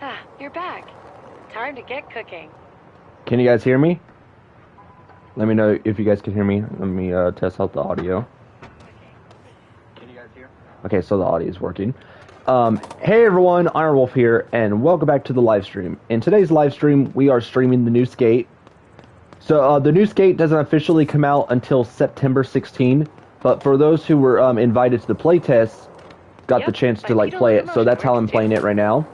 Ah, you're back. Time to get cooking. Can you guys hear me? Let me know if you guys can hear me. Let me test out the audio. Can you guys hear? Okay, so the audio is working. Hey everyone, Iron Wolf here, and welcome back to the live stream. In today's live stream, we are streaming the new Skate. So the new Skate doesn't officially come out until September 16, but for those who were invited to the playtest, got the chance to like play it. So that's how I'm playing it right now.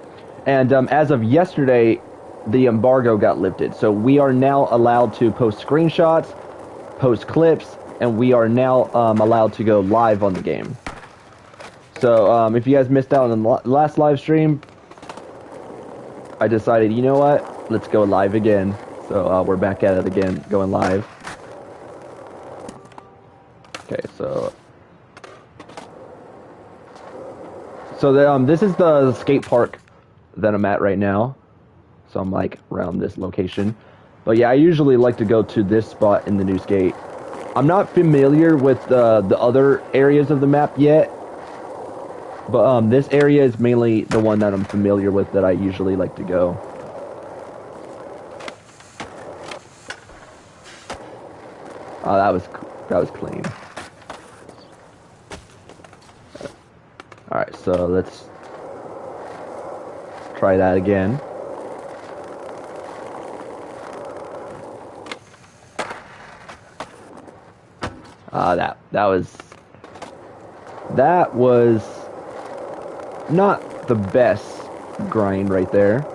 And as of yesterday, the embargo got lifted, so we are now allowed to post screenshots, post clips, and we are now allowed to go live on the game. So if you guys missed out on the last live stream, I decided, you know what, let's go live again. So we're back at it again, going live. Okay, so this is the skate park that I'm at right now. So I'm like around this location. But yeah, I usually like to go to this spot in the new Skate. I'm not familiar with the other areas of the map yet. But this area is mainly the one that I'm familiar with, that I usually like to go. Oh, that was clean. Alright, so let's try that again. That was not the best grind right there.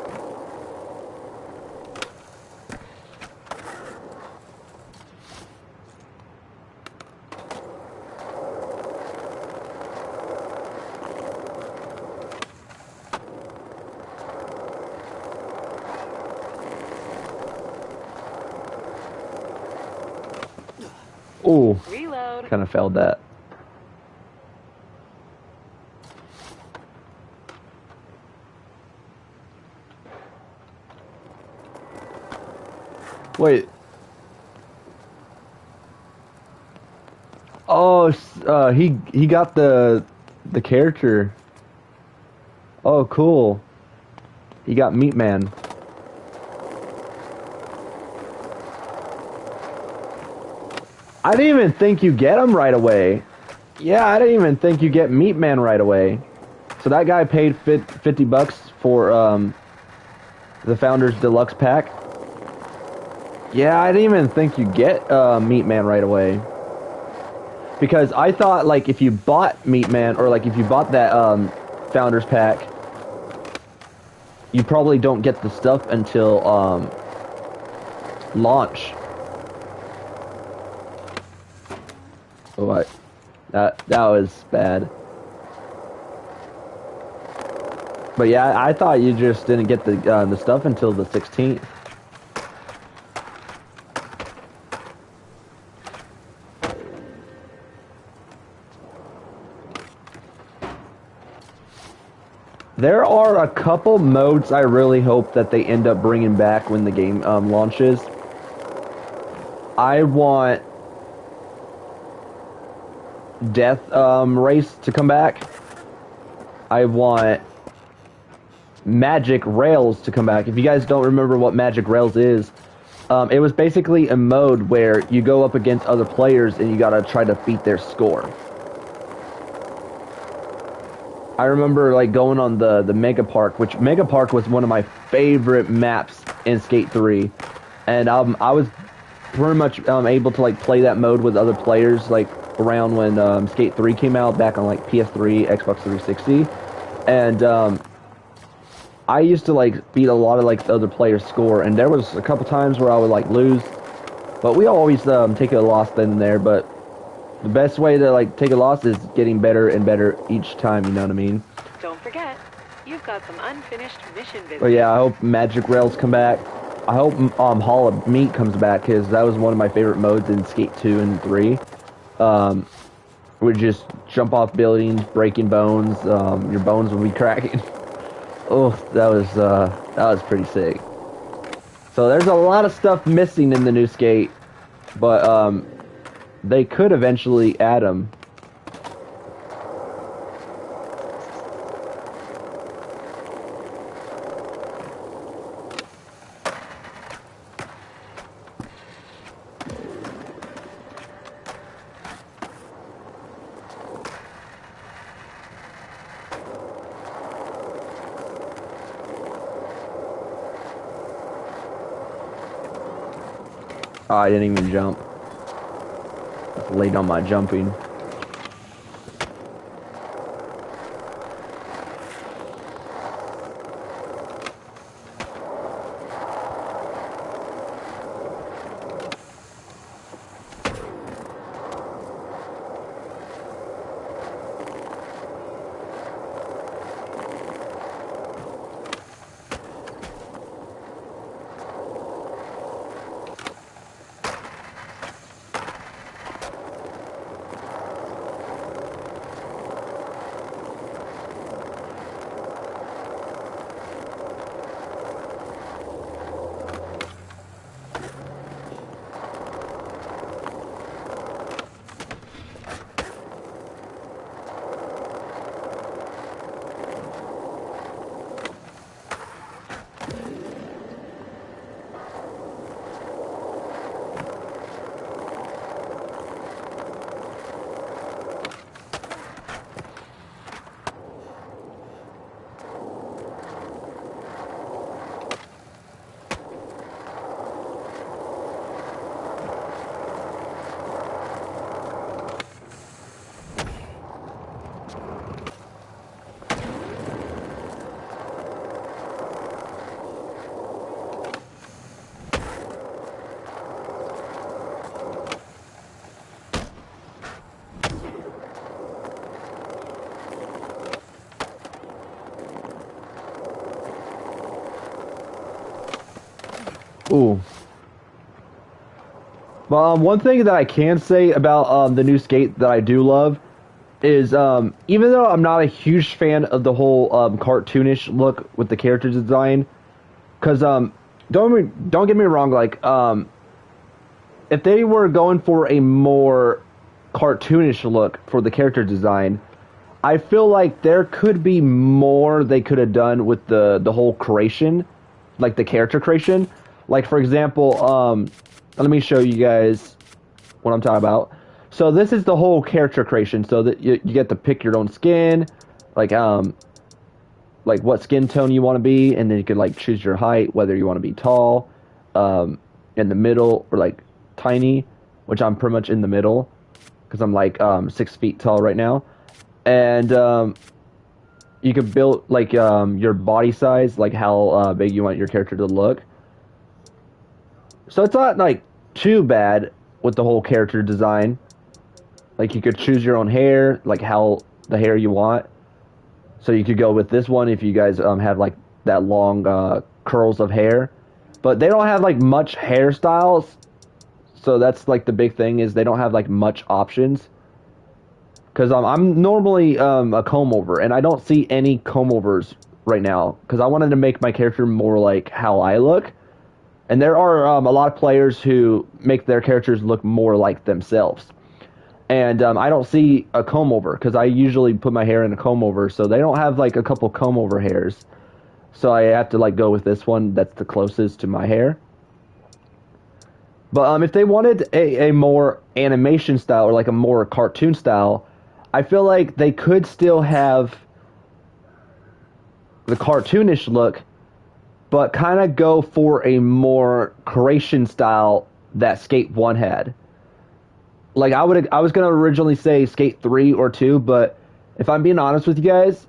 Oh, kind of failed that. Wait. Oh, he got the character. Oh, cool. He got Meat Man. I didn't even think you get him right away. Yeah, I didn't even think you get Meat Man right away. So that guy paid $50 for the Founders Deluxe pack. Yeah, I didn't even think you get Meat Man right away. Because I thought, like, if you bought Meat Man, or like if you bought that Founders pack, you probably don't get the stuff until launch. Oh, that was bad. But yeah, I thought you just didn't get the stuff until the 16th. There are a couple modes I really hope that they end up bringing back when the game launches. I want Death Race to come back. I want Magic Rails to come back. If you guys don't remember what Magic Rails is, it was basically a mode where you go up against other players and you gotta try to beat their score. I remember like going on the Mega Park, which Mega Park was one of my favorite maps in Skate 3, and I was pretty much able to like play that mode with other players like around when Skate 3 came out back on like PS3, Xbox 360, and I used to like beat a lot of like the other players' score, and there was a couple times where I would like lose, but we always take a loss then and there. But the best way to like take a loss is getting better and better each time, you know what I mean? Don't forget, you've got some unfinished mission business. But yeah, I hope Magic Rails come back. I hope Hall of Meat comes back, because that was one of my favorite modes in Skate 2 and 3. We just jump off buildings, breaking bones, your bones will be cracking. Oh, that was pretty sick. So there's a lot of stuff missing in the new Skate, but they could eventually add them. Oh, I didn't even jump. Late on my jumping. Ooh. But one thing that I can say about the new skate that I do love is even though I'm not a huge fan of the whole cartoonish look with the character design, because don't get me wrong, like if they were going for a more cartoonish look for the character design, I feel like there could be more they could have done with the whole creation, like the character creation. Like for example, let me show you guys what I'm talking about. So this is the whole character creation. So that you get to pick your own skin, like what skin tone you want to be, and then you can like choose your height, whether you want to be tall, in the middle, or like tiny, which I'm pretty much in the middle because I'm like 6 feet tall right now, and you can build like your body size, like how big you want your character to look. So it's not like too bad with the whole character design. Like you could choose your own hair, like how the hair you want. So you could go with this one if you guys have like that long curls of hair. But they don't have like much hairstyles. So that's like the big thing is they don't have like much options. Because I'm normally a comb over, and I don't see any comb overs right now. Because I wanted to make my character more like how I look. And there are a lot of players who make their characters look more like themselves. And I don't see a comb over because I usually put my hair in a comb over. So they don't have like a couple comb over hairs. So I have to like go with this one that's the closest to my hair. But if they wanted a more animation style or like a more cartoon style, I feel like they could still have the cartoonish look, but kind of go for a more creation style that Skate 1 had. Like I was gonna originally say Skate 3 or 2, but if I'm being honest with you guys,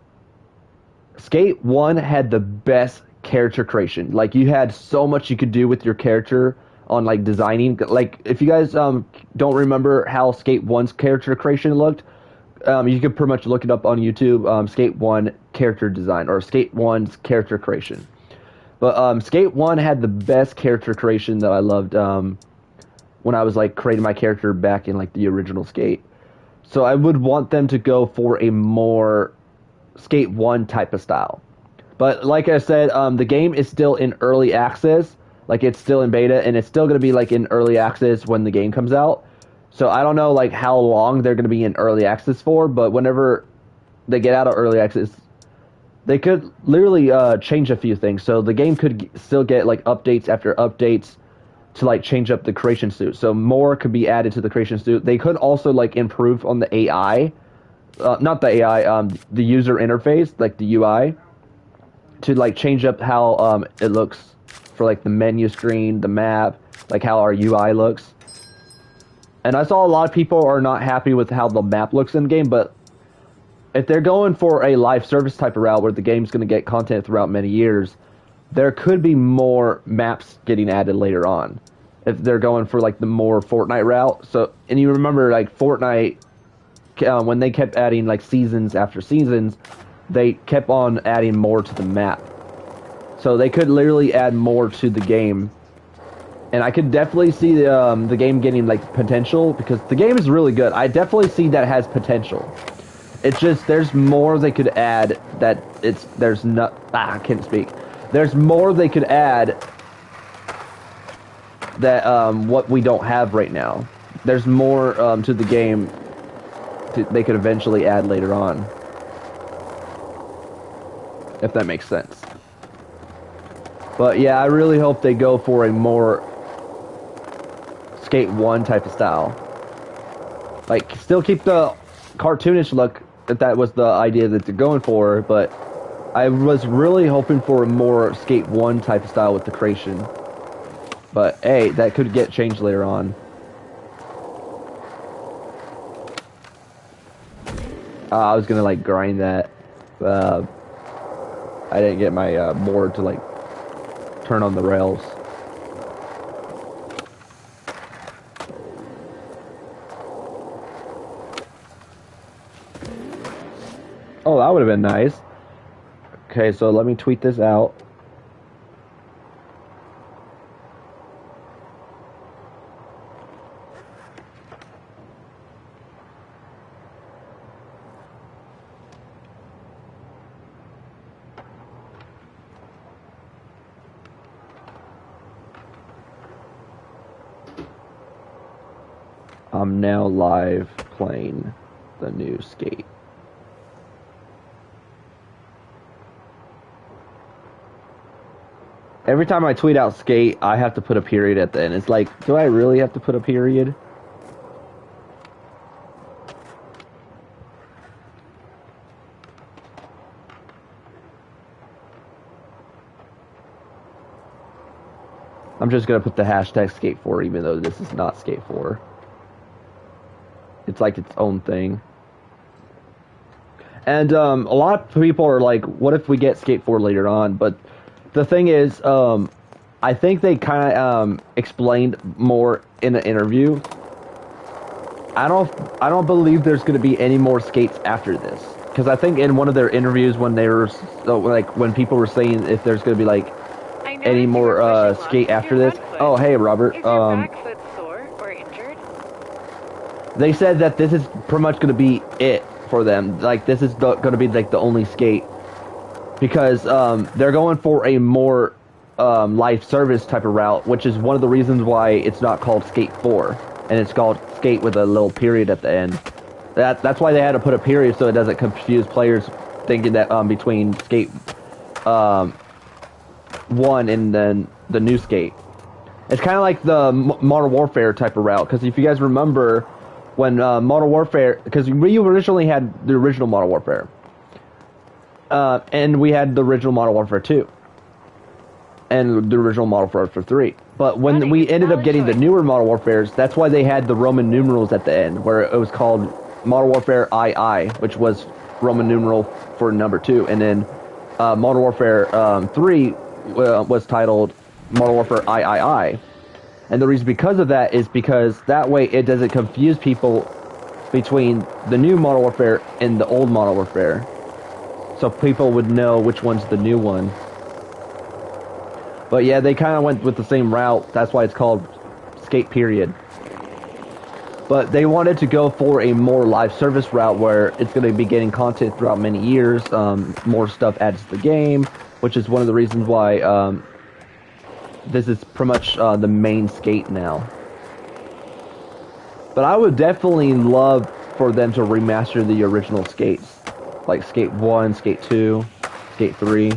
Skate 1 had the best character creation. Like you had so much you could do with your character on like designing. Like if you guys don't remember how Skate 1's character creation looked, you could pretty much look it up on YouTube. Skate 1 character design or Skate 1's character creation. But Skate 1 had the best character creation that I loved when I was like creating my character back in like the original Skate. So I would want them to go for a more Skate 1 type of style. But like I said, the game is still in early access. Like it's still in beta, and it's still going to be like in early access when the game comes out. So I don't know like how long they're going to be in early access for, but whenever they get out of early access, they could literally change a few things. So the game could still get like updates after updates to like change up the creation suit. So more could be added to the creation suit. They could also like improve on the AI, not the AI, the user interface, like the UI, to like change up how it looks for like the menu screen, the map, like how our UI looks. And I saw a lot of people are not happy with how the map looks in game, but if they're going for a live service type of route where the game's going to get content throughout many years, there could be more maps getting added later on. If they're going for like the more Fortnite route. So, and you remember like Fortnite, when they kept adding like seasons after seasons, they kept on adding more to the map. So they could literally add more to the game. And I could definitely see the game getting like potential, because the game is really good. I definitely see that it has potential. It's just there's more they could add that I can't speak. There's more they could add that what we don't have right now. There's more to the game they could eventually add later on. If that makes sense. But yeah, I really hope they go for a more Skate 1 type of style. Like, still keep the cartoonish look, if that was the idea that they're going for, but I was really hoping for a more Skate 1 type of style with the creation. But hey, that could get changed later on. I was gonna like grind that. I didn't get my board to like turn on the rails. Oh, that would have been nice. Okay, so let me tweet this out. I'm now live playing the new Skate. Every time I tweet out Skate, I have to put a period at the end. It's like, do I really have to put a period? I'm just gonna put the hashtag Skate 4, even though this is not Skate 4. It's like its own thing. And a lot of people are like, what if we get Skate 4 later on? But the thing is, I think they kind of explained more in the interview. I don't believe there's going to be any more skates after this, because I think in one of their interviews when they were like when people were saying if there's going to be like any more skate after this. Oh, hey Robert. Is your back foot sore or injured? They said that this is pretty much going to be it for them. Like this is going to be like the only skate, because they're going for a more live service type of route, which is one of the reasons why it's not called Skate 4 and it's called Skate with a little period at the end. That's why they had to put a period, so it doesn't confuse players thinking that between Skate 1 and then the new Skate. It's kind of like the Modern Warfare type of route, because if you guys remember when Modern Warfare, because we originally had the original Modern Warfare, and we had the original Modern Warfare 2, and the original Modern Warfare 3. But when we ended up getting the newer Modern Warfares, that's why they had the Roman numerals at the end, where it was called Modern Warfare II, which was Roman numeral for number 2, and then Modern Warfare 3 was titled Modern Warfare III. And the reason because of that is because that way it doesn't confuse people between the new Modern Warfare and the old Modern Warfare. So people would know which one's the new one. But yeah, they kind of went with the same route. That's why it's called Skate Period. But they wanted to go for a more live service route where it's going to be getting content throughout many years. More stuff adds to the game, which is one of the reasons why this is pretty much the main Skate now. But I would definitely love for them to remaster the original Skates. Like Skate 1, Skate 2, Skate 3.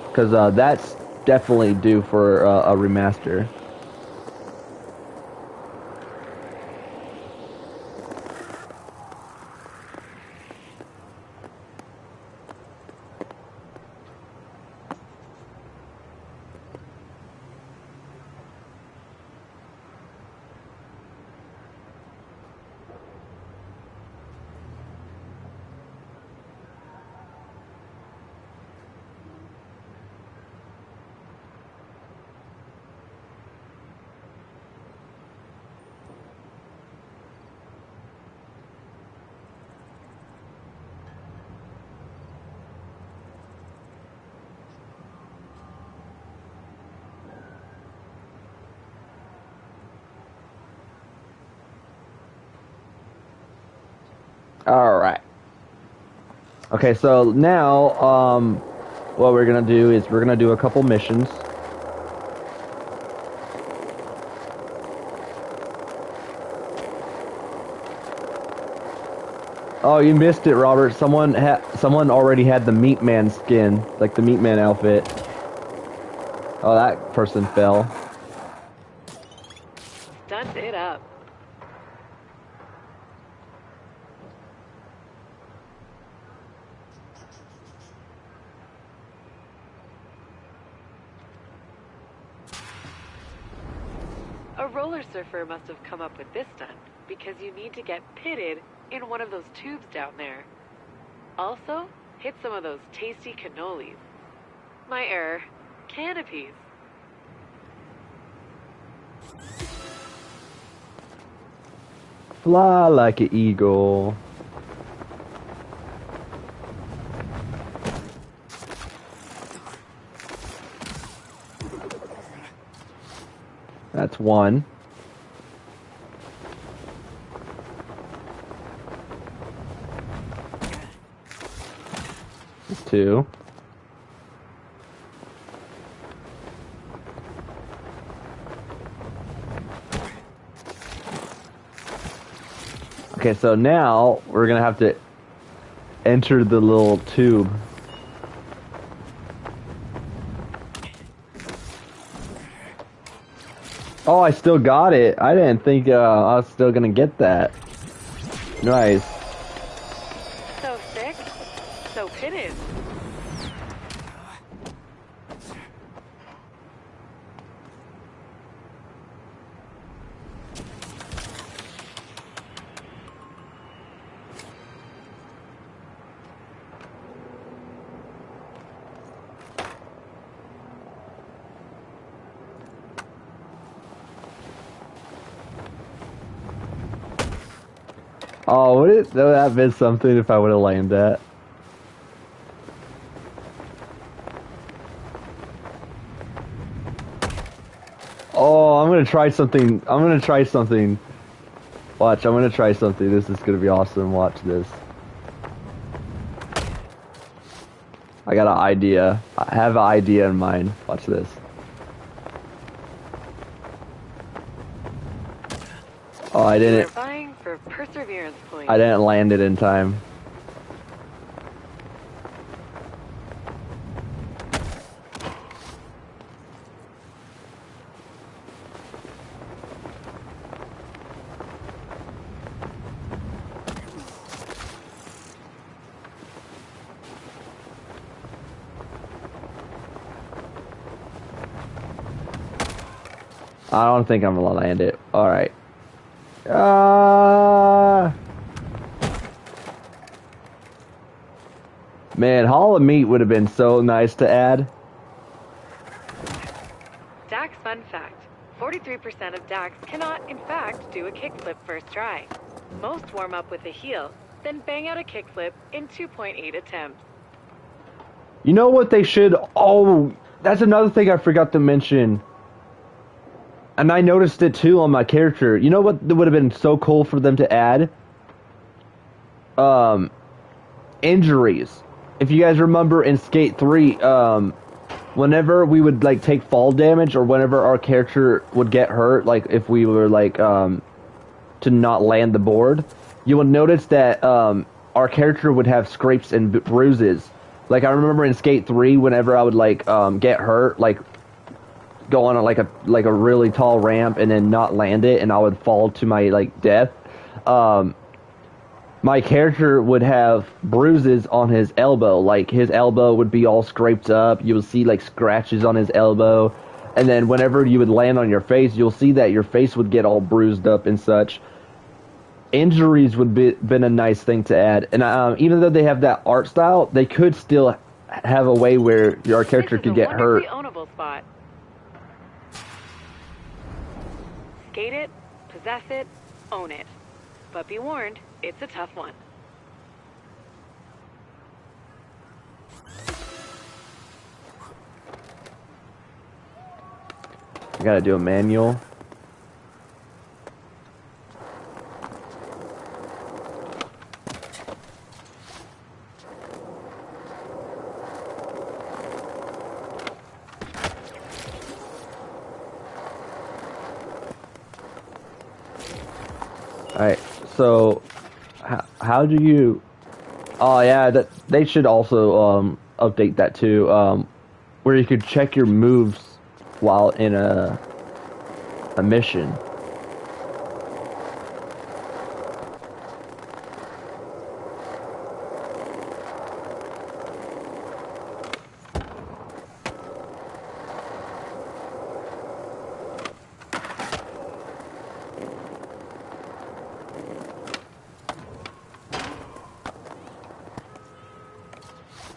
Because that's definitely due for a remaster. Alright. Okay, so now, what we're gonna do is we're gonna do a couple missions. Oh, you missed it, Robert. Someone already had the Meat Man skin, like the Meat Man outfit. Oh, that person fell. Stunt it up. A roller surfer must have come up with this stunt because you need to get pitted in one of those tubes down there. Also, hit some of those tasty cannolis. My error. Canopies. Fly like an eagle. That's one. That's two. Okay, so now we're gonna have to enter the little tube. Oh, I still got it. I didn't think I was still gonna get that. Nice. So sick, so pitted. Oh, would it? That would have been something if I would have landed that. Oh, I'm gonna try something. I'm gonna try something. Watch, I'm gonna try something. This is gonna be awesome. Watch this. I got an idea. I have an idea in mind. Watch this. Oh, I didn't. We're vying for perseverance points. I didn't land it in time. I don't think I'm gonna land it. All right. Man, Hall of Meat would have been so nice to add. Dax fun fact. 43% of Dax cannot, in fact, do a kickflip first try. Most warm up with a heel, then bang out a kickflip in 2.8 attempts. You know what they should... Oh, that's another thing I forgot to mention. And I noticed it too on my character. You know what would have been so cool for them to add? Injuries. If you guys remember in Skate 3, whenever we would like take fall damage or whenever our character would get hurt, like if we were like to not land the board, you will notice that our character would have scrapes and bruises. Like I remember in Skate 3, whenever I would like get hurt, like go on like a really tall ramp and then not land it, and I would fall to my like death. My character would have bruises on his elbow. Like his elbow would be all scraped up. You will see like scratches on his elbow, and then whenever you would land on your face, you'll see that your face would get all bruised up and such. Injuries would been a nice thing to add, and even though they have that art style, they could still have a way where your character could get hurt. Ownable spot. Skate it, possess it, own it. But be warned, it's a tough one. I gotta do a manual. Alright, so how do you? Oh yeah, that they should also update that too. Where you could check your moves while in a mission.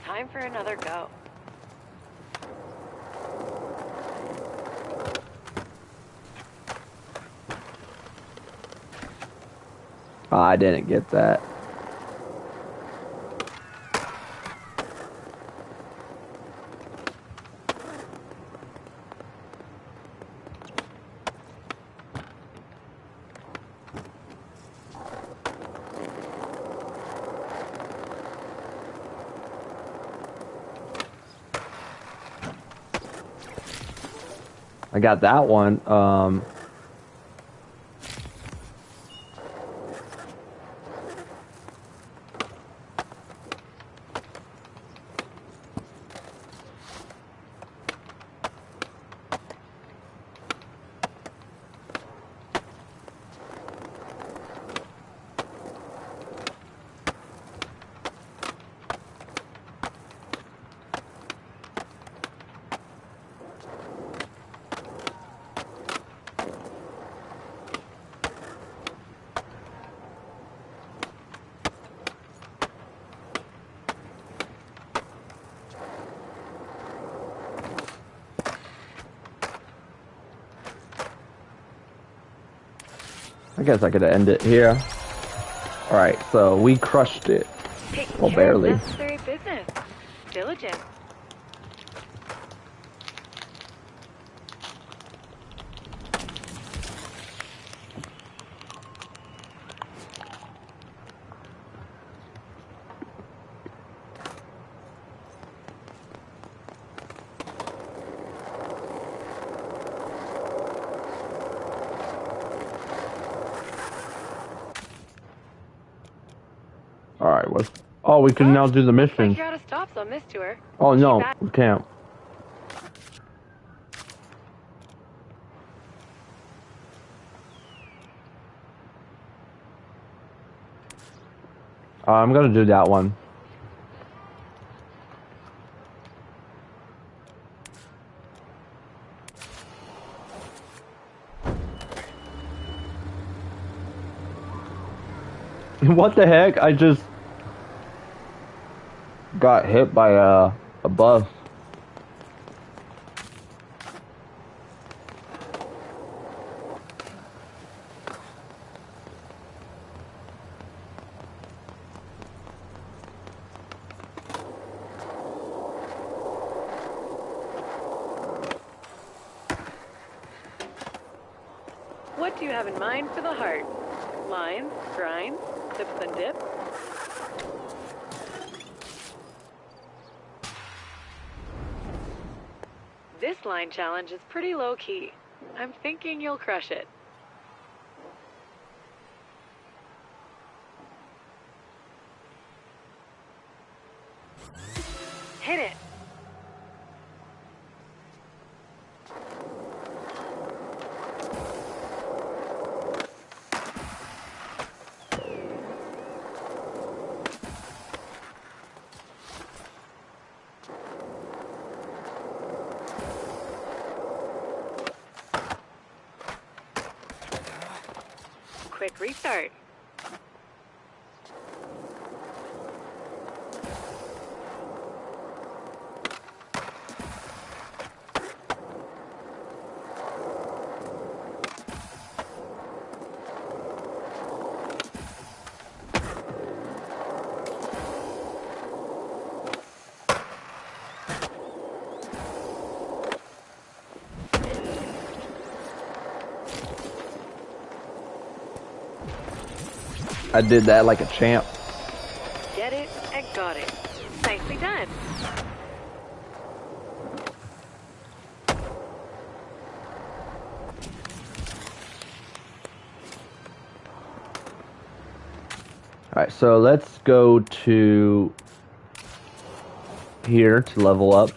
Time for another go. Oh, I didn't get that. I got that one. I guess I could end it here. Alright, so we crushed it. Well, barely. Necessary business. Diligent. Alright, what? Oh, we can now do the mission. Like you're out of stops on this tour. Oh no, we can't. I'm gonna do that one. What the heck? I just got hit by a bus. What do you have in mind for the heart? Lines, grinds, sips and dips? This line challenge is pretty low-key. I'm thinking you'll crush it. Hit it! Quick restart. I did that like a champ. Get it and got it. Nicely done. Alright, so let's go to here to level up.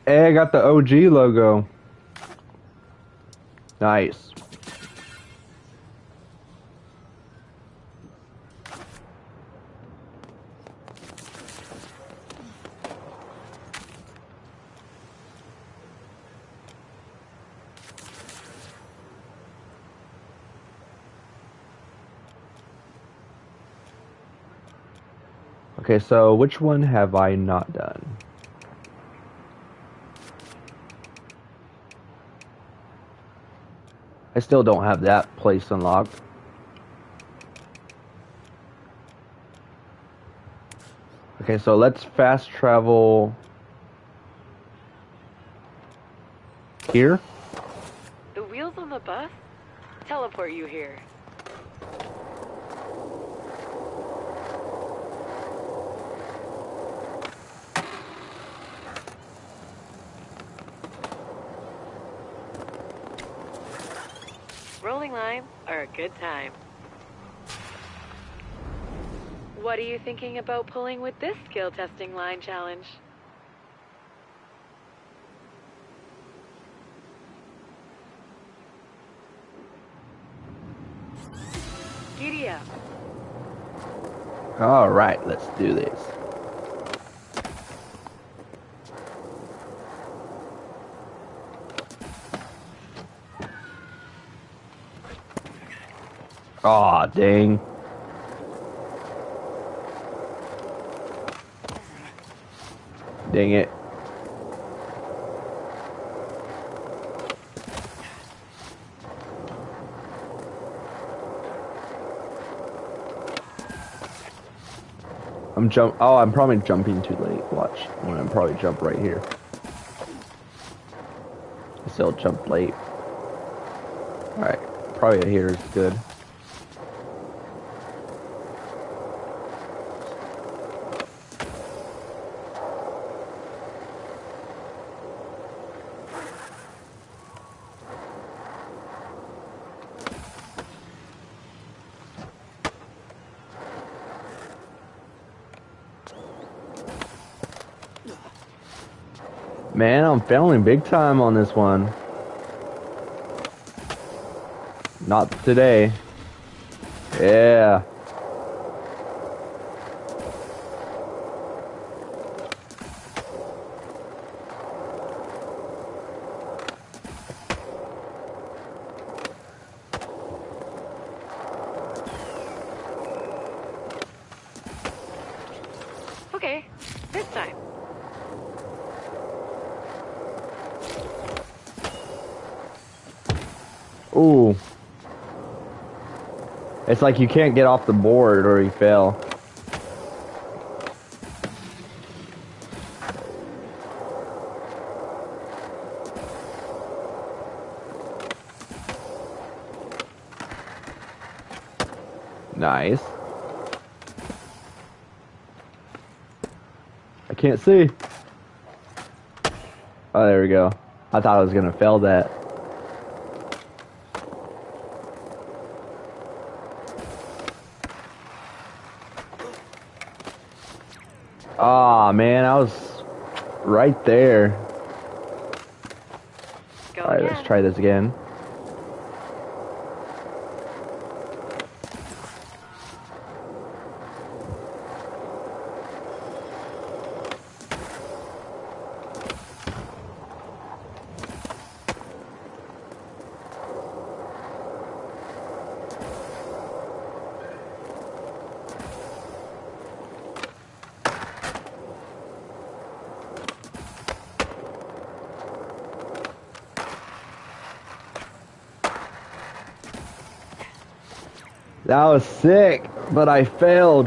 Hey, I got the OG logo. Nice. Okay, so which one have I not done? I still don't have that place unlocked. Okay, so let's fast travel here. The wheels on the bus teleport you here. Rolling lines are a good time. What are you thinking about pulling with this skill testing line challenge? Giddy up. All right, let's do this. Aw, dang. Dang it. I'm probably jumping too late. Watch. I'm gonna probably jump right here. I still jumped late. Alright. Probably here is good. Man, I'm failing big time on this one. Not today. Yeah. Okay, this time. Ooh. It's like you can't get off the board or you fail. Nice. I can't see. Oh, there we go. I thought I was gonna fail that. Aw, man, I was right there. Alright, let's try this again. That was sick, but I failed.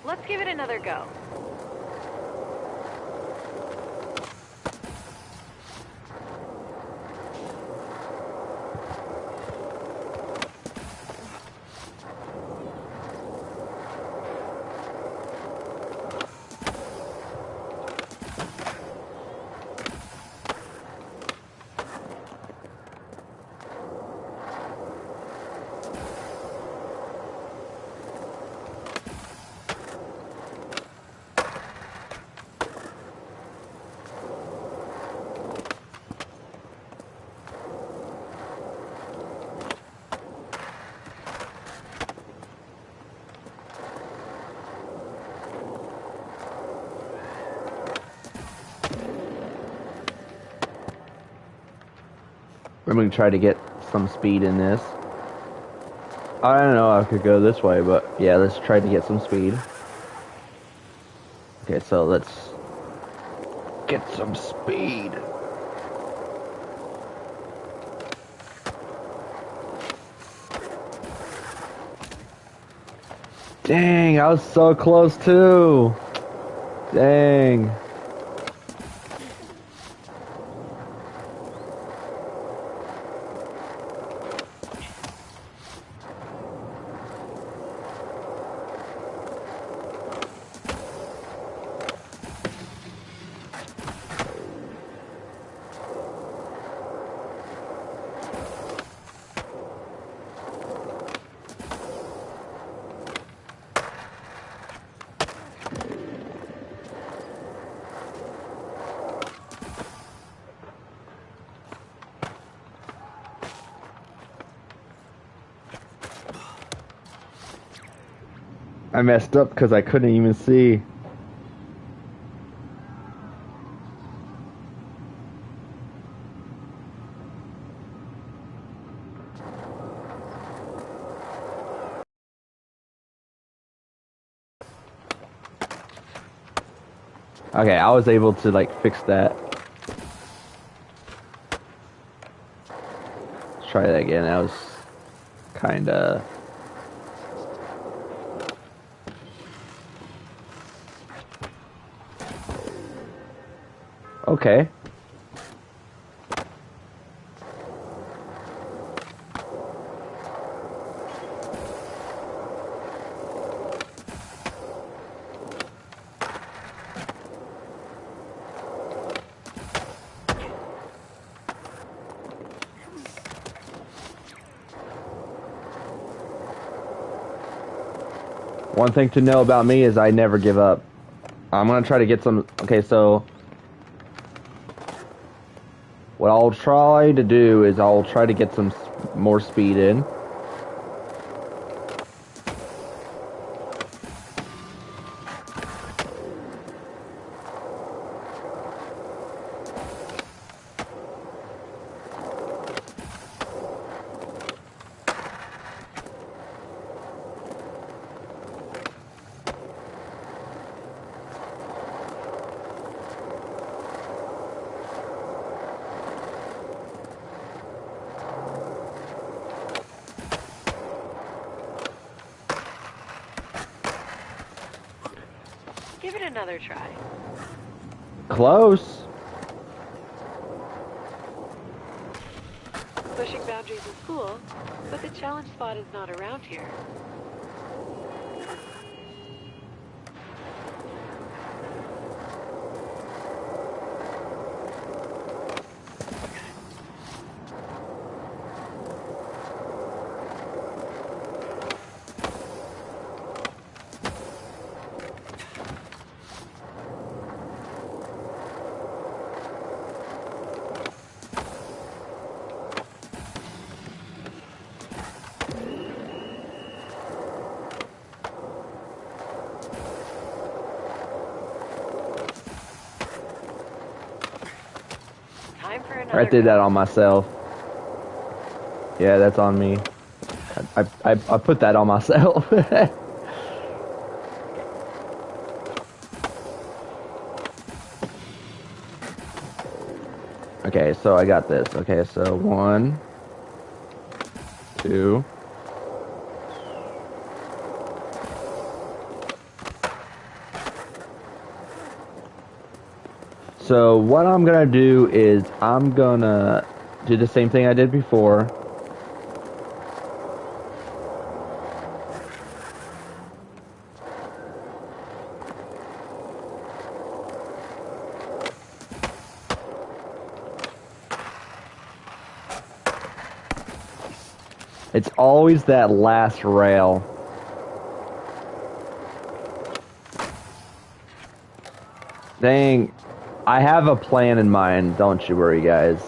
Let's give it another go. I'm gonna try to get some speed in this. I don't know, I could go this way, but yeah, let's try to get some speed. Okay, so let's get some speed. Dang, I was so close too. Dang. I messed up because I couldn't even see. Okay, I was able to like fix that. Let's try that again. That was kinda... Okay. One thing to know about me is I never give up. I'm gonna try to get some... Okay, so... What I'll try to do is I'll try to get some more speed in. Give it another try. Close. Pushing boundaries is cool, but the challenge spot is not around here. I did that on myself. Yeah, that's on me. I put that on myself. Okay, so I got this. Okay, so 1, 2. So what I'm gonna do is I'm gonna do the same thing I did before. It's always that last rail. Dang, I have a plan in mind, don't you worry, guys.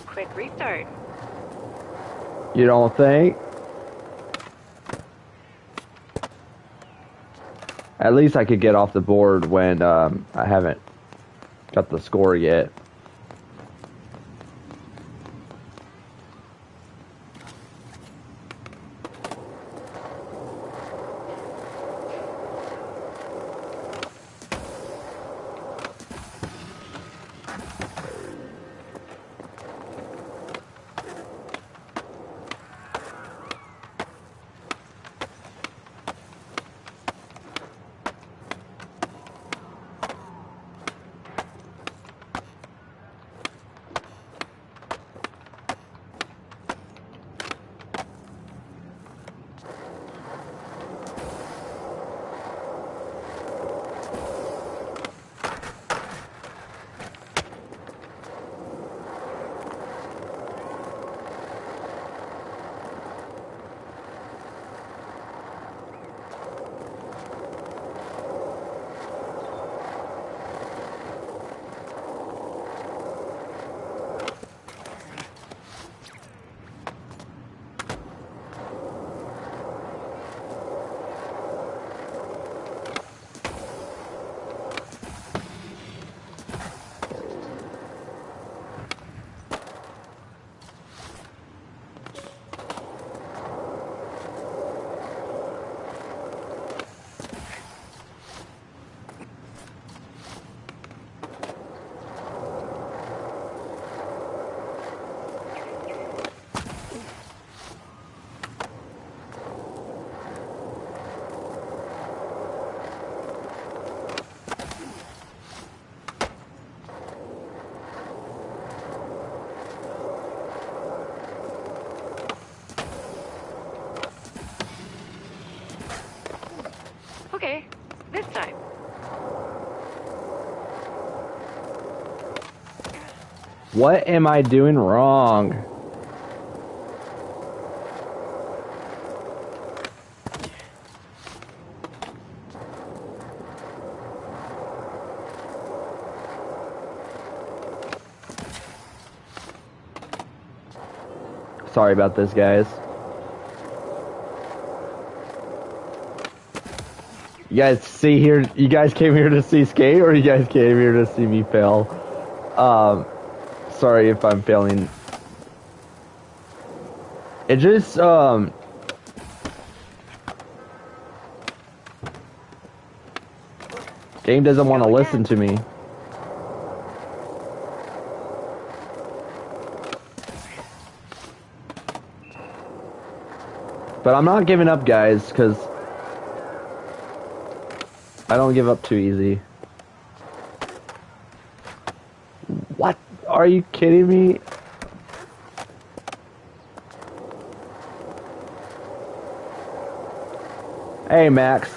Quick restart. You don't think? At least I could get off the board when I haven't got the score yet. Okay, this time. What am I doing wrong? Sorry about this, guys. You guys see here? You guys came here to see skate, or you guys came here to see me fail? Sorry if I'm failing. It just game doesn't want to listen to me. But I'm not giving up, guys, because I don't give up too easy. What? Are you kidding me? Hey, Max.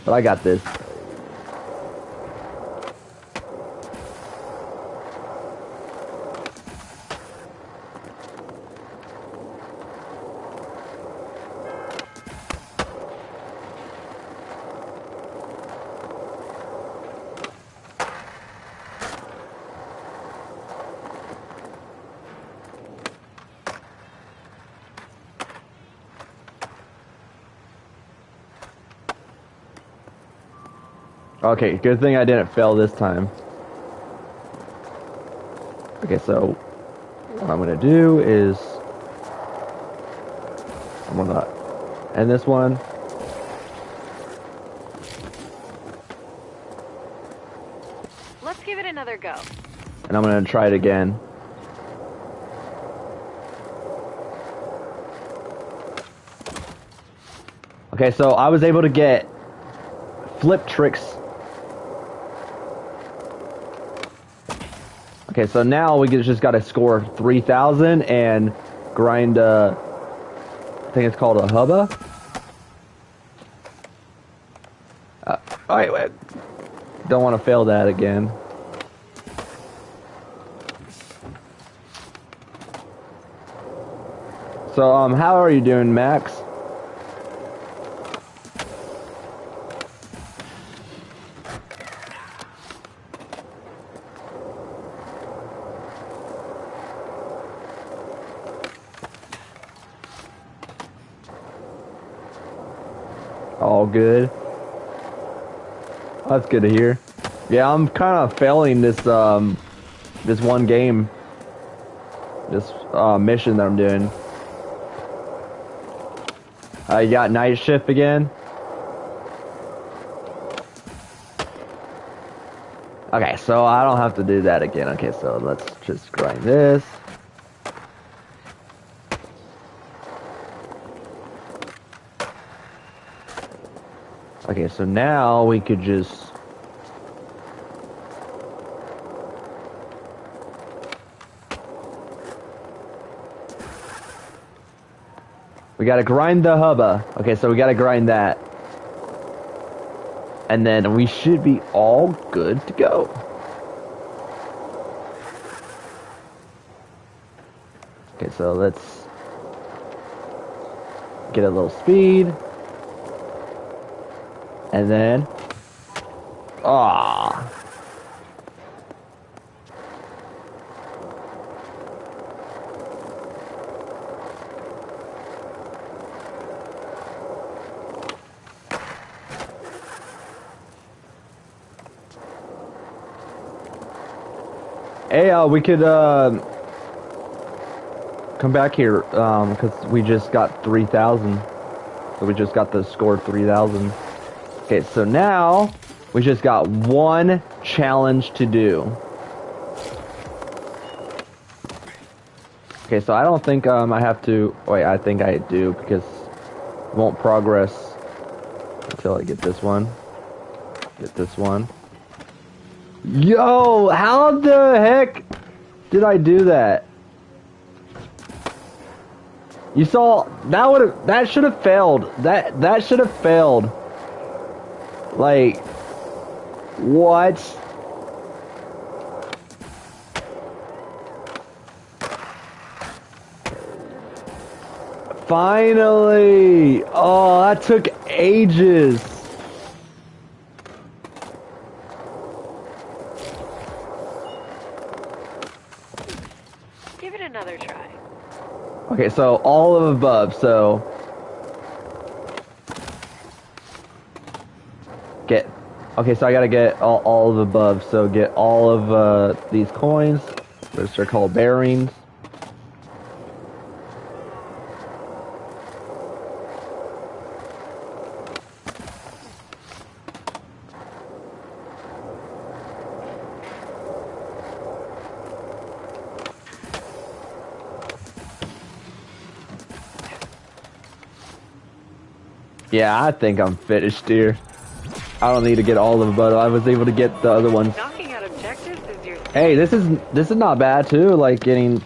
But I got this. Okay, good thing I didn't fail this time. Okay, so what I'm gonna do is I'm gonna end this one. Let's give it another go. And I'm gonna try it again. Okay, so I was able to get flip tricks. Okay, so now we just got to score 3,000 and grind, I think it's called a hubba. Wait. Don't want to fail that again. So, how are you doing, Max? All good. That's good to hear. Yeah, I'm kind of failing this this one game, this mission that I'm doing. You got night shift again. Okay, so I don't have to do that again. Okay, so let's just grind this. Okay, so now we could just... We gotta grind the hubba. Okay, so we gotta grind that. And then we should be all good to go. Okay, so let's get a little speed. And then, hey, we could come back here because we just got 3,000. So we just got the score 3,000. Okay, so now we just got one challenge to do. Okay, so I don't think I have to... Wait, I think I do because it won't progress until I get this one. Get this one. Yo, how the heck did I do that? You saw that should have failed. That should have failed. Like, what? Finally! Oh, that took ages. Give it another try. Okay, so all of above, so get, okay, so I gotta get all of above, so get all of these coins, which are called bearings. Yeah, I think I'm finished here. I don't need to get all of them, but I was able to get the other ones. Knocking out objectives is your... Hey, this is not bad too. Like getting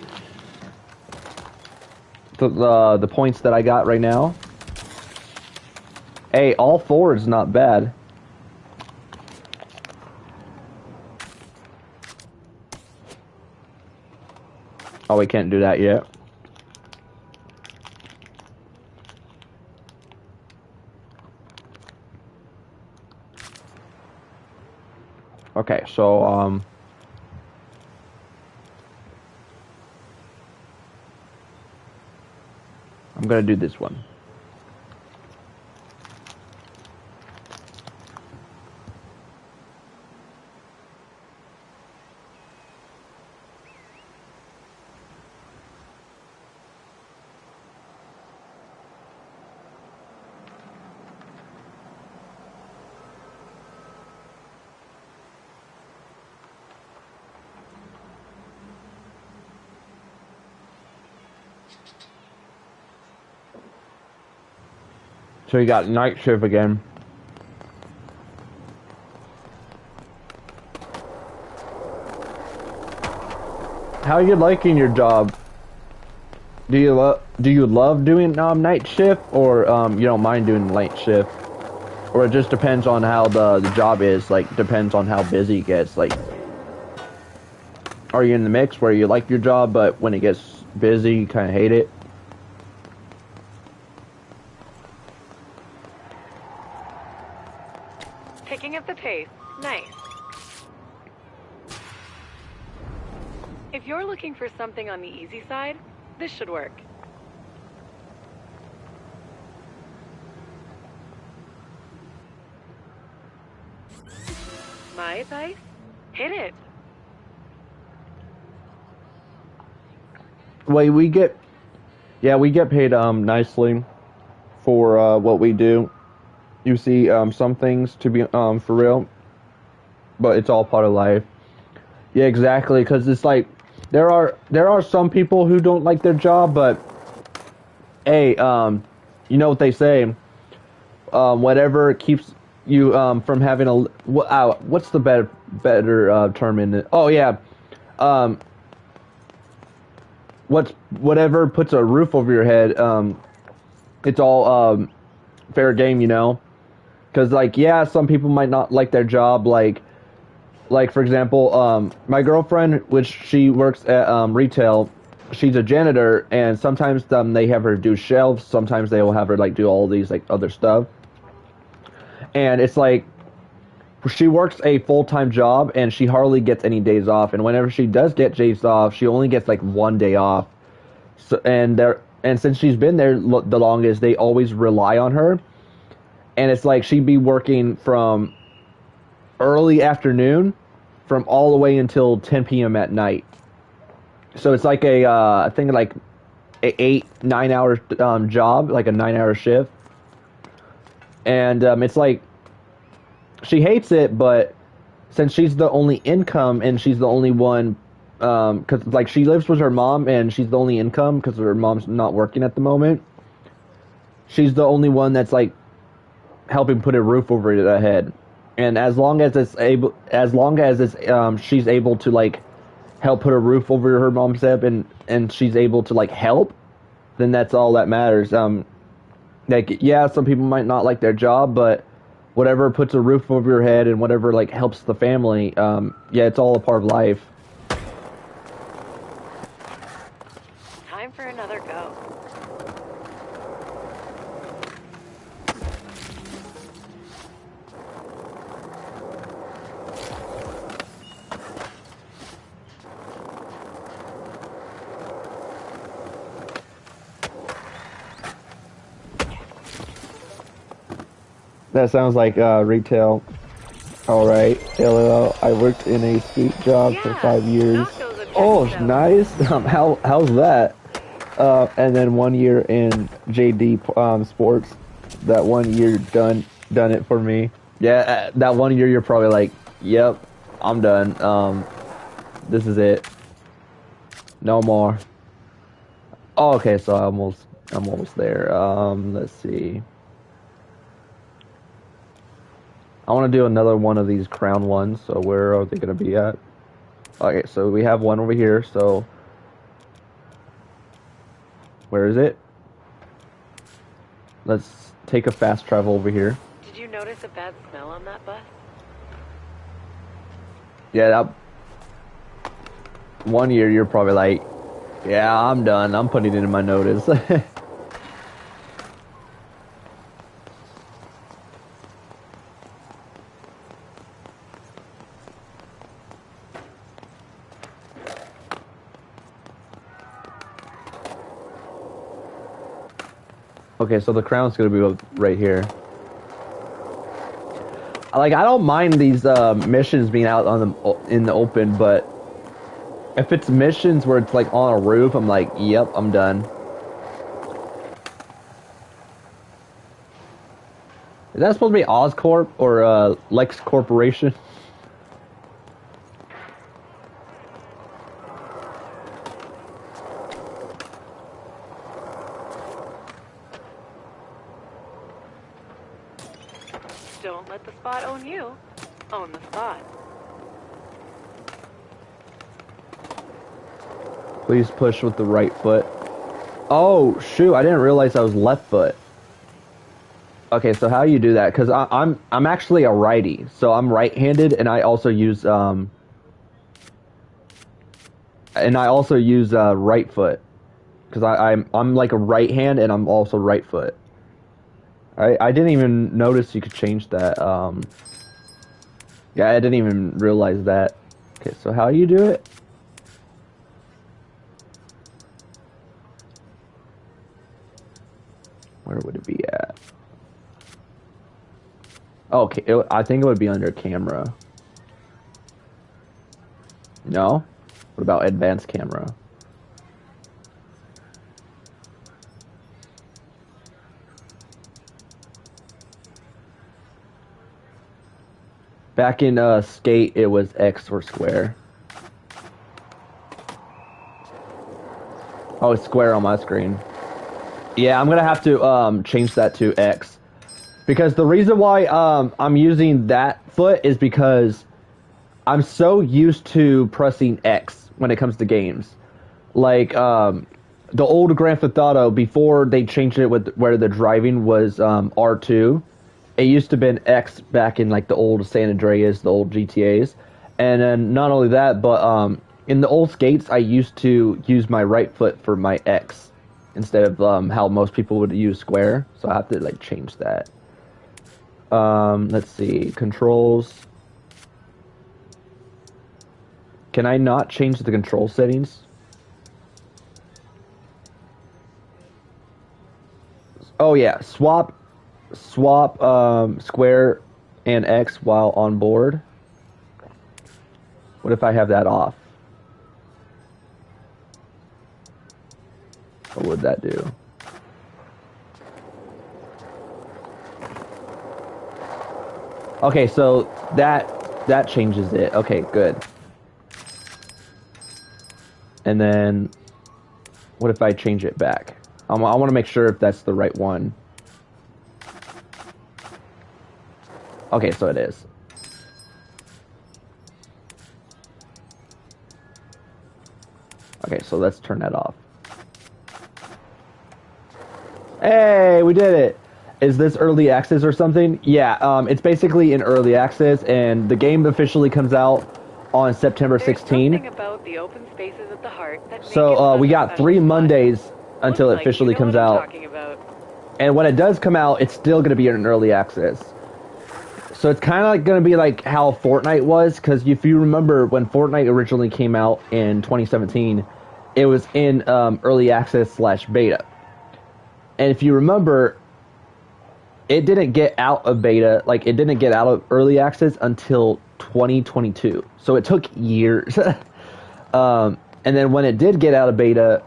the points that I got right now. Hey, all 4 is not bad. Oh, we can't do that yet. Okay, so I'm gonna do this one. So you got night shift again. How are you liking your job? Do you love doing night shift, or you don't mind doing night shift, or it just depends on how the job is? Like depends on how busy it gets. Like, are you in the mix where you like your job, but when it gets busy, you kind of hate it? Picking up the pace. Nice. If you're looking for something on the easy side, this should work. My advice? Hit it. Wait, we get paid nicely for what we do. You see, some things to be for real, but it's all part of life. Yeah, exactly. Because it's like there are some people who don't like their job, but hey, you know what they say? Whatever keeps you from having a what's the better term in it? Oh yeah, um, whatever puts a roof over your head. It's all fair game, you know. Because like yeah, some people might not like their job, like for example, my girlfriend, which she works at retail, she's a janitor, and sometimes they have her do shelves, sometimes they will have her like do all these like other stuff, and it's like she works a full-time job and she hardly gets any days off, and whenever she does get days off, she only gets like 1 day off. So and since she's been there the longest, they always rely on her, and it's like she'd be working from early afternoon from all the way until 10 p.m. at night. So it's like I think like a 8-9 hour job, like a 9 hour shift. And it's like she hates it, but since she's the only income and she's the only one, because like she lives with her mom and she's the only income because her mom's not working at the moment. She's the only one that's like helping put a roof over her head. And as long as she's able to like help put a roof over her mom's head, and she's able to like help, then that's all that matters. Like yeah, some people might not like their job, but whatever puts a roof over your head and whatever like helps the family, yeah, it's all a part of life. Time for another go. That sounds like retail. All right, LOL. I worked in a skate job for 5 years. Oh, nice. How's that? And then 1 year in JD Sports. That 1 year done it for me. Yeah, that 1 year you're probably like, yep, I'm done. This is it. No more. Oh, okay, so I'm almost there. Let's see. I want to do another one of these crown ones. So where are they going to be at? Okay, so we have one over here. So where is it? Let's take a fast travel over here. Did you notice a bad smell on that bus? Yeah, that 1 year you're probably like, yeah, I'm done. I'm putting it in my notice. Okay, so the crown's gonna be right here. Like, I don't mind these missions being out in the open, but if it's missions where it's like on a roof, I'm like, yep, I'm done. Is that supposed to be Oscorp or Lex Corporation? Don't let the spot own you. Own the spot. Please push with the right foot. Oh, shoot, I didn't realize I was left foot. Okay, so how you do that? Because I'm actually a righty, so I'm right-handed, and I also use right foot, because I'm like a right hand, and I'm also right foot. I didn't even notice you could change that. Yeah, I didn't even realize that. Okay, so how do you do it? Where would it be at? Okay, I think it would be under camera. No? What about advanced camera? Back in Skate, it was X or square. Oh, it's square on my screen. Yeah, I'm gonna have to change that to X. Because the reason why I'm using that foot is because I'm so used to pressing X when it comes to games. Like, the old Grand Theft Auto, before they changed it with where the driving was R2, it used to have been X back in like the old San Andreas, the old GTAs. And then not only that, but in the old Skates, I used to use my right foot for my X instead of how most people would use square. So I have to like change that. Let's see, controls. Can I not change the control settings? Oh yeah, swap square and X while on board. What if I have that off? What would that do? Okay, so that changes it. Okay, good. And then what if I change it back? I want to make sure if that's the right one. Okay, so it is. Okay, so let's turn that off. Hey, we did it! Is this early access or something? Yeah, it's basically in early access, and the game officially comes out on September 16. About the open spaces at the heart that so we got 3 Mondays until it officially comes out. And when it does come out, it's still going to be in early access. So it's kind of like going to be like how Fortnite was, because if you remember when Fortnite originally came out in 2017, it was in early access / beta. And if you remember, it didn't get out of beta, like it didn't get out of early access until 2022. So it took years. And then when it did get out of beta,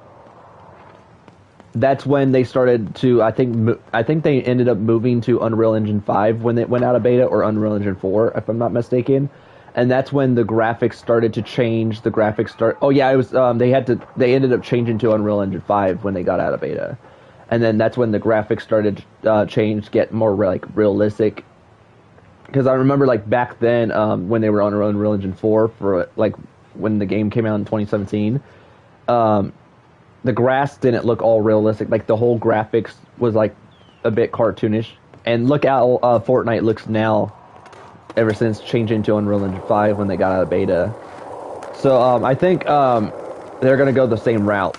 that's when they started to, I think they ended up moving to Unreal Engine 5 when it went out of beta, or Unreal Engine 4, if I'm not mistaken. And that's when the graphics started to change. Oh yeah, it was, they ended up changing to Unreal Engine 5 when they got out of beta. And then that's when the graphics started change, get more like realistic. Because I remember like back then, when they were on Unreal Engine 4 for like when the game came out in 2017, the grass didn't look all realistic. Like the whole graphics was like a bit cartoonish. And look how Fortnite looks now, ever since changing to Unreal Engine 5 when they got out of beta. So I think they're gonna go the same route.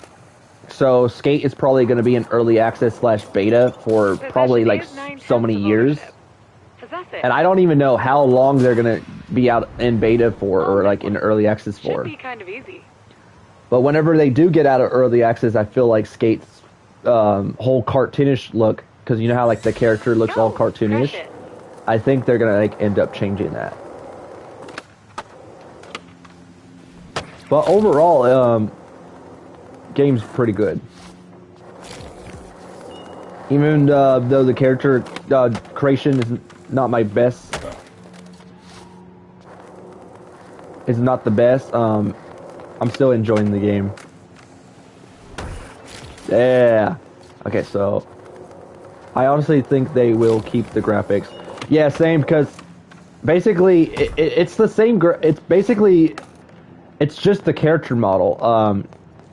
So Skate is probably gonna be in early access / beta for probably like so many years. And I don't even know how long they're gonna be out in beta for, or like in early access for. Should be kind of easy. But whenever they do get out of early access, I feel like Skate's whole cartoonish look, because you know how like the character looks all cartoonish, I think they're gonna like end up changing that. But overall, game's pretty good. Even though the character creation is not my best, is not the best, I'm still enjoying the game. Yeah. Okay, so I honestly think they will keep the graphics. Yeah, same, because basically it's the same. It's just the character model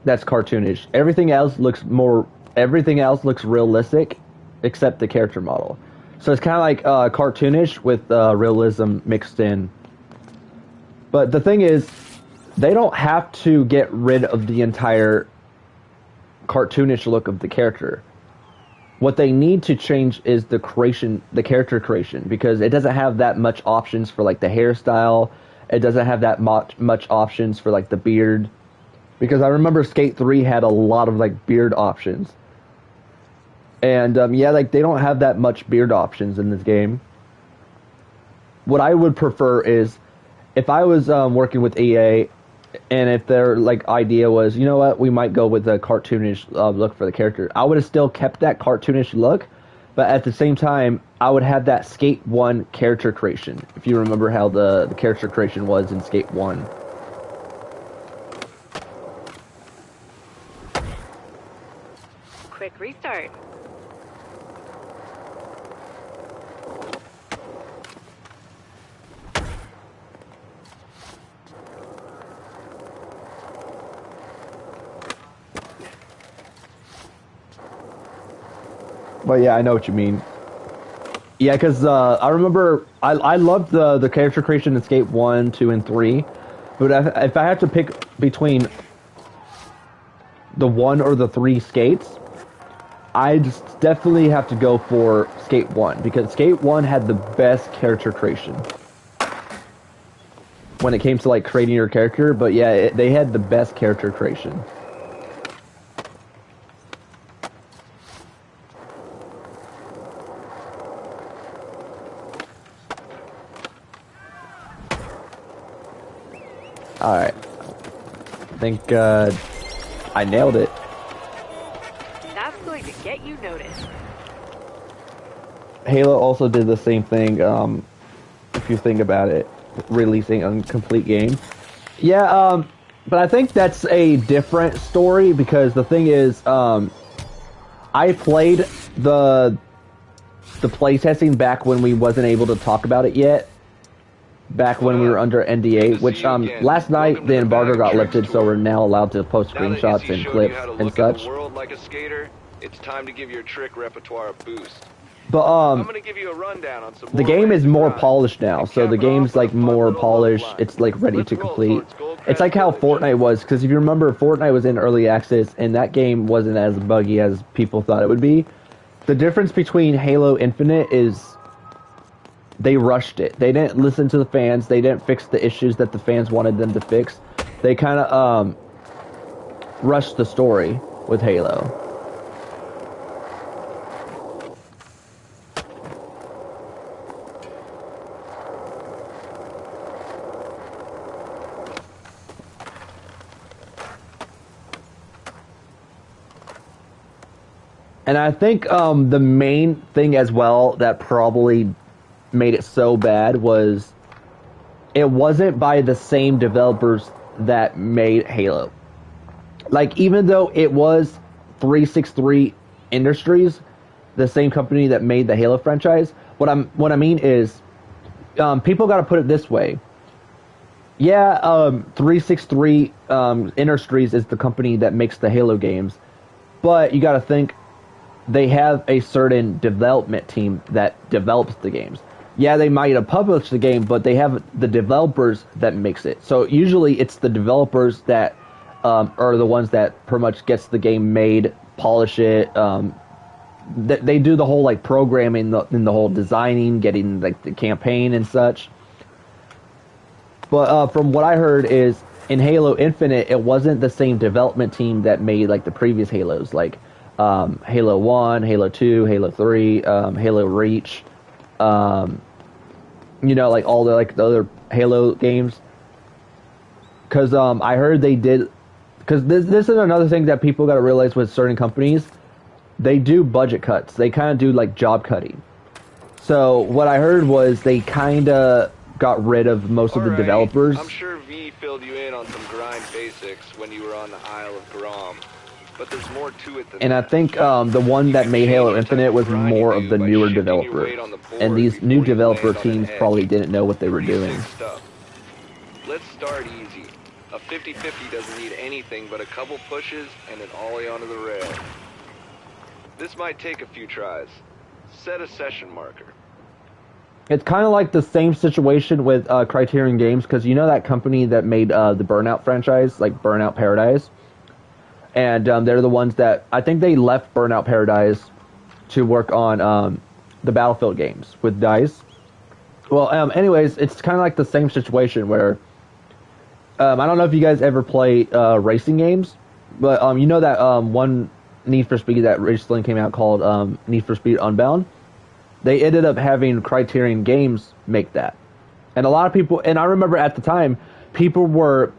that's cartoonish. Everything else looks realistic, except the character model. So it's kind of like cartoonish with realism mixed in. But the thing is, they don't have to get rid of the entire cartoonish look of the character. What they need to change is the character creation, because it doesn't have that much options for like the hairstyle. It doesn't have that much options for like the beard. Because I remember Skate 3 had a lot of like beard options. And yeah, like they don't have that much beard options in this game. What I would prefer is, if I was working with EA, and if their like idea was, you know what, we might go with a cartoonish look for the character, I would have still kept that cartoonish look, but at the same time, I would have that Skate 1 character creation. If you remember how the character creation was in Skate 1. Quick restart. But yeah, I know what you mean. Yeah, because I remember I loved the character creation in Skate 1, 2, and 3. But if I had to pick between the 1 or the 3 skates, I just definitely have to go for Skate 1. Because Skate 1 had the best character creation when it came to like creating your character. But yeah, they had the best character creation. Alright. I think I nailed it. That's going to get you noticed. Halo also did the same thing, if you think about it, releasing a complete game. Yeah, but I think that's a different story, because the thing is, I played the playtesting back when we wasn't able to talk about it yet. Back when we were under NDA, which last night the embargo got lifted, so we're now allowed to post screenshots and clips and such. It's time to give your trick repertoire a boost. But I'm gonna give you a rundown on some the game is more polished now, so the game's like more polished. It's like ready to complete. It's like how Fortnite was, because if you remember, Fortnite was in early access, and that game wasn't as buggy as people thought it would be. The difference between Halo Infinite is they rushed it. They didn't listen to the fans. They didn't fix the issues that the fans wanted them to fix. They kind of rushed the story with Halo. And I think the main thing as well that probably made it so bad was it wasn't by the same developers that made Halo. Like, even though it was 363 Industries, the same company that made the Halo franchise, what I mean is, people got to put it this way. Yeah, 363 Industries is the company that makes the Halo games, but you got to think they have a certain development team that develops the games. Yeah, they might have published the game, but they have the developers that makes it. So usually it's the developers that are the ones that pretty much gets the game made, polish it. They do the whole like programming, and the whole designing, getting like the campaign and such. But from what I heard is in Halo Infinite, it wasn't the same development team that made like the previous Halos, like Halo 1, Halo 2, Halo 3, Halo Reach. Like all the other Halo games. Because I heard they did. Because this is another thing that people got to realize with certain companies. They do budget cuts. They kind of do like job cutting. So what I heard was they kind of got rid of most of the developers. I'm sure V filled you in on some grind basics when you were on the Isle of Grom. But there's more to it than and that. I think the one that made Halo Infinite was more of the newer developers. And these new developer teams probably didn't know what they were doing. Let's start easy. A 50-50 doesn't need anything but a couple pushes and an ollie onto the rail. This might take a few tries. Set a session marker. It's kind of like the same situation with Criterion Games, because you know that company that made the Burnout franchise, like Burnout Paradise? And they're the ones that, I think they left Burnout Paradise to work on the Battlefield games with DICE. Well, anyways, it's kind of like the same situation where, I don't know if you guys ever play racing games, but you know that one Need for Speed that recently came out called Need for Speed Unbound? They ended up having Criterion Games make that. And a lot of people, and I remember at the time, people were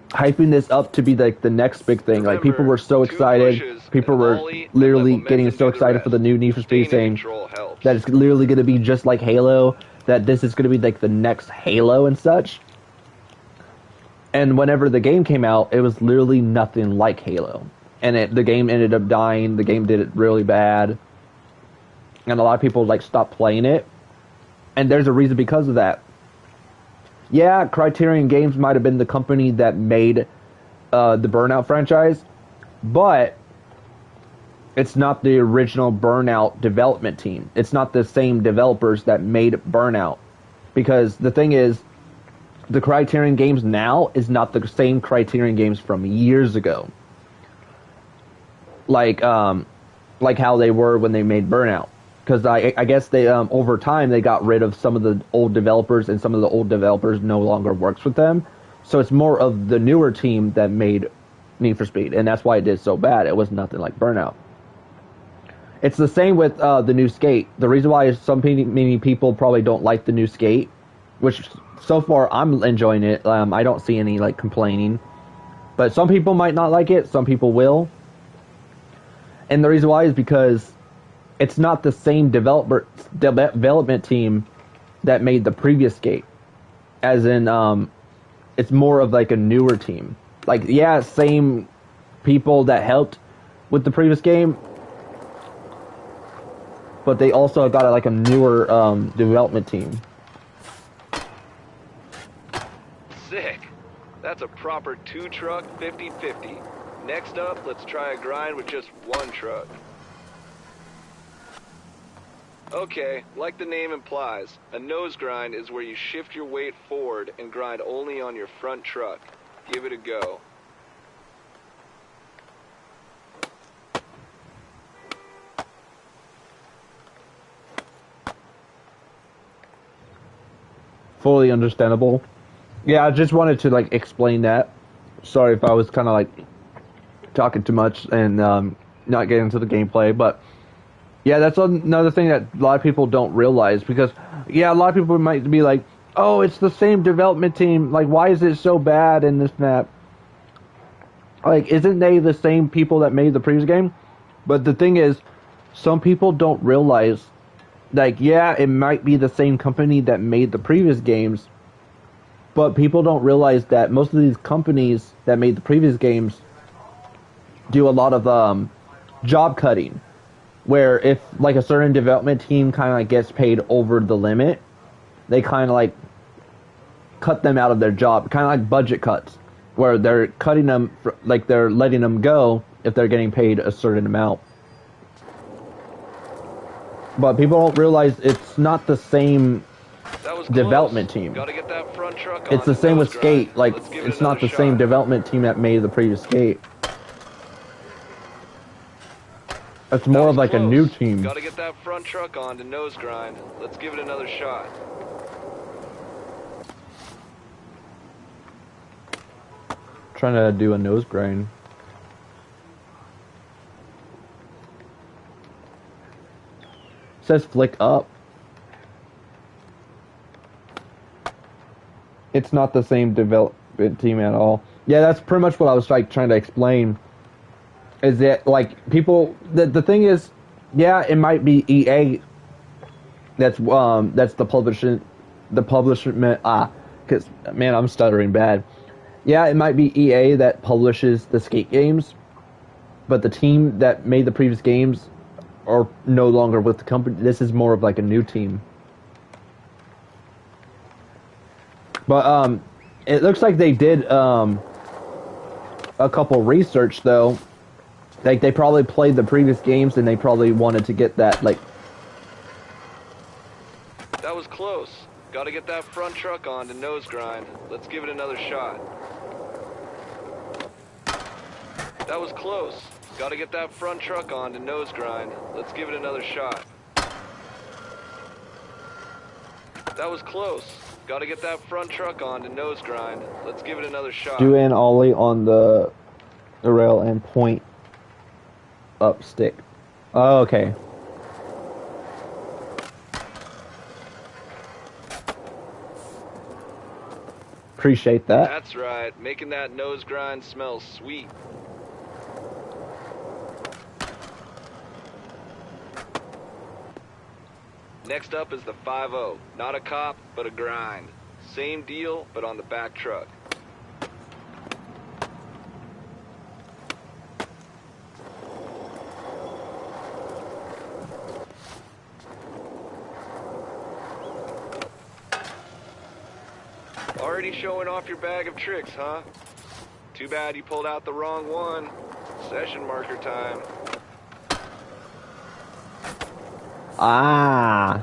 hyping this up to be like the next big thing. Like, people were so excited. People were literally getting so excited for the new Need for Speed, saying that it's literally going to be just like Halo, that this is going to be like the next Halo and such. And whenever the game came out, it was literally nothing like Halo. And the game ended up dying. The game did it really bad. And a lot of people like stopped playing it. And there's a reason because of that. Yeah, Criterion Games might have been the company that made the Burnout franchise, but it's not the original Burnout development team. It's not the same developers that made Burnout. Because the thing is, the Criterion Games now is not the same Criterion Games from years ago. Like how they were when they made Burnout. Because I guess they over time they got rid of some of the old developers, and some of the old developers no longer works with them. So it's more of the newer team that made Need for Speed, and that's why it did so bad. It was nothing like Burnout. It's the same with the new Skate. The reason why many people probably don't like the new Skate, which so far I'm enjoying it. I don't see any like complaining, but some people might not like it. Some people will, and the reason why is because it's not the same development team that made the previous Skate. As in, it's more of like a newer team. Like, yeah, same people that helped with the previous game, but they also got like a newer development team. Sick. That's a proper 2-truck 50-50. Next up, let's try a grind with just one truck. Okay, like the name implies, a nose grind is where you shift your weight forward and grind only on your front truck. Give it a go. Fully understandable. Yeah, I just wanted to like explain that. Sorry if I was kind of like talking too much and not getting into the gameplay, but yeah, that's another thing that a lot of people don't realize, because, yeah, a lot of people might be like, oh, it's the same development team, like, why is it so bad and this and that? Like, isn't they the same people that made the previous game? But the thing is, some people don't realize, like, yeah, it might be the same company that made the previous games, but people don't realize that most of these companies that made the previous games do a lot of job cutting, where if like a certain development team kind of like gets paid over the limit, they kind of like cut them out of their job, kind of like budget cuts, where they're cutting them, like they're letting them go if they're getting paid a certain amount. But people don't realize it's not the same development team. Gotta get that front truck on. It's the same with Skate. Like, it's not the same development team that made the previous Skate. It's more of like a new team. Gotta get that front truck on to nose grind. Let's give it another shot. Trying to do a nose grind. It says flick up. It's not the same development team at all. Yeah, that's pretty much what I was like trying to explain. Is that like people? The thing is, yeah, it might be EA. That's the publishment. Because man, I'm stuttering bad. Yeah, it might be EA that publishes the Skate games, but the team that made the previous games are no longer with the company. This is more of like a new team. But it looks like they did a couple research though. Like they probably played the previous games and they probably wanted to get that like. That was close. Gotta get that front truck on to nose grind. Let's give it another shot. That was close. Gotta get that front truck on to nose grind. Let's give it another shot. That was close. Gotta get that front truck on to nose grind. Let's give it another shot. Do an ollie on the rail and point up stick. Oh, okay. Appreciate that. That's right. Making that nose grind smell sweet. Next up is the 5-0. Not a cop, but a grind. Same deal, but on the back truck. Already showing off your bag of tricks, huh? Too bad you pulled out the wrong one. Session marker time. Ah.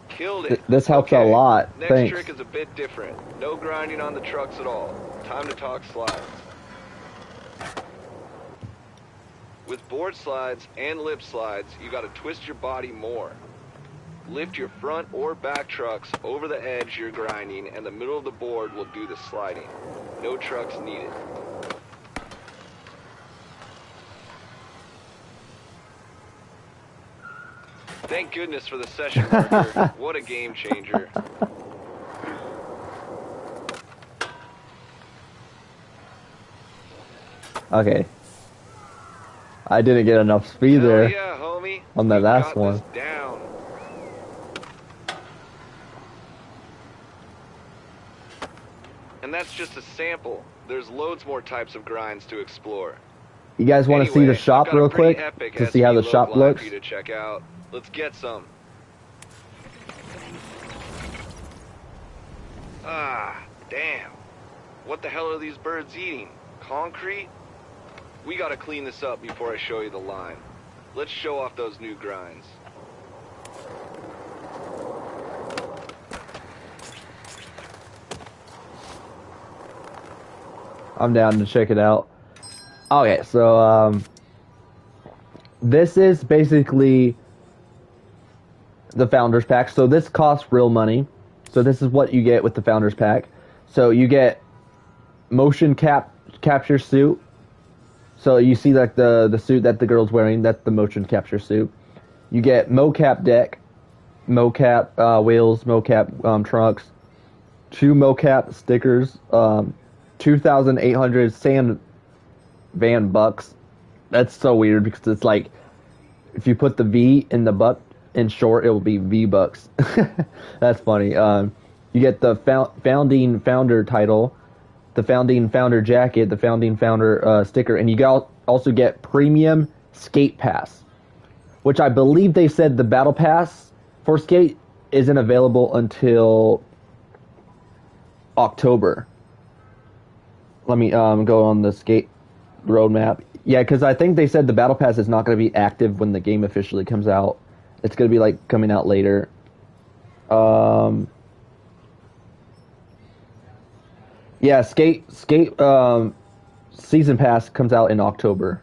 Killed it. This helps a lot. Next Thanks. trick is a bit different. No grinding on the trucks at all. Time to talk slides. With board slides and lip slides, you gotta twist your body more. Lift your front or back trucks over the edge you're grinding, and the middle of the board will do the sliding. No trucks needed. Thank goodness for the session marker. What a game changer. Okay. I didn't get enough speed there. Yeah, homie. On that last got one. This down. And that's just a sample. There's loads more types of grinds to explore. You guys want to see the shop real quick to see how the shop looks? For you to check out. Let's get some. Ah, damn. What the hell are these birds eating? Concrete? We gotta clean this up before I show you the line. Let's show off those new grinds. I'm down to check it out. Okay, so this is basically the Founders Pack. So this costs real money. So this is what you get with the Founders Pack. So you get motion capture suit. So you see like the suit that the girl's wearing, that's the motion capture suit. You get mocap deck, mocap wheels, mocap trunks, 2 mocap stickers, 2,800 sand van bucks. That's so weird because it's like if you put the V in the buck in short, it will be V-Bucks. That's funny. You get the founding founder title, the founding founder jacket, the founding founder sticker, and you also get premium skate pass, which I believe they said the battle pass for skate isn't available until October. Let me go on the skate roadmap. Yeah, because I think they said the battle pass is not going to be active when the game officially comes out. It's going to be like coming out later. Yeah, skate season pass comes out in October.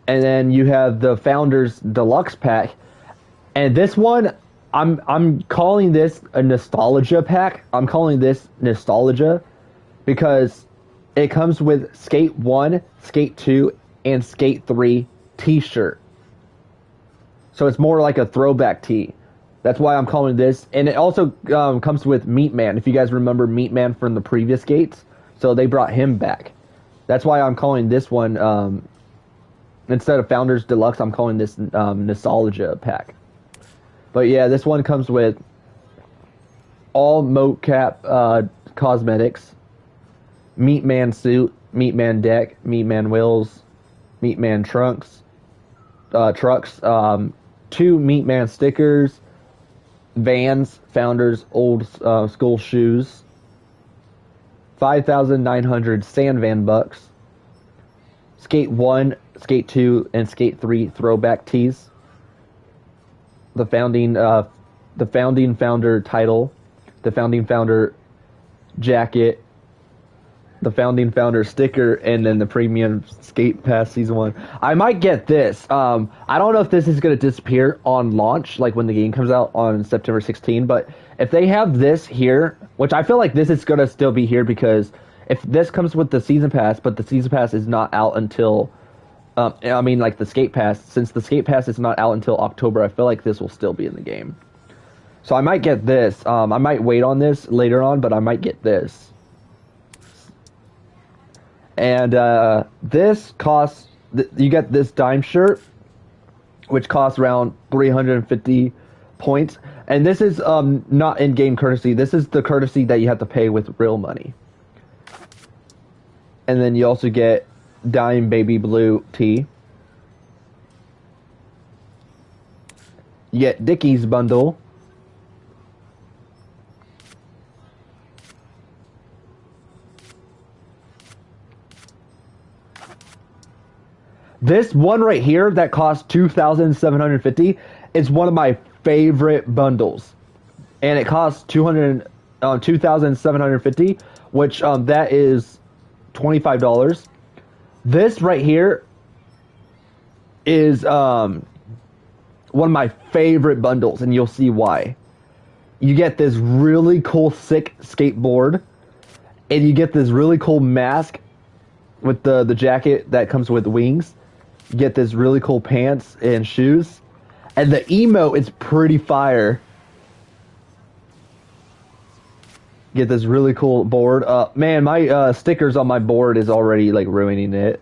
And then you have the Founders Deluxe Pack, and this one I'm calling this a nostalgia pack. I'm calling this nostalgia because it comes with Skate 1, Skate 2, and Skate 3 t-shirt. So it's more like a throwback tee. That's why I'm calling this. And it also comes with Meat Man, if you guys remember Meat Man from the previous skates. So they brought him back. That's why I'm calling this one, instead of Founders Deluxe, I'm calling this Nostalgia Pack. But yeah, this one comes with all mocap cosmetics, Meat Man suit, Meat Man deck, Meat Man wheels, Meat Man trucks, 2 Meat Man stickers, Vans, Founders old school shoes, 5,900 Sand Van bucks, Skate 1, Skate 2, and Skate 3 throwback tees, the founding founder title, the founding founder jacket, the founding founder sticker, and then the premium skate pass season 1. I might get this. I don't know if this is going to disappear on launch, like when the game comes out on September 16, but if they have this here, which I feel like this is going to still be here, because if this comes with the season pass, but the season pass is not out until I mean, like the skate pass, since the skate pass is not out until October, I feel like this will still be in the game. So I might get this. I might wait on this later on, but I might get this. And this costs, you get this dime shirt, which costs around 350 points. And this is not in-game courtesy. This is the courtesy that you have to pay with real money. And then you also get Dime Baby Blue tee. You get Dickies bundle. This one right here that costs 2,750 is one of my favorite bundles, and it costs 2,750, which that is $25. This right here is one of my favorite bundles, and you'll see why. You get this really cool, sick skateboard, and you get this really cool mask with the jacket that comes with wings. You get this really cool pants and shoes, and the emote is pretty fire. Get this really cool board. Man, my stickers on my board is already like ruining it.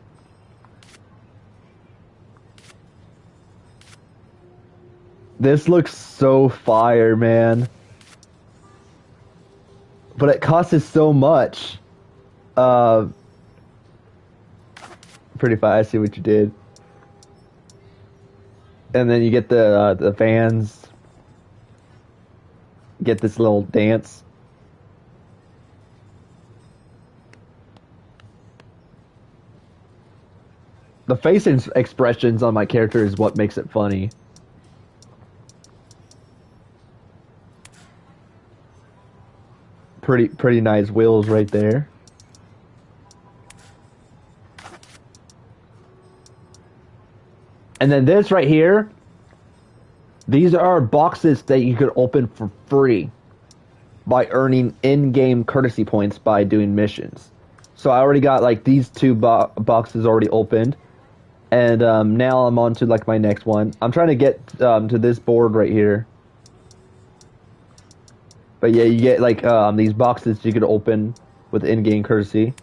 This looks so fire, man. But it costs us so much. Pretty fire. I see what you did. And then you get the fans. Get this little dance. The face expressions on my character is what makes it funny. Pretty nice wheels right there. And then this right here, these are boxes that you could open for free by earning in-game courtesy points by doing missions. So I already got like these two boxes already opened, and now I'm on to like my next one. I'm trying to get to this board right here. But yeah, you get like these boxes you could open with in-game courtesy.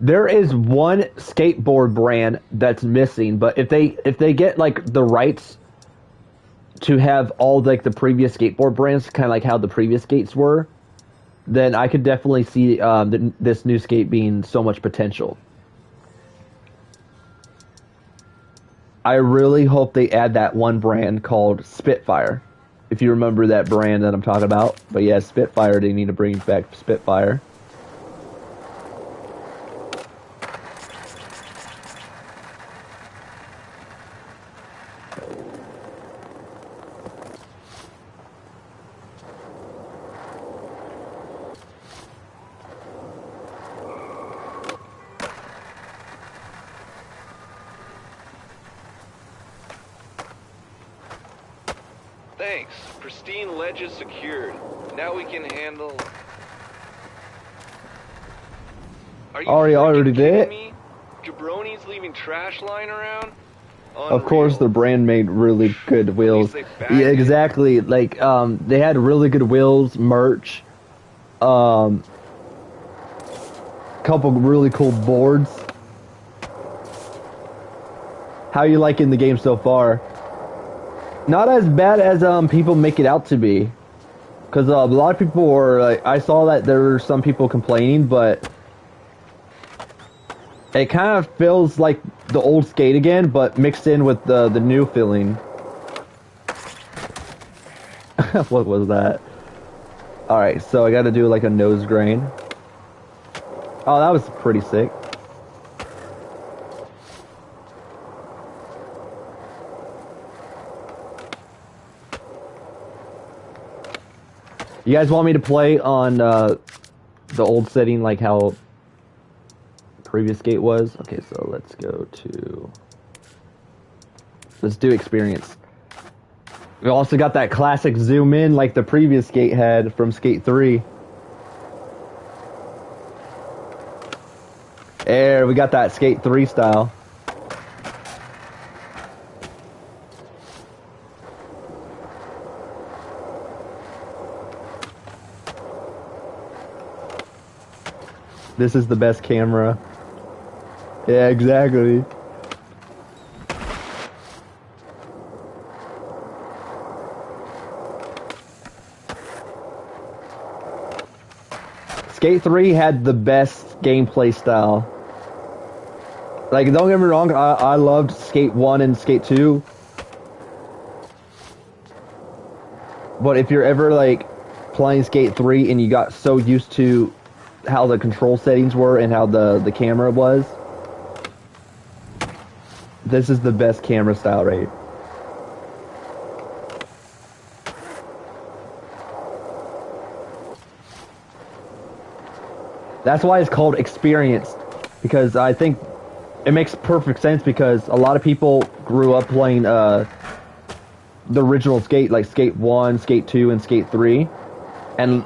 There is one skateboard brand that's missing, but if they get like the rights to have all like the previous skateboard brands, kind of like how the previous skates were, then I could definitely see this new skate being so much potential. I really hope they add that one brand called Spitfire. If you remember that brand that I'm talking about. But yeah, Spitfire, they need to bring back Spitfire. Thanks. Pristine ledge is secured. Now we can handle... Are you already freaking did? kidding me? Jabroni's leaving trash lying around? Of course, the Unreal. brand made really good wheels. they bagged Yeah, it. exactly. Like, they had really good wheels, merch, couple really cool boards. How you liking the game so far? Not as bad as people make it out to be, because a lot of people were like, I saw that there were some people complaining, but it kind of feels like the old skate again, but mixed in with the new feeling. What was that? Alright, so I gotta do like a nose grain. Oh, that was pretty sick. You guys want me to play on the old setting, like how previous skate was? Okay, so let's go to... Let's do experience. We also got that classic zoom in like the previous skate had from Skate 3. There, we got that Skate 3 style. This is the best camera. Yeah, exactly. Skate 3 had the best gameplay style. Like, don't get me wrong, I loved Skate 1 and Skate 2. But if you're ever, like, playing Skate 3 and you got so used to how the control settings were and how the camera was, this is the best camera style, right? That's why it's called experienced, because I think it makes perfect sense, because a lot of people grew up playing the original Skate, like Skate 1, Skate 2, and Skate 3, and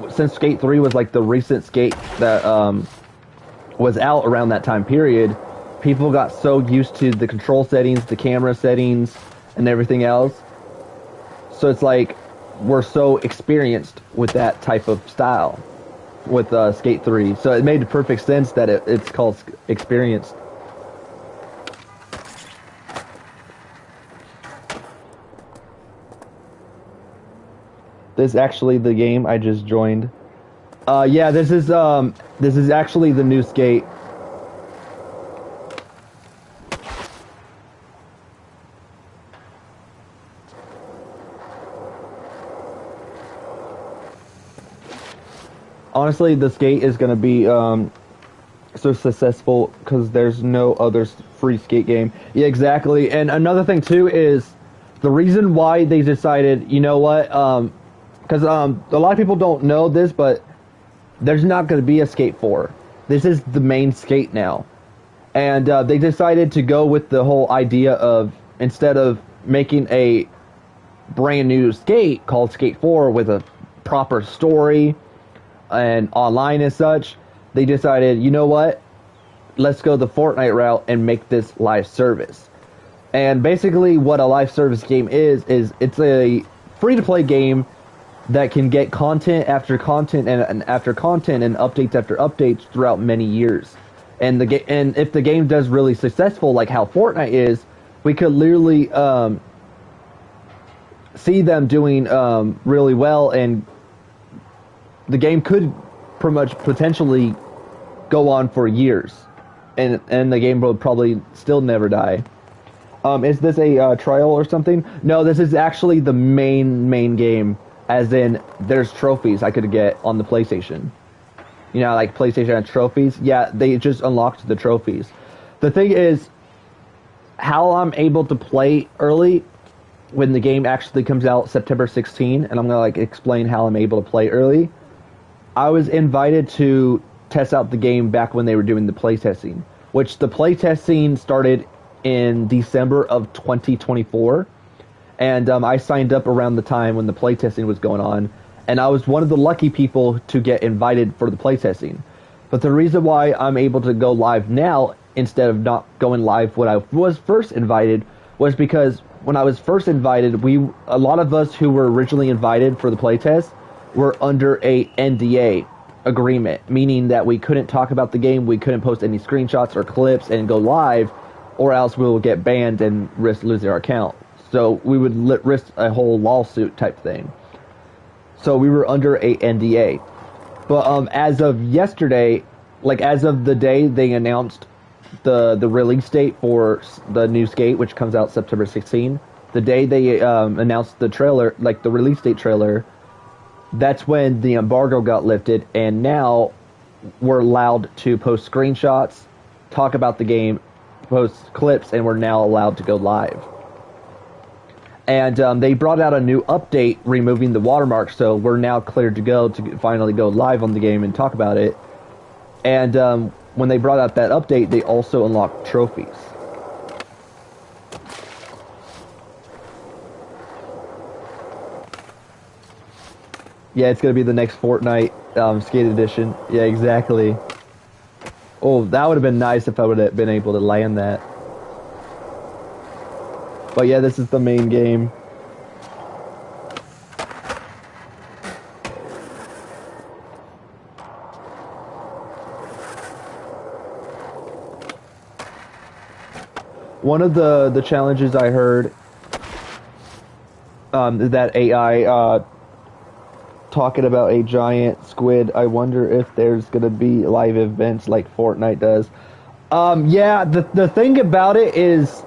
since Skate 3 was like the recent skate that was out around that time period, people got so used to the control settings, the camera settings, and everything else. So it's like we're so experienced with that type of style with Skate 3. So it made perfect sense that it's called experienced. This is actually the game I just joined. Yeah, this is actually the new skate. Honestly, the skate is gonna be so successful because there's no other free skate game. Yeah, exactly. And another thing too is the reason why they decided, you know what, because a lot of people don't know this, but there's not going to be a Skate 4. This is the main skate now. And they decided to go with the whole idea of, instead of making a brand new skate called Skate 4 with a proper story and online and such, they decided, you know what, let's go the Fortnite route and make this live service. And basically what a live service game is it's a free-to-play game that can get content after content and after content and updates after updates throughout many years. And and if the game does really successful, like how Fortnite is, we could literally see them doing really well, and the game could pretty much potentially go on for years, and the game will probably still never die. Is this a trial or something? No, this is actually the main game. As in, there's trophies I could get on the PlayStation. You know, like PlayStation had trophies. Yeah, they just unlocked the trophies. The thing is, how I'm able to play early when the game actually comes out September 16, and I'm gonna like explain how I'm able to play early. I was invited to test out the game back when they were doing the playtesting, which the playtesting started in December of 2024, and I signed up around the time when the playtesting was going on, and I was one of the lucky people to get invited for the playtesting. But the reason why I'm able to go live now instead of not going live when I was first invited was because when I was first invited, a lot of us who were originally invited for the playtest were under a NDA agreement, meaning that we couldn't talk about the game, we couldn't post any screenshots or clips and go live, or else we will get banned and risk losing our account. So we would risk a whole lawsuit type thing. So we were under a NDA. But as of yesterday, like as of the day they announced the release date for the new Skate, which comes out September 16, the day they announced the trailer, like the release date trailer, that's when the embargo got lifted, and now we're allowed to post screenshots, talk about the game, post clips, and we're now allowed to go live. And they brought out a new update removing the watermark, so we're now cleared to go to finally go live on the game and talk about it. And when they brought out that update, they also unlocked trophies. Yeah, it's going to be the next Fortnite Skate Edition. Yeah, exactly. Oh, that would have been nice if I would have been able to land that. But yeah, this is the main game. One of the challenges I heard that AI talking about a giant squid. I wonder if there's gonna be live events like Fortnite does. Yeah, the thing about it is,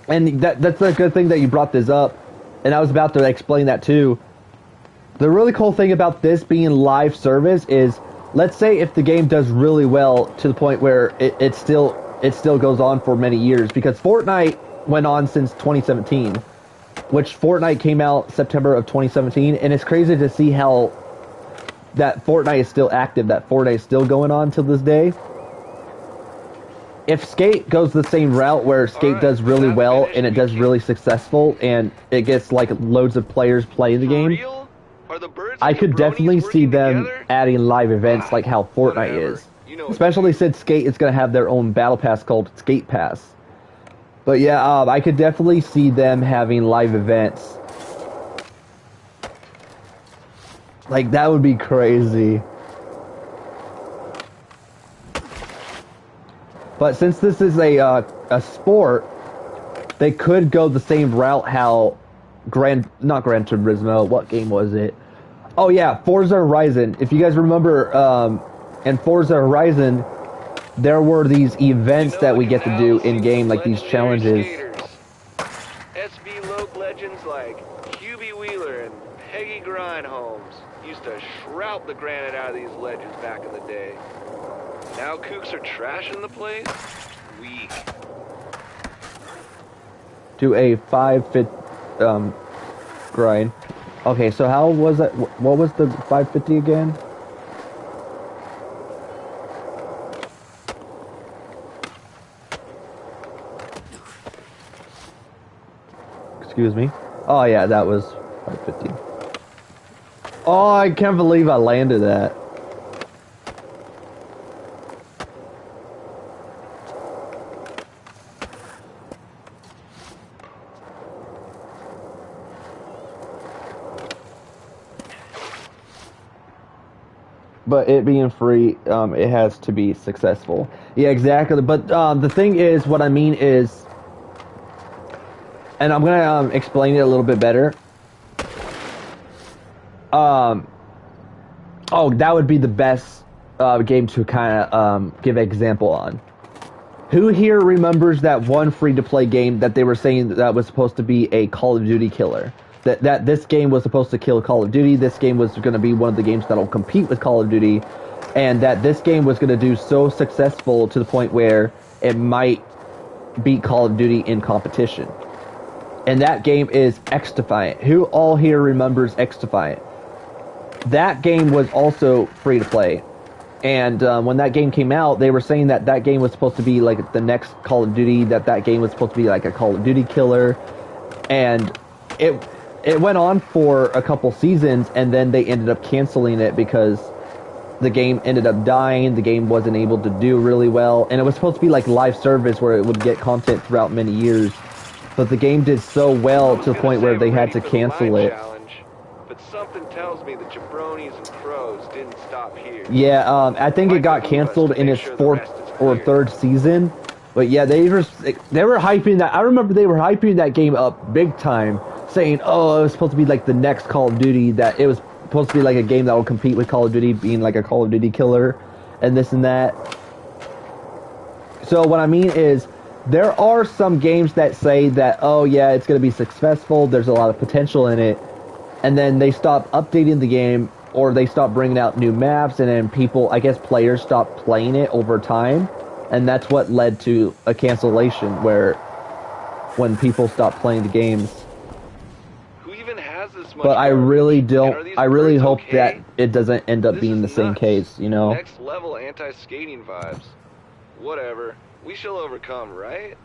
and that's a good thing that you brought this up, and I was about to explain that too. The really cool thing about this being live service is, let's say if the game does really well to the point where it still goes on for many years, because Fortnite went on since 2017, which Fortnite came out September of 2017, and it's crazy to see how that Fortnite is still active, that Fortnite is still going on till this day. If Skate goes the same route where Skate does really well and it does really successful and it gets like loads of players playing the game, I could definitely see them adding live events like how Fortnite is. Especially since Skate is going to have their own battle pass called Skate Pass. But yeah, I could definitely see them having live events. Like, that would be crazy. But since this is a sport, they could go the same route how not Gran Turismo, what game was it? Oh yeah, Forza Horizon. If you guys remember, in Forza Horizon, there were these events that we get to do in-game, like these challenges. SB Loeb legends like Hubie Wheeler and Peggy Grindholmes used to shroud the granite out of these legends back in the day. Now kooks are trashing the place? Weak. Do a 5-fit grind. Okay, so how was that? What was the 550 again? Excuse me. Oh yeah, that was 550. Oh, I can't believe I landed that. but it being free, it has to be successful. Yeah, exactly. But the thing is, what I mean is, and I'm gonna explain it a little bit better. Oh, that would be the best game to kind of give an example on. Who here remembers that one free-to-play game that they were saying that was supposed to be a Call of Duty killer? That this game was supposed to kill Call of Duty, this game was going to be one of the games that will compete with Call of Duty, and that this game was going to do so successful to the point where it might beat Call of Duty in competition. And that game is X-Defiant. Who all here remembers X-Defiant? That game was also free-to-play. And when that game came out, they were saying that that game was supposed to be like the next Call of Duty, that game was supposed to be like a Call of Duty killer. And it went on for a couple seasons, and then they ended up canceling it because the game ended up dying, the game wasn't able to do really well, and it was supposed to be like live service where it would get content throughout many years. But the game did so well to the point where they had to cancel it. But something tells me the jabronis and crows didn't stop here. Yeah, I think it got canceled in its fourth or third season. But yeah, they were hyping that. I remember they were hyping that game up big time, saying, "Oh, it was supposed to be like the next Call of Duty. That it was supposed to be like a game that will compete with Call of Duty, being like a Call of Duty killer, and this and that." So what I mean is, there are some games that say that, "Oh yeah, it's going to be successful. There's a lot of potential in it," and then they stop updating the game, or they stop bringing out new maps, and then people, I guess, players stop playing it over time. And that's what led to a cancellation, where when people stop playing the games. Who even has this much? But I really I really hope that it doesn't end up being the same case, you know? Next level anti-skating vibes. Whatever. We shall overcome, right?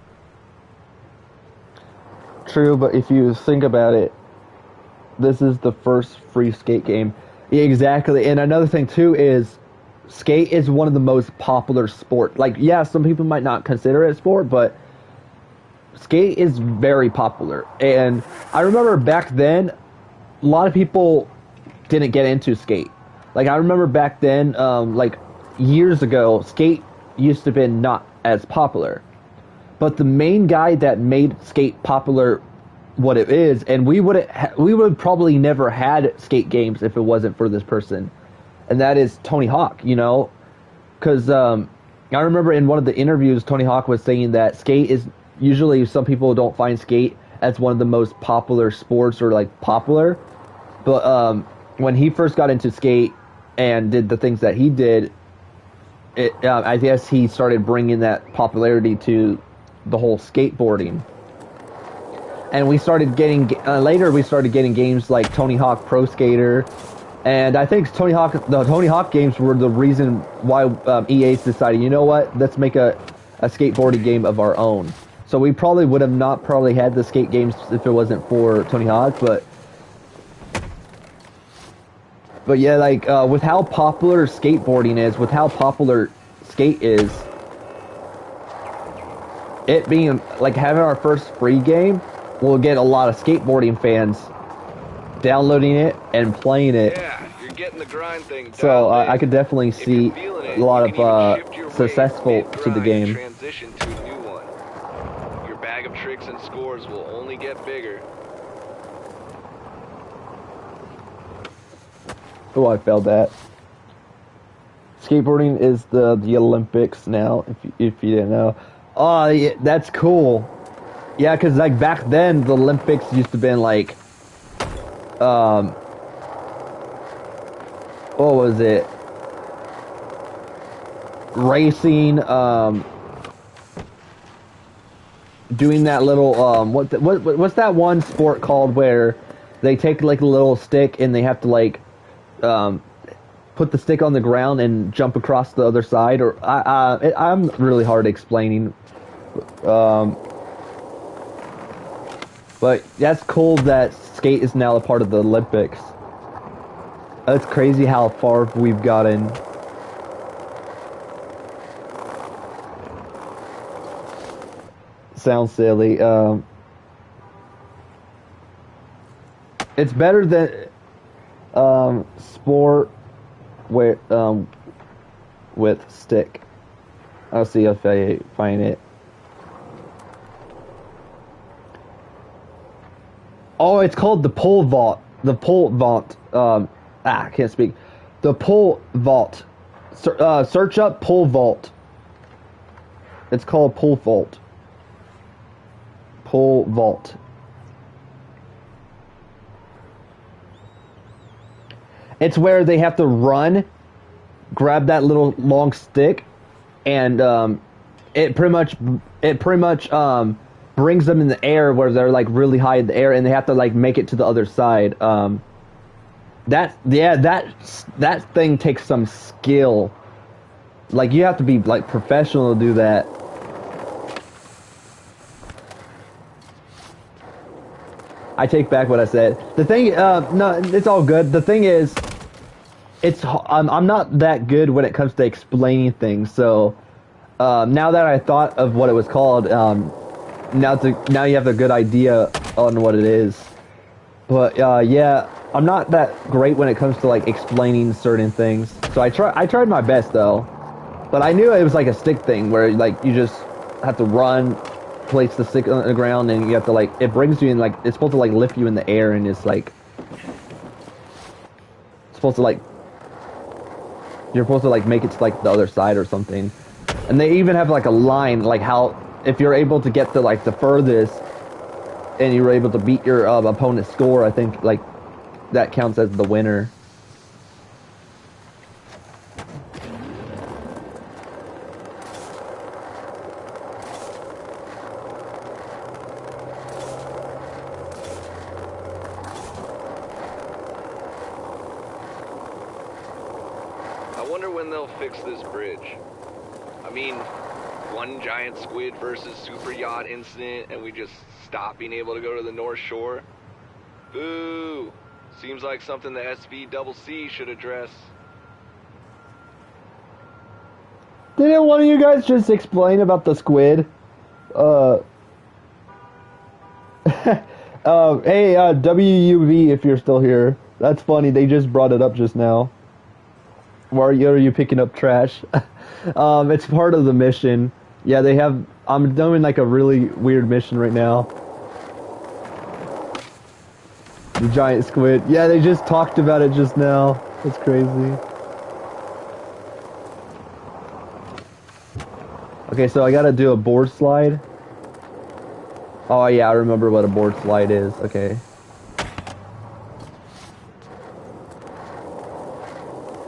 True, but if you think about it, this is the first free skate game. Yeah, exactly. And another thing too is, skate is one of the most popular sport. Like, yeah, some people might not consider it a sport, but skate is very popular. And I remember back then, a lot of people didn't get into skate. Like, I remember back then, like, years ago, skate used to be not as popular. But the main guy that made skate popular what it is, and we would probably never had skate games if it wasn't for this person. And that is Tony Hawk, you know? Because I remember in one of the interviews, Tony Hawk was saying that skate is, usually some people don't find skate as one of the most popular sports or, like, popular. But when he first got into skate and did the things that he did, I guess he started bringing that popularity to the whole skateboarding. And we started getting, later we started getting games like Tony Hawk Pro Skater. And I think the Tony Hawk games were the reason why EA decided, you know what, let's make a skateboarding game of our own. So we probably would have not had the skate games if it wasn't for Tony Hawk, but yeah, like, with how popular skateboarding is, with how popular skate is, it being, like, having our first free game, we'll get a lot of skateboarding fans downloading it and playing it. Yeah, you're getting the grind thing. So I could definitely see a lot of successful to the game. Transition to a new one. Your bag of tricks and scores will only get bigger. Oh, I failed that. Skateboarding is the Olympics now, if you didn't know. Oh, yeah, that's cool. Yeah, because, like, back then, the Olympics used to been, like, what was it? Racing, doing that little, what's that one sport called where they take, like, a little stick and they have to, like, put the stick on the ground and jump across the other side? Or I'm really hard explaining. But that's cool that skate is now a part of the Olympics. That's crazy how far we've gotten. Sounds silly. It's better than sport. where with stick. I'll see if I find it. Oh, it's called the pole vault. The pole vault. I can't speak. The pole vault. Search up pole vault. It's called pole vault. Pole vault. It's where they have to run, grab that little long stick, and it pretty much brings them in the air where they're like really high in the air, and they have to like make it to the other side. That thing takes some skill. Like you have to be like professional to do that. I take back what I said. The thing, no, it's all good. The thing is, I'm not that good when it comes to explaining things. So now that I thought of what it was called, now you have a good idea on what it is. But yeah, I'm not that great when it comes to like explaining certain things. So I tried my best though, but I knew it was like a stick thing where like you just have to run, place the stick on the ground, and you have to like it brings you in like it's supposed to like lift you in the air, and it's like supposed to like you're supposed to like make it to like the other side or something. And they even have like a line like how if you're able to get to like the furthest and you're able to beat your opponent's score, I think like that counts as the winner. I wonder when they'll fix this bridge. I mean, one giant squid versus super yacht incident and we just stop being able to go to the North Shore? Boo! Seems like something the SVCC should address. Didn't one of you guys just explain about the squid? Hey, WUV, if you're still here. That's funny, they just brought it up just now. Why are you picking up trash? It's part of the mission. Yeah, they have... I'm doing like a really weird mission right now. The giant squid. Yeah, they just talked about it just now. That's crazy. Okay, so I gotta do a board slide. Oh yeah, I remember what a board slide is. Okay.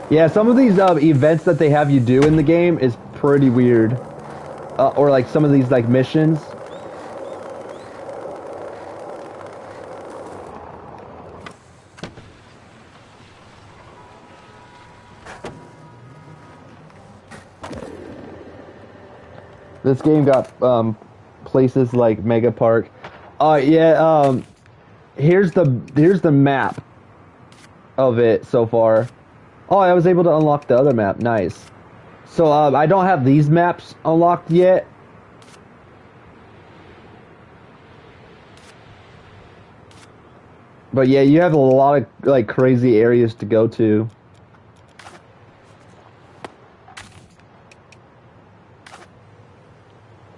Yeah, some of these events that they have you do in the game is pretty weird. Or like some of these like missions. This game got places like Mega Park. Yeah, here's the map of it so far. Oh, I was able to unlock the other map. Nice. So I don't have these maps unlocked yet. But yeah, you have a lot of like crazy areas to go to.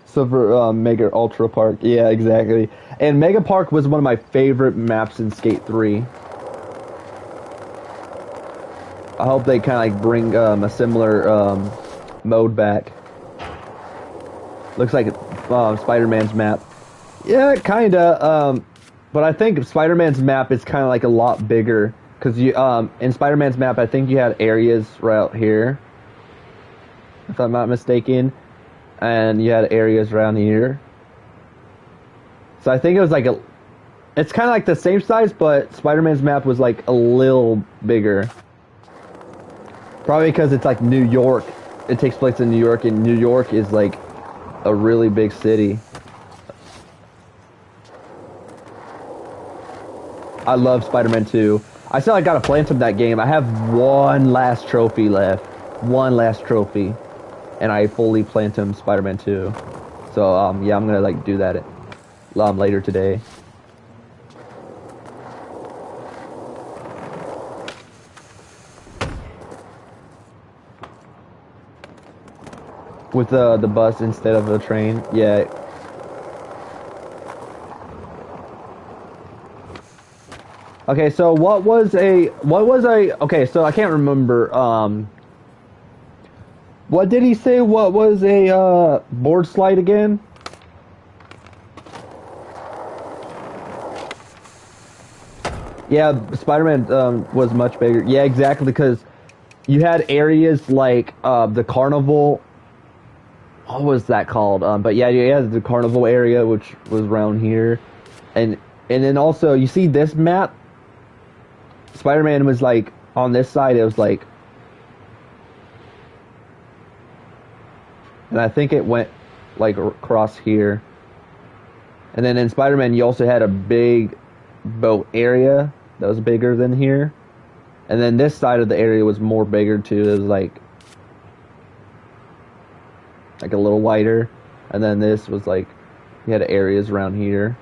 So for Mega Ultra Park, yeah, exactly. And Mega Park was one of my favorite maps in Skate 3. I hope they kind of like bring a similar mode back. Looks like Spider-Man's map. Yeah, kinda. But I think Spider-Man's map is kind of like a lot bigger because you in Spider-Man's map I think you had areas right out here, if I'm not mistaken, and you had areas around here. So I think it was like it's kind of like the same size, but Spider-Man's map was like a little bigger. Probably because it's like New York. It takes place in New York, and New York is like a really big city. I love Spider-Man 2. I still got to platinum that game. I have one last trophy left. One last trophy. And I fully platinum Spider-Man 2. So, yeah, I'm gonna like do that later today. with the bus instead of the train. Yeah. Okay, so okay, so I can't remember, what did he say? What was a, board slide again? Yeah, Spider-Man, was much bigger. Yeah, exactly, because you had areas like, the carnival. What was that called? But yeah, you had the carnival area, which was around here. And then also, you see this map? Spider-Man was like on this side. It was like, and I think it went like across here. And then in Spider-Man, you also had a big boat area that was bigger than here. And then this side of the area was more bigger too. It was like a little wider. And then this was like, you had areas around here.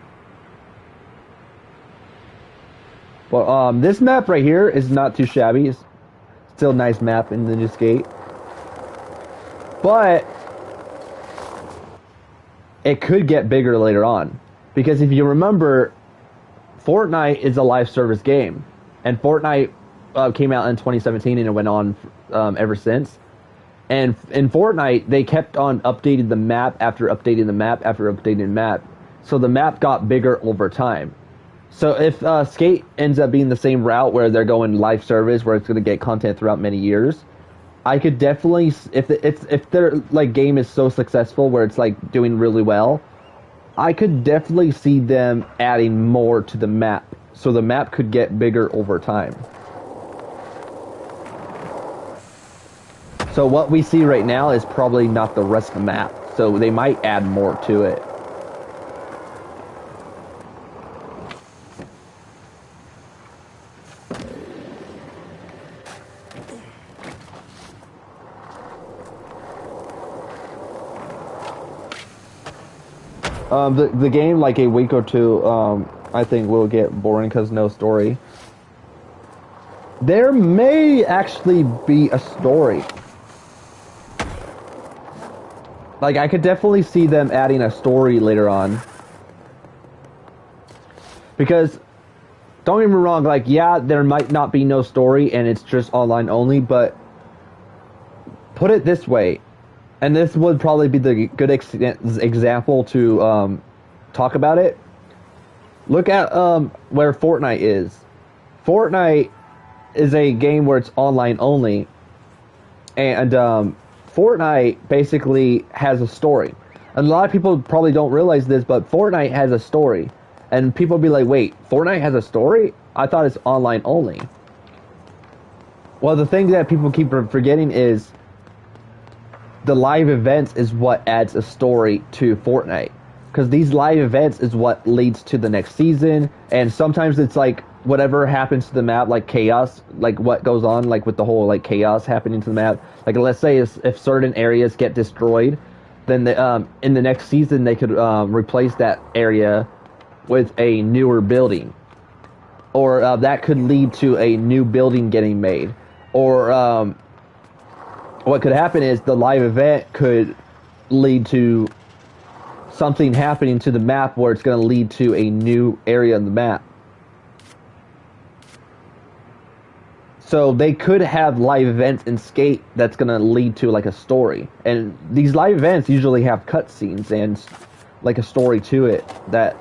But this map right here is not too shabby. It's still a nice map in the new skate. But it could get bigger later on. Because if you remember, Fortnite is a live service game. And Fortnite came out in 2017 and it went on ever since. And in Fortnite, they kept on updating the map after updating the map after updating the map. So the map got bigger over time. So if Skate ends up being the same route where they're going live service, where it's going to get content throughout many years, I could definitely, if their like game is so successful where it's like doing really well, I could definitely see them adding more to the map, so the map could get bigger over time. So what we see right now is probably not the rest of the map, so they might add more to it. The game, like a week or two, I think will get boring because no story. There may actually be a story. Like, I could definitely see them adding a story later on. Because, don't get me wrong, like, yeah, there might not be no story and it's just online only, but put it this way. And this would probably be the good example to talk about it. Look at where Fortnite is. Fortnite is a game where it's online only. And Fortnite basically has a story. And a lot of people probably don't realize this, but Fortnite has a story. And people be like, wait, Fortnite has a story? I thought it's online only. Well, the thing that people keep forgetting is the live events is what adds a story to Fortnite. Because these live events is what leads to the next season. And sometimes it's like whatever happens to the map, like chaos, like what goes on, like with the whole like chaos happening to the map. Like let's say if certain areas get destroyed, then in the next season they could replace that area with a newer building. Or that could lead to a new building getting made. Or what could happen is the live event could lead to something happening to the map where it's going to lead to a new area on the map. So they could have live events in Skate that's going to lead to like a story. And these live events usually have cutscenes and like a story to it that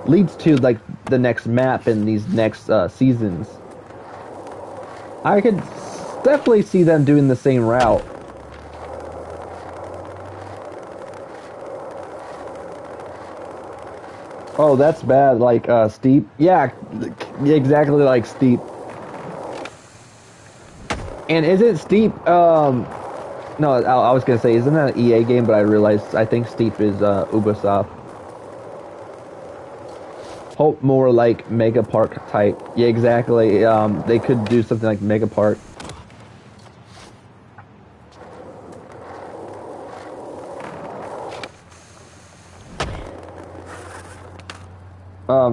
leads to like the next map in these next seasons. I could definitely see them doing the same route. Oh, that's bad, like, Steep? Yeah, exactly like Steep. And isn't Steep, no, I was gonna say, isn't that an EA game, but I realized, I think Steep is, Ubisoft. Hope more like Mega Park type. Yeah, exactly, they could do something like Mega Park.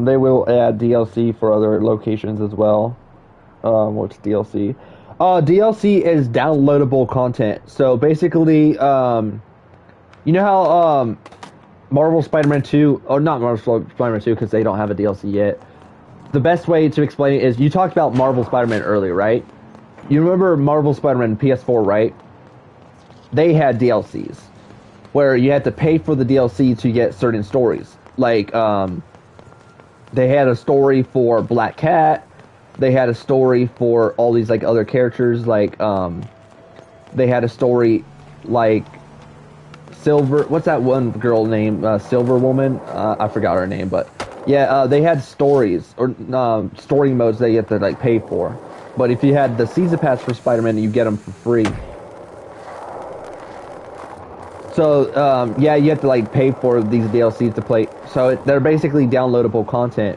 They will add DLC for other locations as well. What's DLC? DLC is downloadable content. So basically, You know how Marvel Spider-Man 2, or not Marvel Spider-Man 2 because they don't have a DLC yet. The best way to explain it is you talked about Marvel Spider-Man earlier, right? You remember Marvel Spider-Man PS4, right? They had DLCs where you had to pay for the DLC to get certain stories. Like, they had a story for Black Cat. They had a story for all these, like, other characters. Like, they had a story, like, Silver... What's that one girl named? Silver Woman? I forgot her name, but... Yeah, they had stories, or story modes that you have to, like, pay for. But if you had the Season Pass for Spider-Man, you get them for free. So, yeah, you have to, like, pay for these DLCs to play. So, they're basically downloadable content.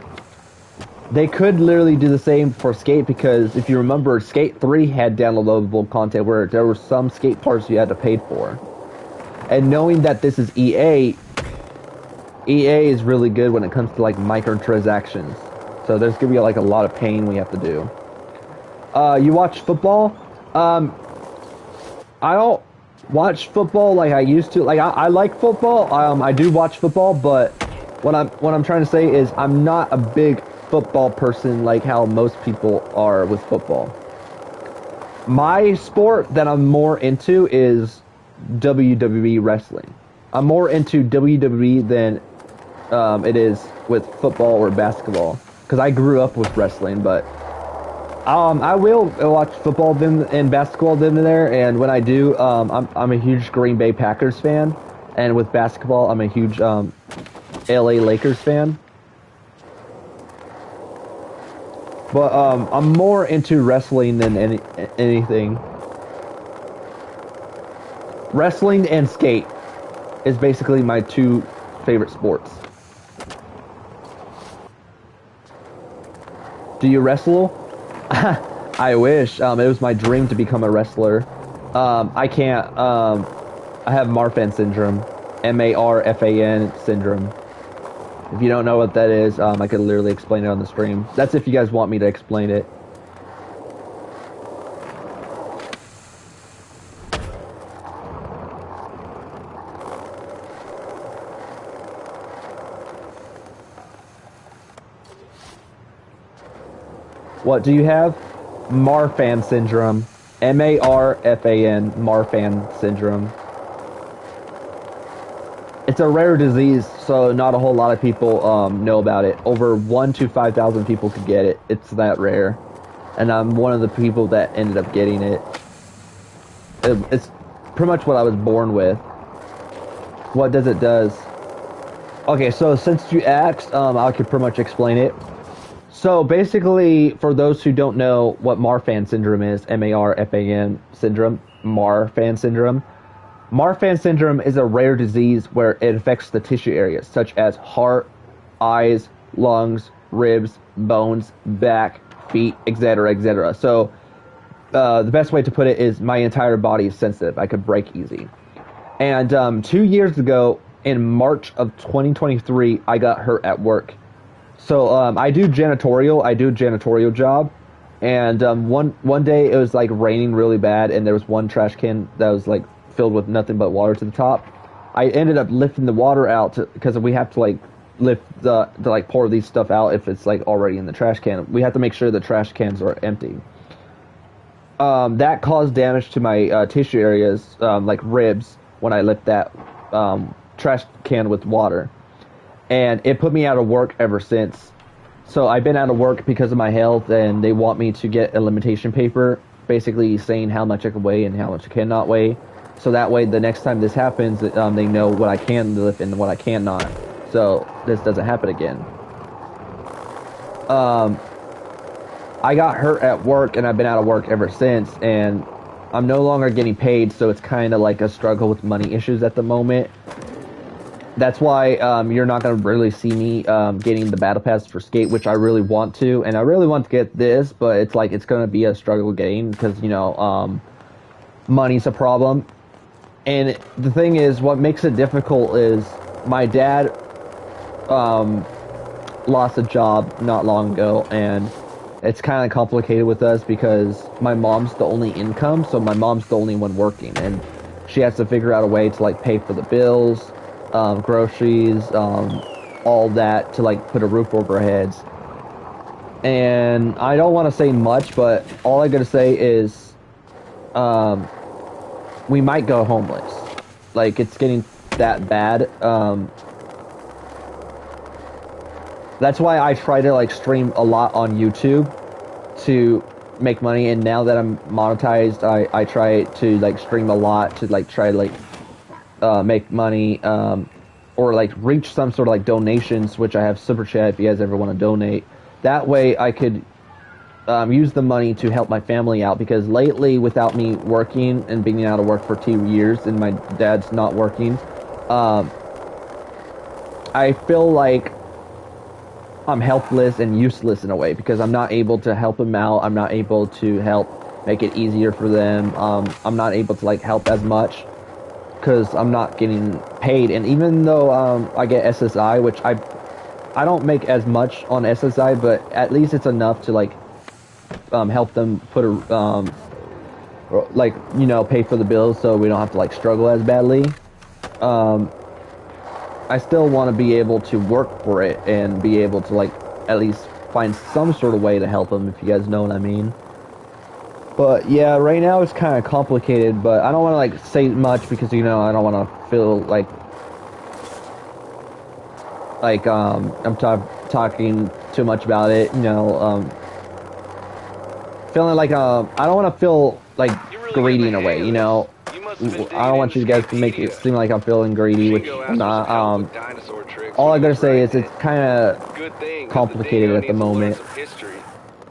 They could literally do the same for Skate, because if you remember, Skate 3 had downloadable content where there were some skate parts you had to pay for. And knowing that this is EA is really good when it comes to, like, microtransactions. So there's gonna be, like, a lot of pain we have to do. You watch football? I don't watch football like I used to. Like, I like football. I do watch football, but what I'm trying to say is I'm not a big football person like how most people are with football. My sport that I'm more into is WWE wrestling. I'm more into WWE than it is with football or basketball, because I grew up with wrestling. But I will watch football then and basketball then and there, and when I do, I'm a huge Green Bay Packers fan, and with basketball, I'm a huge LA Lakers fan. But I'm more into wrestling than anything. Wrestling and skate is basically my two favorite sports. Do you wrestle? I wish. It was my dream to become a wrestler. I can't. I have Marfan syndrome. Marfan syndrome. If you don't know what that is, I could literally explain it on the stream. That's if you guys want me to explain it. What do you have? Marfan syndrome. Marfan. Marfan syndrome. It's a rare disease, so not a whole lot of people know about it. Over 1 to 5,000 people could get it. It's that rare. And I'm one of the people that ended up getting it. It's pretty much what I was born with. What does it does? Okay, so since you asked, I could pretty much explain it. So basically, for those who don't know what Marfan syndrome is, Marfan syndrome, Marfan syndrome. Marfan syndrome is a rare disease where it affects the tissue areas such as heart, eyes, lungs, ribs, bones, back, feet, etc., etc. So the best way to put it is my entire body is sensitive. I could break easy. And 2 years ago, in March of 2023, I got hurt at work. So I do janitorial. I do a janitorial job. And one day it was like raining really bad, and there was one trash can that was like filled with nothing but water to the top. I ended up lifting the water out because we have to like lift to like pour these stuff out if it's like already in the trash can. We have to make sure the trash cans are empty. That caused damage to my tissue areas, like ribs, when I lift that trash can with water. And it put me out of work ever since. So I've been out of work because of my health, and they want me to get a limitation paper, basically saying how much I can weigh and how much I cannot weigh. So that way, the next time this happens, they know what I can lift and what I cannot. So this doesn't happen again. I got hurt at work, and I've been out of work ever since, and I'm no longer getting paid, so it's kind of like a struggle with money issues at the moment. That's why you're not going to really see me getting the battle pass for Skate, which I really want to, and I really want to get this, but it's like it's going to be a struggle getting because, you know, money's a problem. And the thing is, what makes it difficult is my dad lost a job not long ago, and it's kind of complicated with us because my mom's the only income, so my mom's the only one working, and she has to figure out a way to like pay for the bills, groceries, all that to like put a roof over our heads. And I don't want to say much, but all I gotta say is, we might go homeless. Like, it's getting that bad. That's why I try to like stream a lot on YouTube to make money, and now that I'm monetized, I try to like stream a lot to like try to like make money, or like reach some sort of like donations, which I have super chat if you guys ever want to donate. That way I could use the money to help my family out, because lately, without me working and being out of work for 2 years and my dad's not working, I feel like I'm helpless and useless in a way, because I'm not able to help them out. I'm not able to help make it easier for them. I'm not able to like help as much because I'm not getting paid. And even though I get SSI, which I don't make as much on SSI, but at least it's enough to like help them put a like, you know, pay for the bills so we don't have to like struggle as badly. I still want to be able to work for it and be able to like at least find some sort of way to help them, if you guys know what I mean. But yeah, right now it's kind of complicated, but I don't want to like say much because, you know, I don't want to feel like I'm talking too much about it, you know, feeling like I don't want to feel like really greedy in a way, you know. I don't want you guys to make it seem like I'm feeling greedy, which I'm not. All I gotta say is it's kind of complicated at the moment. History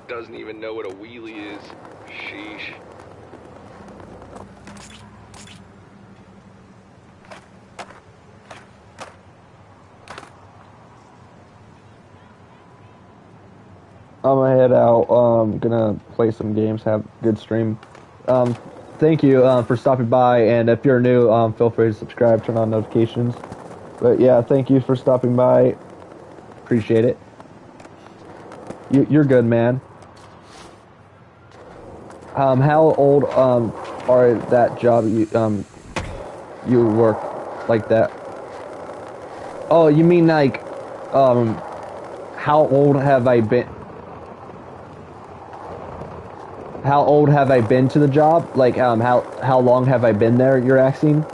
doesn't even know what a wheelie is. Sheesh. I'm gonna head out. Gonna play some games. Have a good stream. Thank you for stopping by, and if you're new, feel free to subscribe, turn on notifications. But yeah, thank you for stopping by. Appreciate it. You're good, man. How old are that job you work like that? Oh, you mean like how old have I been? How old have I been to the job? Like, how long have I been there, you're asking?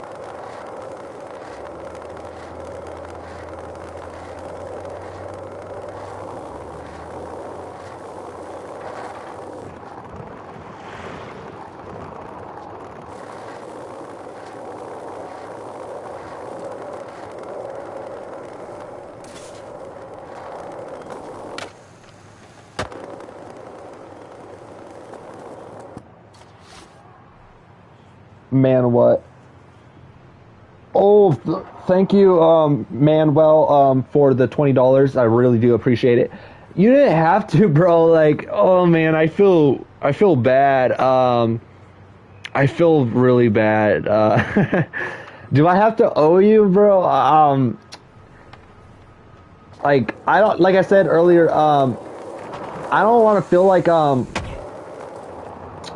Man, what? Oh, thank you, Manuel, for the $20. I really do appreciate it. You didn't have to, bro. Like, oh man, I feel bad. I feel really bad. Do I have to owe you, bro? Like I said earlier, I don't want to feel like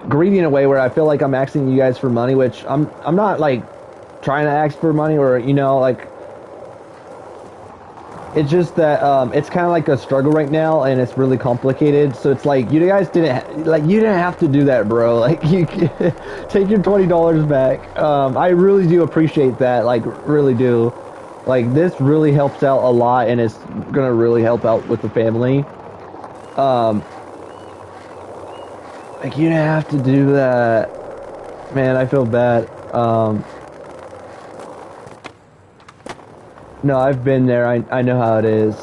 greedy in a way where I feel like I'm asking you guys for money, which I'm not like trying to ask for money, or, you know, like, it's just that it's kind of like a struggle right now, and it's really complicated. So it's like, you guys didn't have to do that, bro. Like, you take your $20 back. I really do appreciate that, like, really do. Like, this really helps out a lot, and it's gonna really help out with the family. Like, you didn't have to do that. Man, I feel bad. No, I've been there. I know how it is.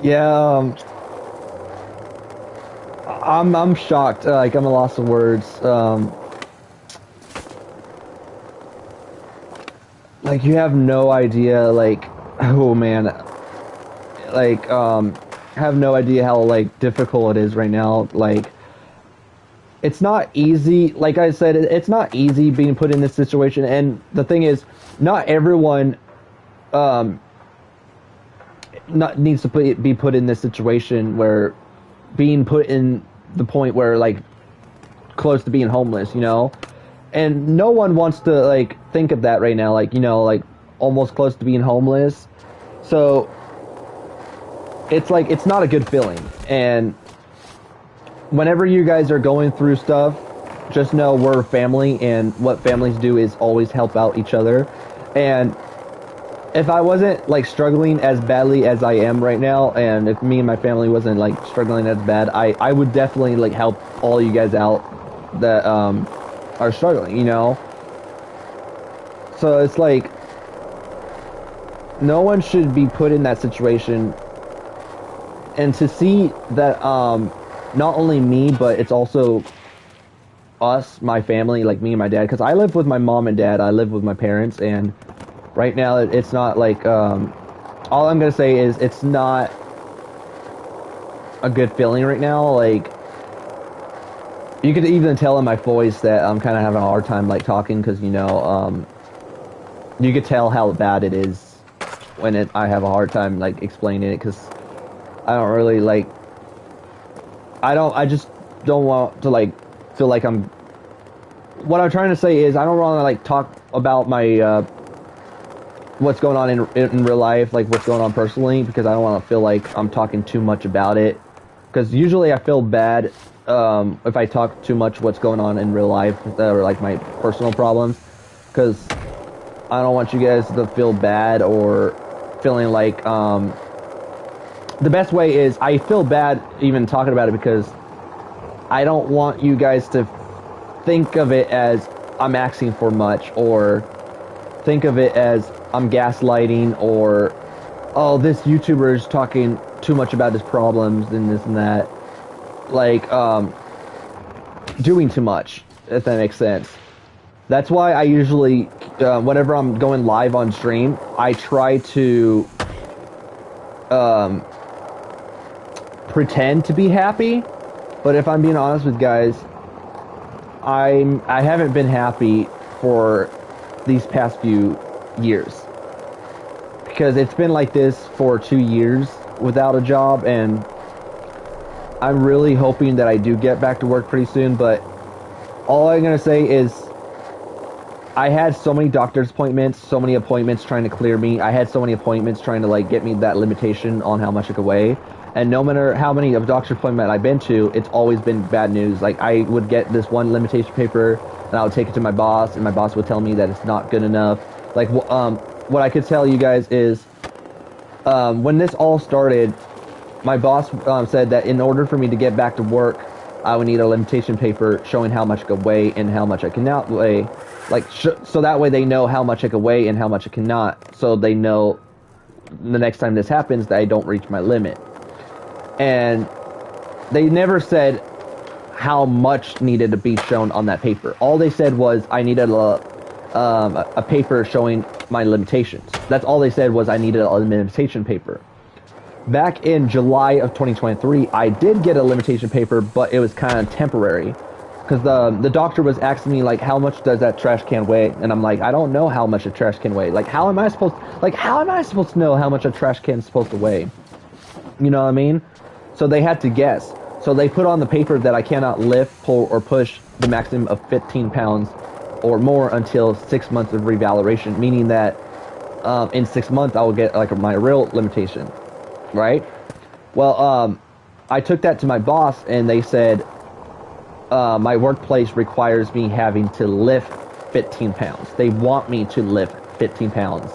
Yeah, I'm shocked. Like, I'm a loss of words. Like, you have no idea, like, oh man, like, have no idea how, like, difficult it is right now. Like, it's not easy. Like I said, it's not easy being put in this situation. And the thing is, not everyone needs to be put in this situation where being put in the point where, like, close to being homeless, you know? And no one wants to, like, think of that right now, like, you know, like, almost close to being homeless. So, it's like, it's not a good feeling. And whenever you guys are going through stuff, just know we're family, and what families do is always help out each other. And if I wasn't, like, struggling as badly as I am right now, and if me and my family wasn't, like, struggling as bad, I would definitely, like, help all you guys out that are struggling, you know? So it's like, no one should be put in that situation. And to see that not only me, but it's also us, my family, like me and my dad, because I live with my mom and dad, I live with my parents, and right now it's not like, all I'm gonna say is it's not a good feeling right now. Like, you could even tell in my voice that I'm kind of having a hard time, like, talking, because, you know, you could tell how bad it is when I have a hard time, like, explaining it, because I don't really, like, I just don't want to, like, feel like what I'm trying to say is, I don't want to, like, talk about my, what's going on in real life, like, what's going on personally, because I don't want to feel like I'm talking too much about it, because usually I feel bad, if I talk too much what's going on in real life, or, like, my personal problems, because I don't want you guys to feel bad, or feeling like, the best way is, I feel bad even talking about it, because I don't want you guys to think of it as I'm asking for much, or think of it as I'm gaslighting, or, oh, this YouTuber is talking too much about his problems and this and that. Like, doing too much, if that makes sense. That's why I usually, whenever I'm going live on stream, I try to pretend to be happy. But if I'm being honest with guys, I haven't been happy for these past few years, because it's been like this for 2 years without a job, and I'm really hoping that I do get back to work pretty soon. But all I'm gonna say is, I had so many doctor's appointments, so many appointments trying to clear me. I had so many appointments trying to, like, get me that limitation on how much I could weigh. And no matter how many of doctor's appointments I've been to, it's always been bad news. Like, I would get this one limitation paper, and I would take it to my boss, and my boss would tell me that it's not good enough. Like, what I could tell you guys is, when this all started, my boss said that in order for me to get back to work, I would need a limitation paper showing how much I could weigh and how much I cannot weigh. Like, so that way they know how much I could weigh and how much I cannot, so they know the next time this happens that I don't reach my limit. And they never said how much needed to be shown on that paper. All they said was I needed a paper showing my limitations. That's all they said, was I needed a limitation paper. Back in July of 2023, I did get a limitation paper, but it was kind of temporary, because the doctor was asking me, like, how much does that trash can weigh? And I'm like, I don't know how much a trash can weigh. Like, how am I supposed to know how much a trash can is supposed to weigh? You know what I mean? So they had to guess. So they put on the paper that I cannot lift, pull, or push the maximum of 15 pounds or more until 6 months of revaluation, meaning that in 6 months I will get, like, my real limitation, right? Well, I took that to my boss, and they said my workplace requires me having to lift 15 pounds. They want me to lift 15 pounds.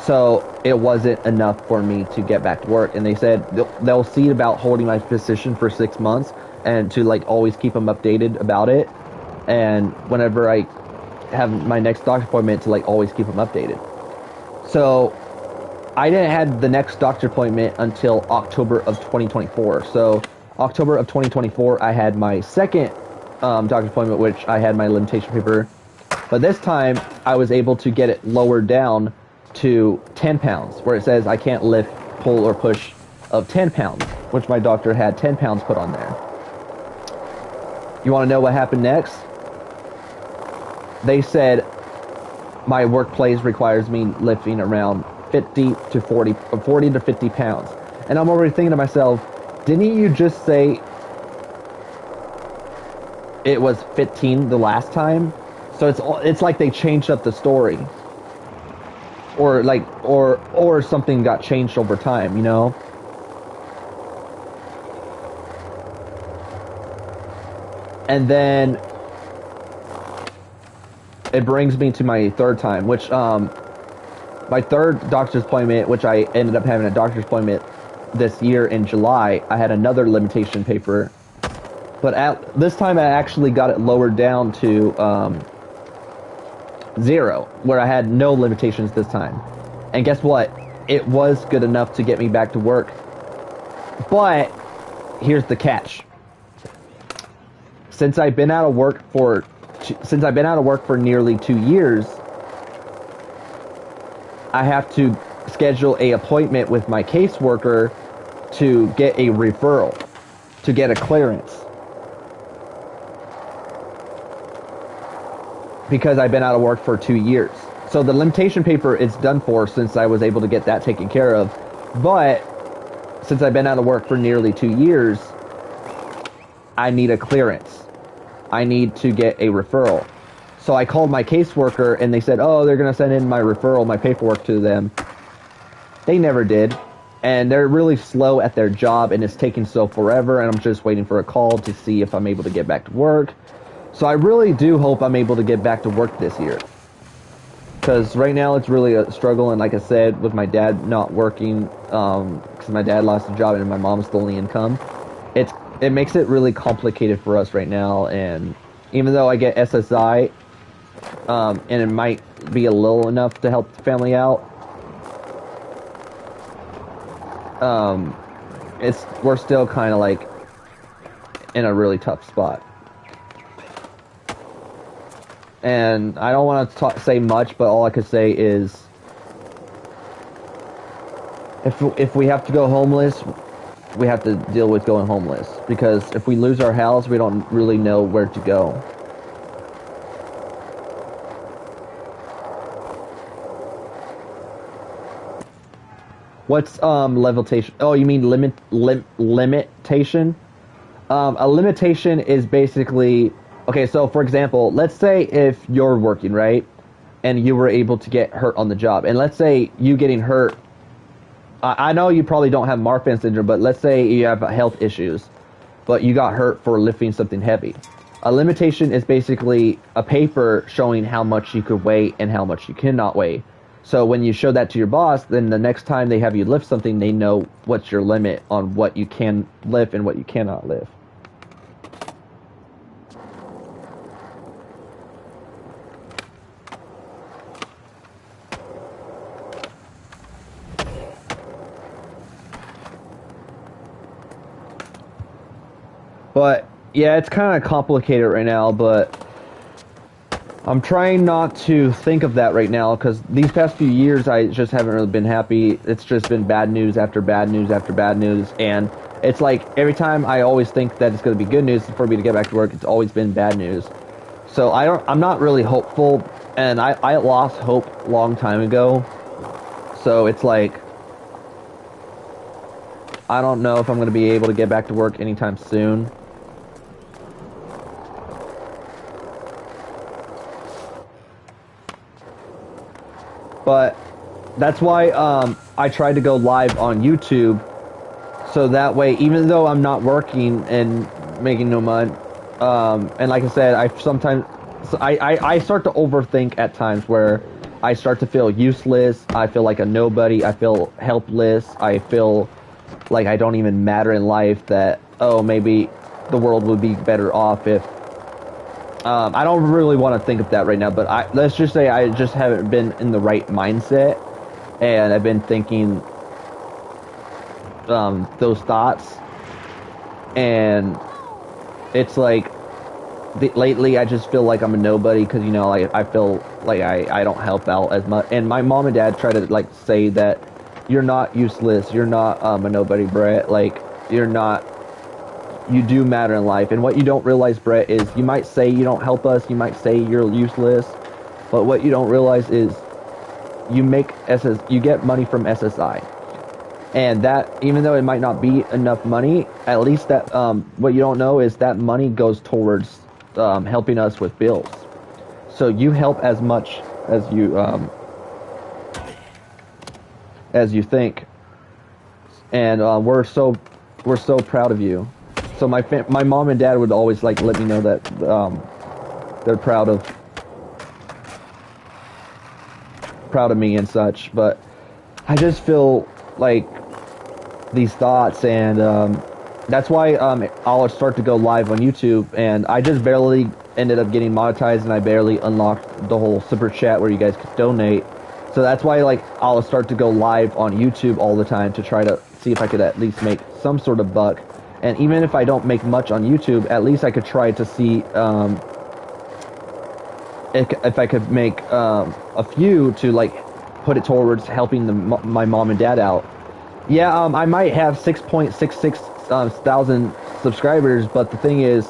So it wasn't enough for me to get back to work, and they said they'll see about holding my position for 6 months, and to, like, always keep them updated about it, and whenever I have my next doctor appointment, to, like, always keep them updated. So I didn't have the next doctor appointment until October of 2024. So October of 2024, I had my second doctor appointment, which I had my limitation paper, but this time I was able to get it lowered down to 10 pounds, where it says I can't lift, pull, or push of 10 pounds, which my doctor had 10 pounds put on there. You want to know what happened next? They said my workplace requires me lifting around 40 to 50 pounds. And I'm already thinking to myself, didn't you just say it was 15 the last time? So it's like they changed up the story. Or like, or something got changed over time, you know? And then it brings me to my third time, which, my third doctor's appointment, which I ended up having a doctor's appointment this year in July, I had another limitation paper. But this time I actually got it lowered down to 0, where I had no limitations this time. And guess what? It was good enough to get me back to work. But here's the catch. Since I've been out of work for nearly 2 years, I have to schedule an appointment with my caseworker to get a referral, to get a clearance. Because I've been out of work for 2 years. So the limitation paper is done for since I was able to get that taken care of. But since I've been out of work for nearly 2 years, I need a clearance. I need to get a referral. So I called my caseworker and they said, oh, they're going to send in my referral, my paperwork to them. They never did. And they're really slow at their job and it's taking so forever, and I'm just waiting for a call to see if I'm able to get back to work. So I really do hope I'm able to get back to work this year. Because right now it's really a struggle, and like I said, with my dad not working, because my dad lost a job and my mom's the only income, it makes it really complicated for us right now. And even though I get SSI, and it might be a little enough to help the family out, we're still kind of like in a really tough spot. And I don't want to say much, but all I could say is, if we have to go homeless, we have to deal with going homeless. Because if we lose our house, we don't really know where to go. What's limitation? Oh, you mean limitation? A limitation is basically, okay, so for example, let's say if you're working, right, and you were able to get hurt on the job, and let's say you getting hurt, I know you probably don't have Marfan syndrome, but let's say you have health issues, but you got hurt for lifting something heavy. A limitation is basically a paper showing how much you could weigh and how much you cannot weigh. So when you show that to your boss, then the next time they have you lift something, they know what's your limit on what you can lift and what you cannot lift. But yeah, it's kind of complicated right now, but I'm trying not to think of that right now, because these past few years I just haven't really been happy. It's just been bad news after bad news after bad news, and it's like every time I always think that it's going to be good news for me to get back to work, it's always been bad news. So I'm not really hopeful, and I lost hope a long time ago. So it's like, I don't know if I'm going to be able to get back to work anytime soon. But that's why I tried to go live on YouTube, so that way, even though I'm not working and making no money, and like I said, I start to overthink at times, where I start to feel useless, I feel like a nobody, I feel helpless, I feel like I don't even matter in life, that, oh, maybe the world would be better off if... I don't really want to think of that right now, but let's just say I just haven't been in the right mindset, and I've been thinking those thoughts, and it's like, lately I just feel like I'm a nobody, because, you know, I feel like I don't help out as much, and my mom and dad try to, like, say that you're not useless, you're not a nobody, Brett, like, you do matter in life. And what you don't realize, Brett, is you might say you don't help us, you might say you're useless, but what you don't realize is you get money from SSI. And that, even though it might not be enough money, at least that, what you don't know is that money goes towards helping us with bills. So you help as much as you think, and we're so proud of you. So my mom and dad would always like let me know that they're proud of me and such. But I just feel like these thoughts, and that's why I'll start to go live on YouTube, and I just barely ended up getting monetized, and I barely unlocked the whole super chat where you guys could donate. So that's why like I'll start to go live on YouTube all the time to try to see if I could at least make some sort of buck. And even if I don't make much on YouTube, at least I could try to see if I could make a few to like put it towards helping my mom and dad out. Yeah, I might have 6.66 thousand subscribers, but the thing is,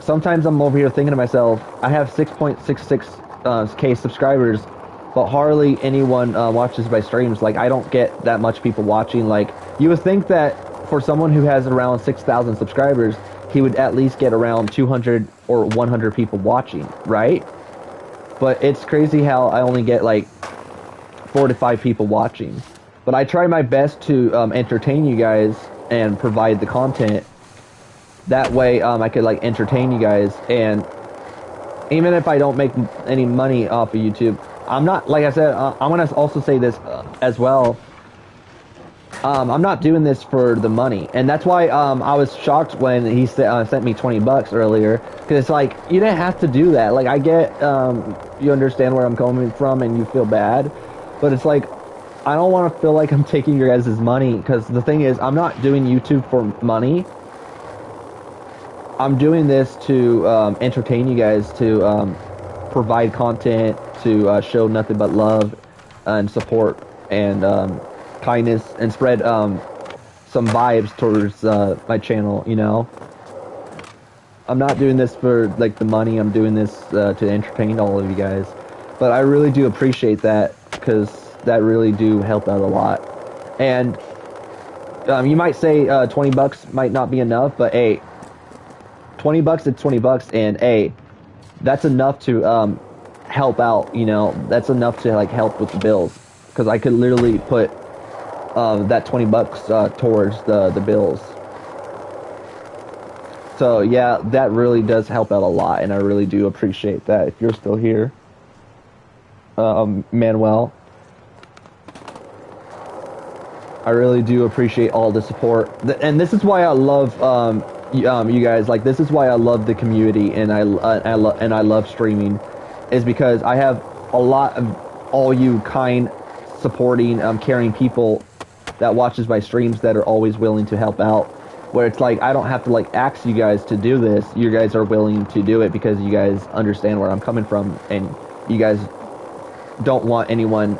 sometimes I'm over here thinking to myself, I have 6.66 K subscribers, but hardly anyone watches my streams. Like, I don't get that much people watching. Like, you would think that for someone who has around 6,000 subscribers, he would at least get around 200 or 100 people watching, right? But it's crazy how I only get like 4 to 5 people watching. But I try my best to entertain you guys and provide the content. That way I could like entertain you guys, and even if I don't make any money off of YouTube, I'm not, like I said, I'm gonna also say this as well. I'm not doing this for the money, and that's why I was shocked when he sent me $20 earlier, because it's like, you didn't have to do that. Like, I get you understand where I'm coming from and you feel bad, but it's like, I don't want to feel like I'm taking your guys' money, because the thing is, I'm not doing YouTube for money. I'm doing this to entertain you guys, to provide content, to show nothing but love and support and kindness, and spread some vibes towards my channel, you know? I'm not doing this for like the money. I'm doing this to entertain all of you guys. But I really do appreciate that, because that really do help out a lot. And you might say $20 might not be enough, but hey, $20 is $20, and hey, that's enough to help out, you know? That's enough to like help with the bills, because I could literally put that $20 towards the bills. So yeah, that really does help out a lot, and I really do appreciate that. If you're still here, Manuel, I really do appreciate all the support, and this is why I love you guys. Like, this is why I love the community, and I love streaming, is because I have a lot of all you kind, supporting, caring people that watches my streams that are always willing to help out. Where it's like, I don't have to like ask you guys to do this. You guys are willing to do it because you guys understand where I'm coming from, and you guys don't want anyone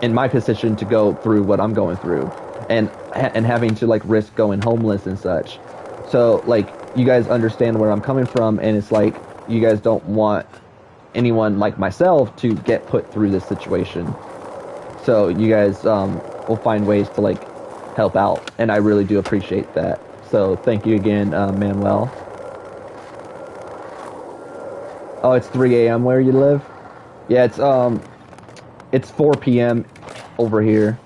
in my position to go through what I'm going through, and having to like risk going homeless and such. So like, you guys understand where I'm coming from, and it's like, you guys don't want anyone like myself to get put through this situation. So you guys will find ways to like help out, and I really do appreciate that. So thank you again, Manuel. Oh, it's 3 a.m. where you live? Yeah, it's 4 p.m. over here.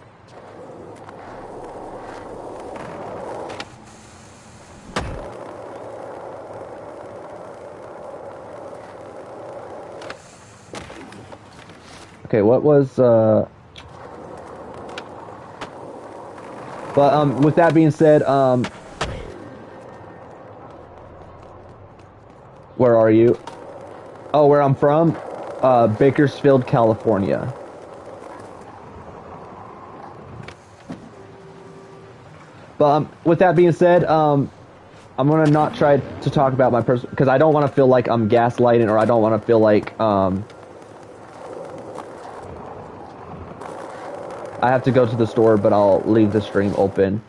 Okay, what was But with that being said, where are you? Oh, where I'm from? Bakersfield, California. But with that being said, I'm gonna not try to talk about my personal, because I don't want to feel like I'm gaslighting, or I don't want to feel like I have to go to the store, but I'll leave the stream open.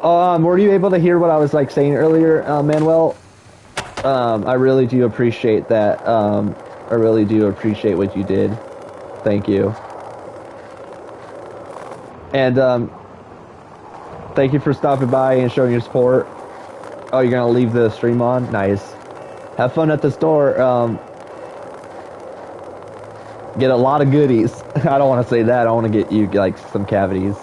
Were you able to hear what I was like saying earlier, Manuel? I really do appreciate that. I really do appreciate what you did. Thank you. And thank you for stopping by and showing your support. Oh, you're gonna leave the stream on? Nice. Have fun at the store. Get a lot of goodies. I don't want to say that. I want to get you like some cavities.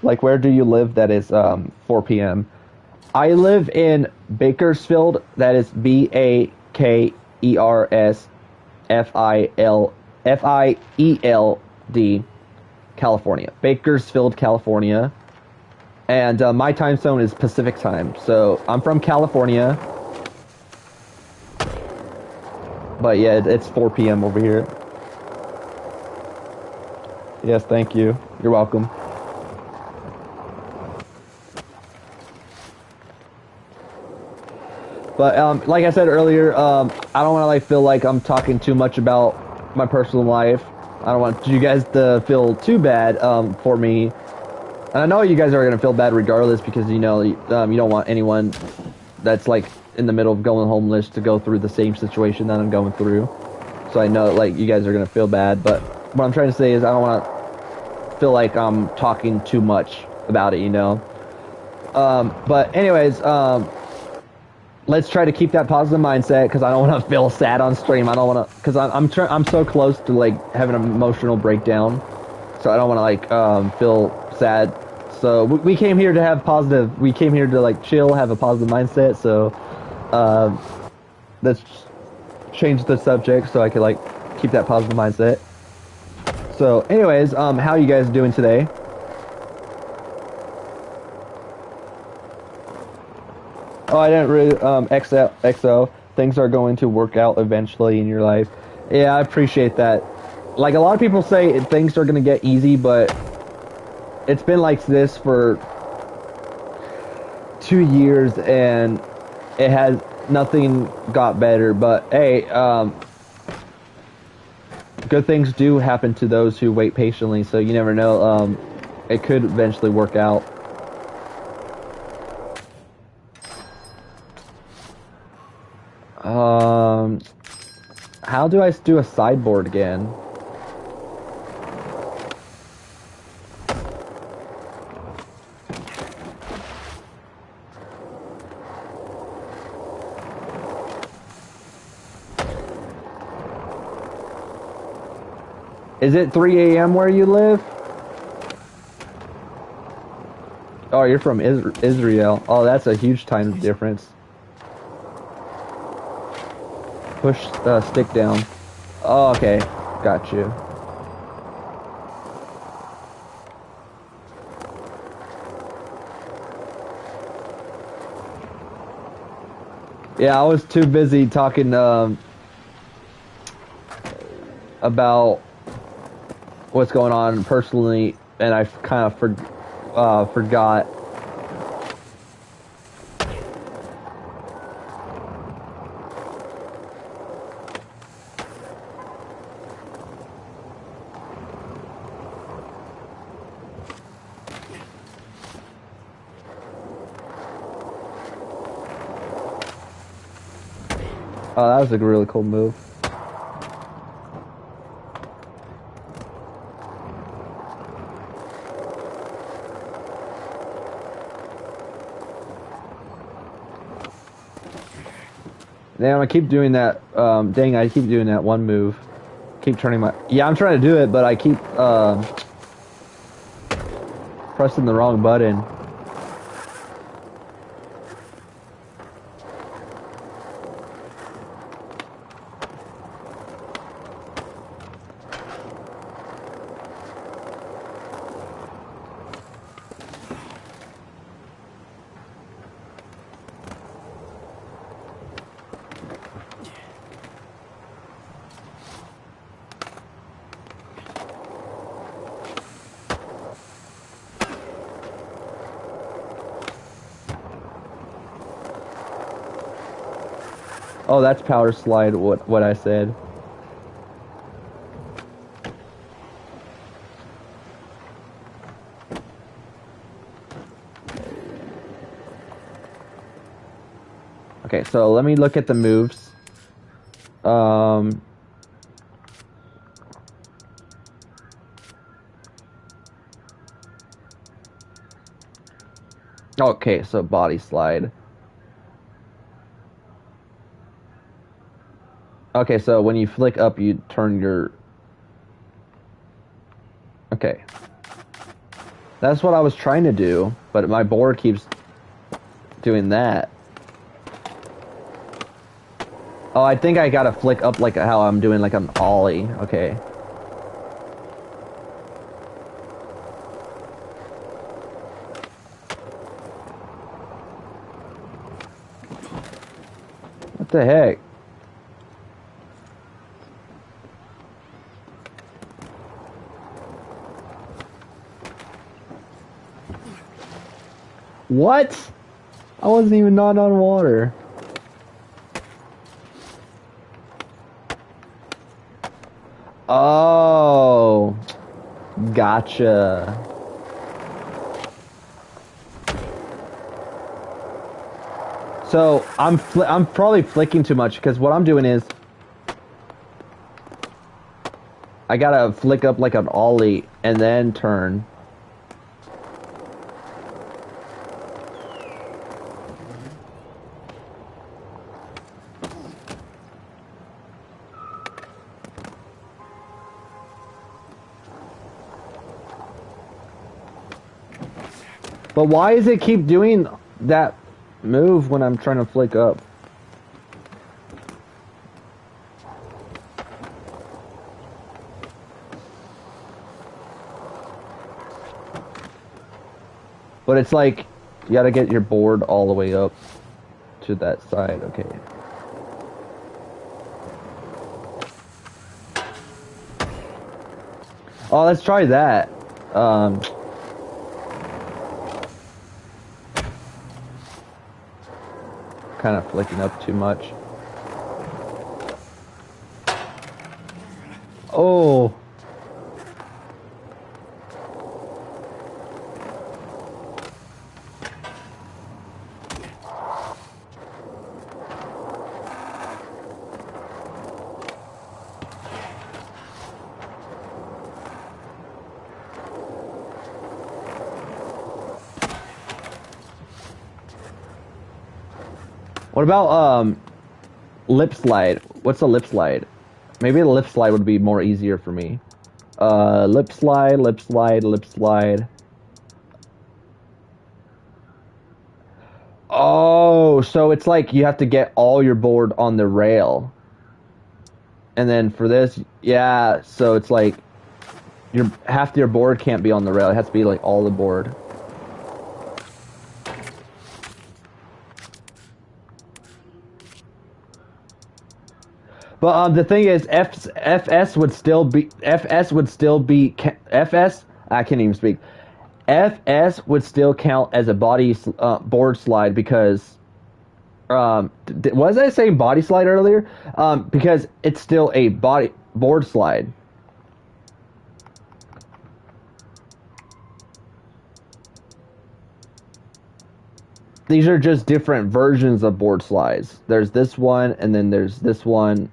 Like, where do you live? That is 4 p.m. I live in Bakersfield. That is Bakersfield, California. Bakersfield, California. And my time zone is Pacific time. So I'm from California. But yeah, it's 4 p.m. over here. Yes, thank you. You're welcome. But like I said earlier, I don't want to like feel like I'm talking too much about my personal life. I don't want you guys to feel too bad for me. And I know you guys are gonna feel bad regardless because you know you don't want anyone that's like in the middle of going homeless to go through the same situation that I'm going through. So I know like you guys are gonna feel bad, but what I'm trying to say is I don't want to feel like I'm talking too much about it, you know. But anyways, let's try to keep that positive mindset because I don't want to feel sad on stream. I don't want to because I'm so close to like having an emotional breakdown, so I don't want to like feel sad. So we came here to have positive. We came here to like chill, have a positive mindset. So let's change the subject so I could like keep that positive mindset. So, anyways, how you guys doing today? Oh, I didn't really XO. Things are going to work out eventually in your life. Yeah, I appreciate that. Like a lot of people say, things are gonna get easy, but it's been like this for 2 years and it has nothing got better. But hey, good things do happen to those who wait patiently. So you never know. It could eventually work out. How do I do a sideboard again? Is it 3 a.m. where you live? Oh, you're from Israel. Oh, that's a huge time difference. Push stick down. Oh, okay. Got you. Yeah, I was too busy talking about what's going on personally, and I kind of forgot. Oh, that was a really cool move. Damn, I keep doing that. Dang, I keep doing that one move. Keep turning my... Yeah, I'm trying to do it, but I keep pressing the wrong button. Oh, that's power slide, what I said. Okay, so let me look at the moves. Okay, so body slide. Okay, so when you flick up, you turn your... Okay. That's what I was trying to do, but my board keeps doing that. Oh, I think I gotta flick up like how I'm doing like an ollie. Okay. What the heck? What? I wasn't even not on water. Oh, gotcha. So I'm probably flicking too much because what I'm doing is I gotta flick up like an ollie and then turn. But why does it keep doing that move when I'm trying to flick up? But it's like, you gotta get your board all the way up to that side, okay. Oh, let's try that. Kind of flicking up too much. Oh. What about lip slide? What's a lip slide? Maybe the lip slide would be more easier for me. Lip slide, lip slide, lip slide. Oh, so it's like you have to get all your board on the rail. And then for this, yeah, so it's like half your board can't be on the rail. It has to be like all the board. But the thing is, FS would still be FS. I can't even speak. FS would still count as a board slide because was I saying body slide earlier? Because it's still a board slide. These are just different versions of board slides. There's this one, and then there's this one.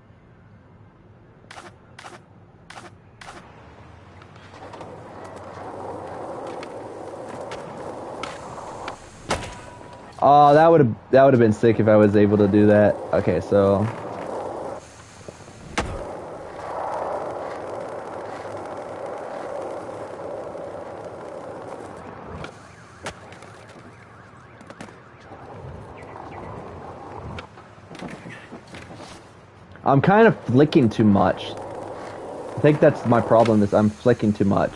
Oh, that would have been sick if I was able to do that. Okay, so I'm kind of flicking too much. I think that's my problem is I'm flicking too much.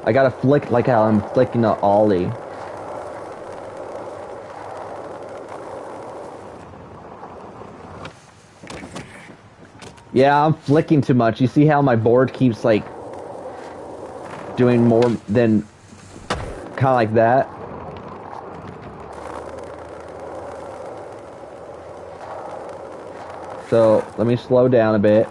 I gotta flick like how I'm flicking a ollie. Yeah, I'm flicking too much. You see how my board keeps like doing more than kind of like that? So let me slow down a bit.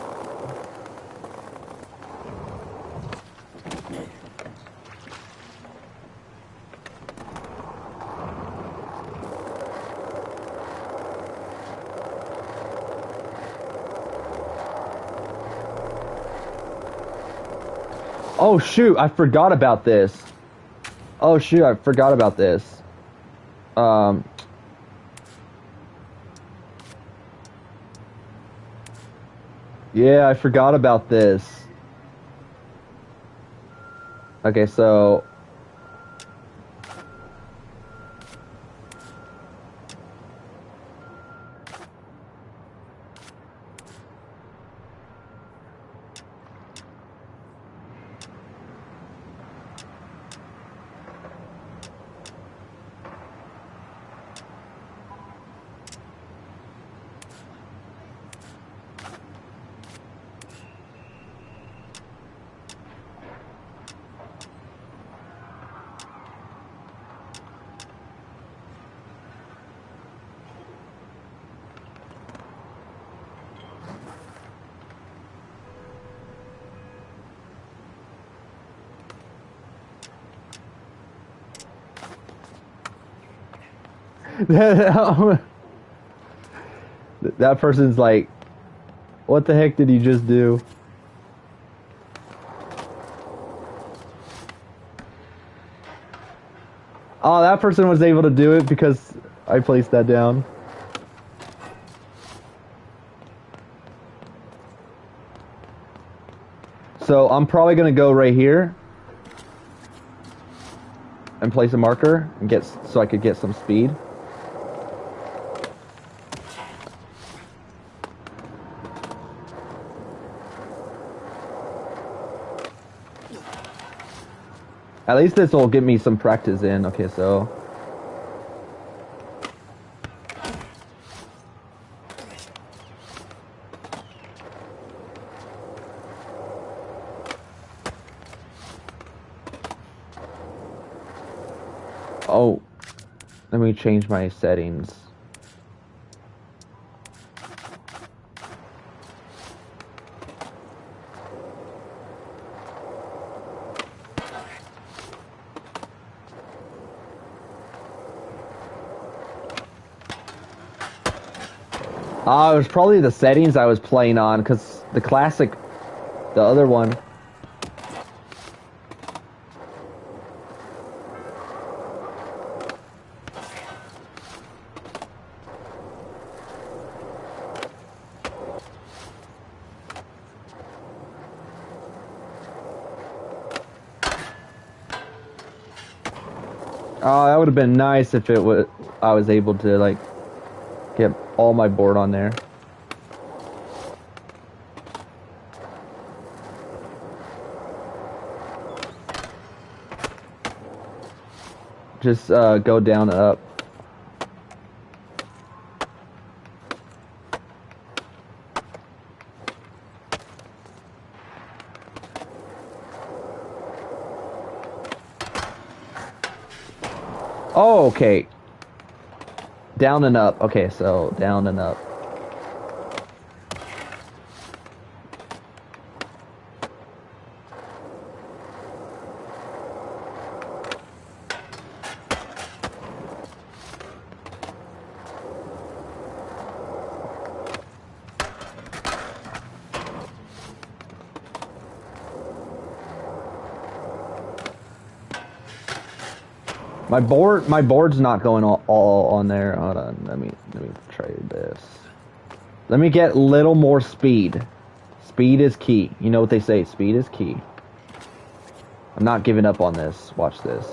Oh shoot, I forgot about this. Oh shoot, I forgot about this. Um, yeah, I forgot about this. Okay, so that person's like, what the heck did he just do? Oh, that person was able to do it because I placed that down. So I'm probably gonna go right here and place a marker and get so I could get some speed. At least this will get me some practice in. Okay, so oh, let me change my settings. It was probably the settings I was playing on, because the classic, the other one. Oh, that would have been nice if it was, I was able to, like, get all my board on there. Just go down and up. Oh, okay. Down and up. Okay, so down and up. My board's not going all on there. Hold on, let me try this. Let me get a little more speed. Speed is key. You know what they say, speed is key. I'm not giving up on this. Watch this.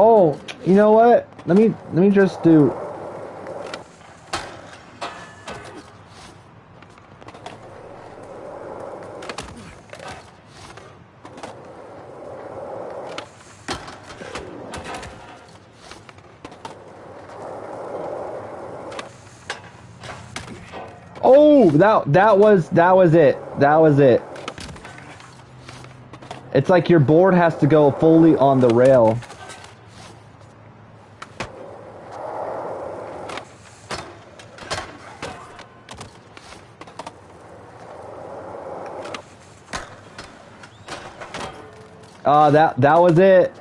Oh, you know what? Let me just do. Oh, that was it. That was it. It's like your board has to go fully on the rail. That was it.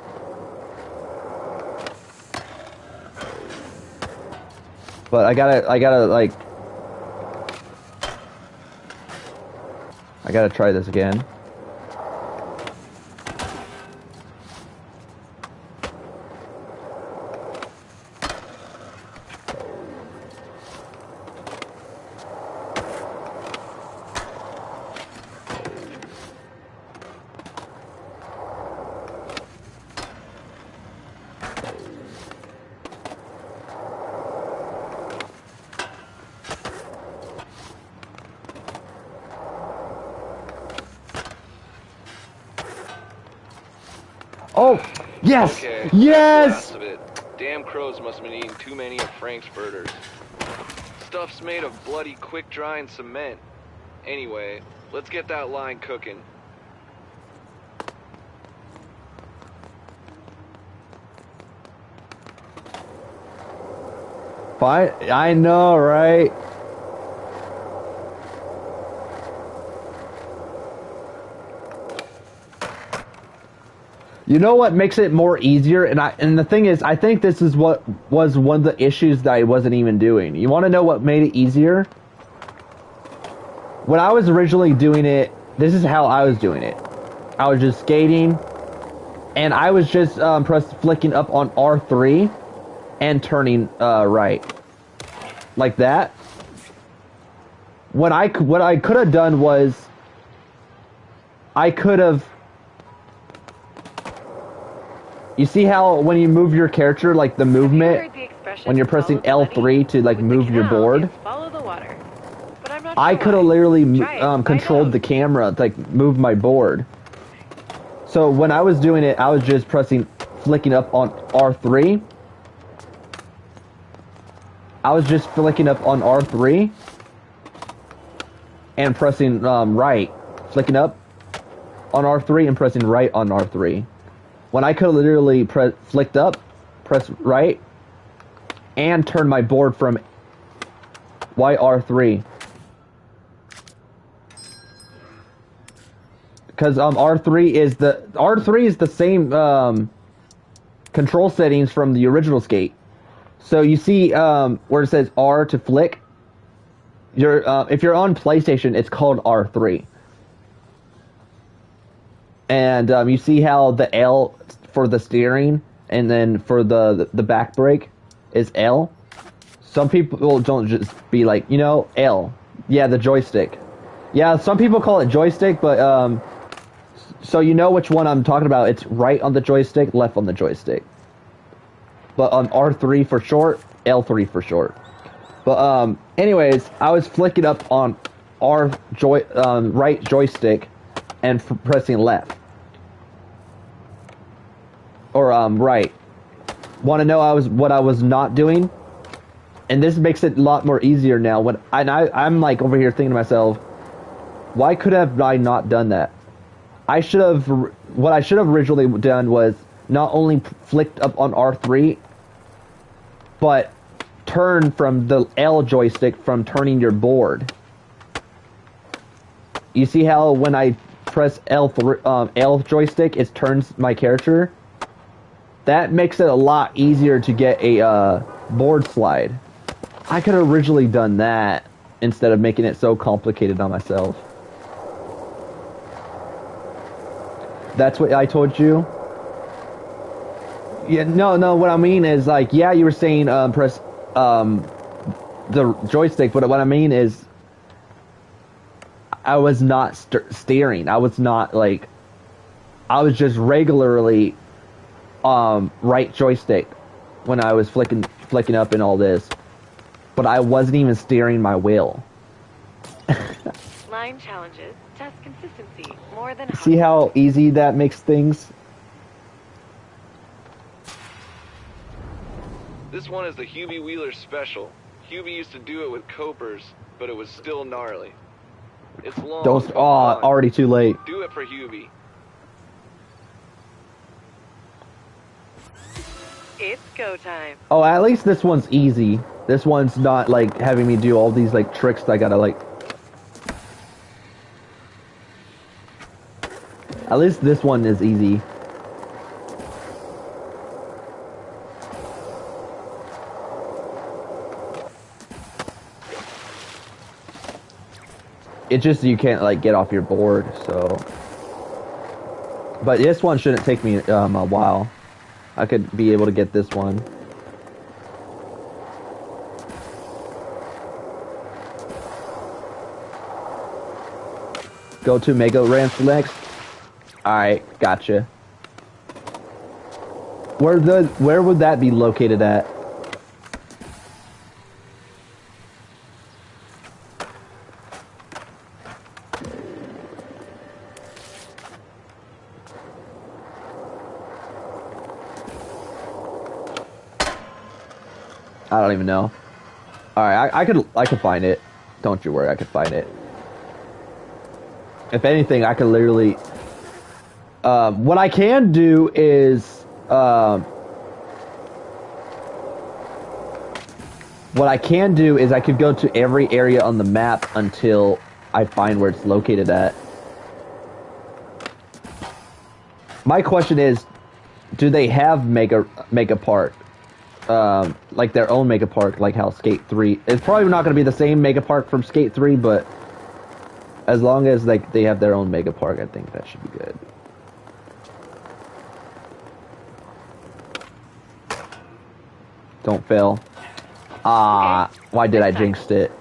But I gotta try this again. Oh, yes! Okay, yes! that's the last of it. Damn crows must have been eating too many of Frank's burgers. Stuff's made of bloody quick-drying cement. Anyway, let's get that line cooking. Fine, I know, right? You know what makes it more easier, and the thing is, I think this is what was one of the issues that I wasn't even doing. You want to know what made it easier? When I was originally doing it, this is how I was doing it. I was just skating, and I was just flicking up on R3 and turning right, like that. What I could have done was, I could have. You see how when you move your character, like the movement, when you're pressing L3 to like move your board, Follow the water. But I'm not I sure could have why. literally Try it. controlled the camera to like move my board. So when I was doing it, I was just flicking up on R3. I was just flicking up on R3 and pressing right, flicking up on R3 and pressing right on R3. When I could literally flicked up, press right, and turn my board from YR3. Because R3 is the same control settings from the original skate. So you see where it says R to flick. If you're on PlayStation, it's called R3. And you see how the L for the steering and then for the back brake is L. Some people don't just be like, L. Yeah, the joystick. Yeah, some people call it joystick, but so you know which one I'm talking about. It's right on the joystick, left on the joystick. But on R3 for short, L3 for short. But anyways, I was flicking up on right joystick and pressing left. Or right. Want to know what I was not doing? And this makes it a lot more easier now. I'm like over here thinking to myself, why could have I not done that? What I should have originally done was not only flicked up on R3, but turn from the L joystick from turning your board. You see how when I press L joystick, it turns my character? That makes it a lot easier to get a board slide. I could have originally done that instead of making it so complicated on myself. That's what I told you? Yeah, no, what I mean is, like, yeah, you were saying press the joystick, but what I mean is I was not steering. I was not, like, I was just regularly right joystick when I was flicking up and all this, but I wasn't even steering my wheel. Line challenges test consistency more than. See how easy that makes things? This one is the Hubie Wheeler Special. Hubie used to do it with copers, but it was still gnarly. It's long. Already too late. Do it for Hubie. It's go time. Oh, at least this one's easy. This one's not like having me do all these like tricks that I gotta like. At least this one is easy. It's just you can't like get off your board, so. But this one shouldn't take me a while. I could be able to get this one. Go to Mega Ranch next. Alright, gotcha. Where would that be located at? I don't even know. Alright, I could find it. Don't you worry, I could find it. If anything, I could literally... what I can do is... what I can do is I could go to every area on the map until I find where it's located at. My question is, do they have Mega Park? Like their own Mega Park, like how Skate 3... It's probably not going to be the same Mega Park from Skate 3, but... As long as like they have their own Mega Park, I think that should be good. Don't fail. Ah, why did I jinx it?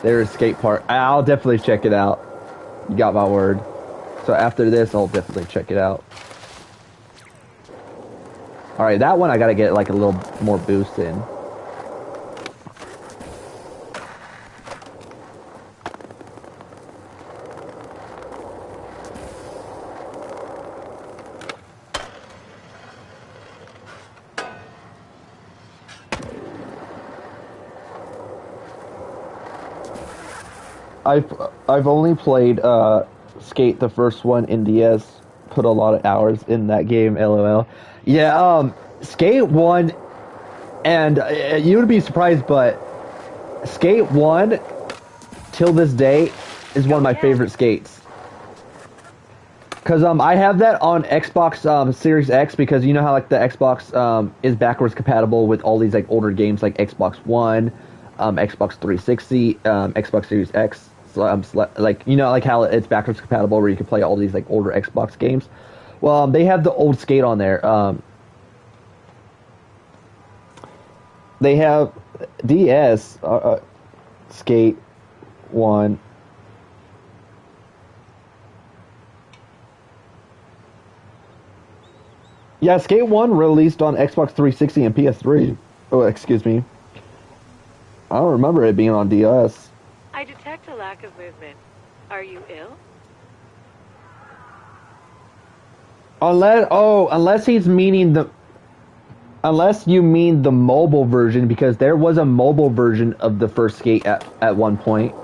There's skate park. I'll definitely check it out. You got my word. So after this, I'll definitely check it out. Alright, that one I gotta get like a little more boost in. I've only played Skate, the first one in DS. Put a lot of hours in that game, LOL. Yeah, Skate 1, and you would be surprised, but Skate 1 till this day is one of my favorite skates. Cause I have that on Xbox Series X, because you know how like the Xbox is backwards compatible with all these like older games like Xbox One, Xbox 360, Xbox Series X. Like you know like how it's backwards compatible where you can play all these like older Xbox games. Well, they have the old Skate on there. They have DS Skate 1. Yeah, Skate 1 released on Xbox 360 and PS3. Oh, excuse me. I don't remember it being on DS. I detect a lack of movement. Are you ill? Unless he's meaning the... Unless you mean the mobile version, because there was a mobile version of the first Skate at one point.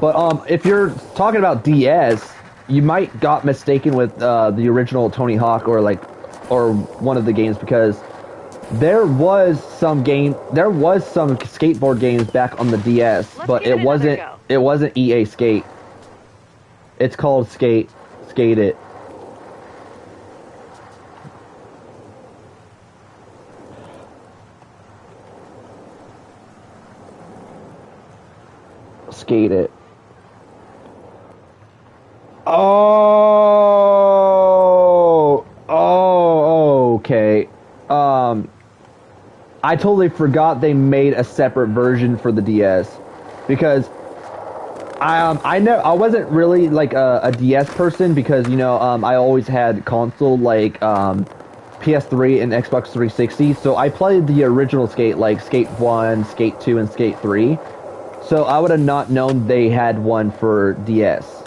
But if you're talking about DS, you might got mistaken with the original Tony Hawk or one of the games, because there was some skateboard games back on the DS, but it wasn't EA Skate. It's called Skate It. Skate It. Okay. I totally forgot they made a separate version for the DS, because I wasn't really like a DS person, because you know I always had console like PS3 and Xbox 360, so I played the original Skate, like Skate 1, Skate 2, and Skate 3. So I would have not known they had one for DS.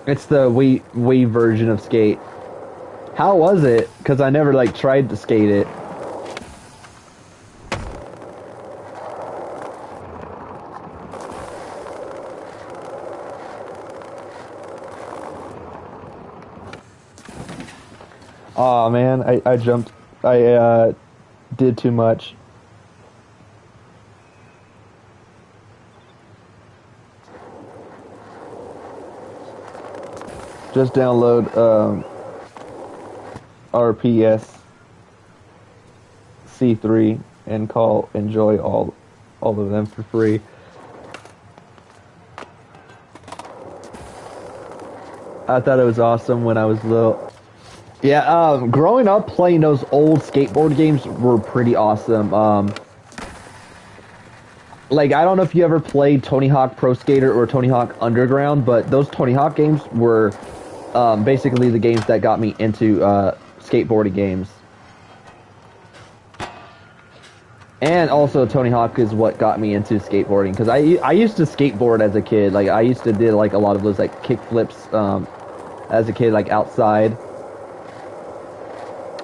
It's the Wii version of Skate. How was it? Because I never like tried to skate it. Aw, man, I jumped. I did too much. Just download RPS C3 and enjoy all of them for free. I thought it was awesome when I was little. Yeah, growing up playing those old skateboard games were pretty awesome. Like, I don't know if you ever played Tony Hawk Pro Skater or Tony Hawk Underground, but those Tony Hawk games were basically the games that got me into skateboarding games. And also Tony Hawk is what got me into skateboarding, because I used to skateboard as a kid. Like, I used to do like a lot of those like kick flips as a kid, like outside.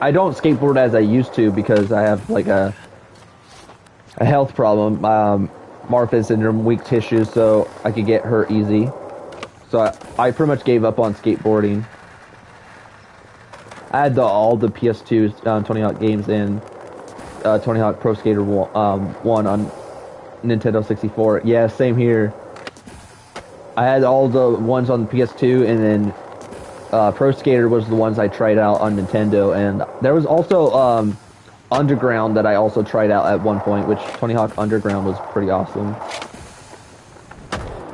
I don't skateboard as I used to because I have like a health problem, Marfan syndrome, weak tissue, so I could get hurt easy. So I pretty much gave up on skateboarding. I had all the PS2 Tony Hawk games and Tony Hawk Pro Skater 1 on Nintendo 64. Yeah, same here. I had all the ones on the PS2, and then Pro Skater was the ones I tried out on Nintendo, and there was also Underground that I also tried out at one point, which Tony Hawk Underground was pretty awesome.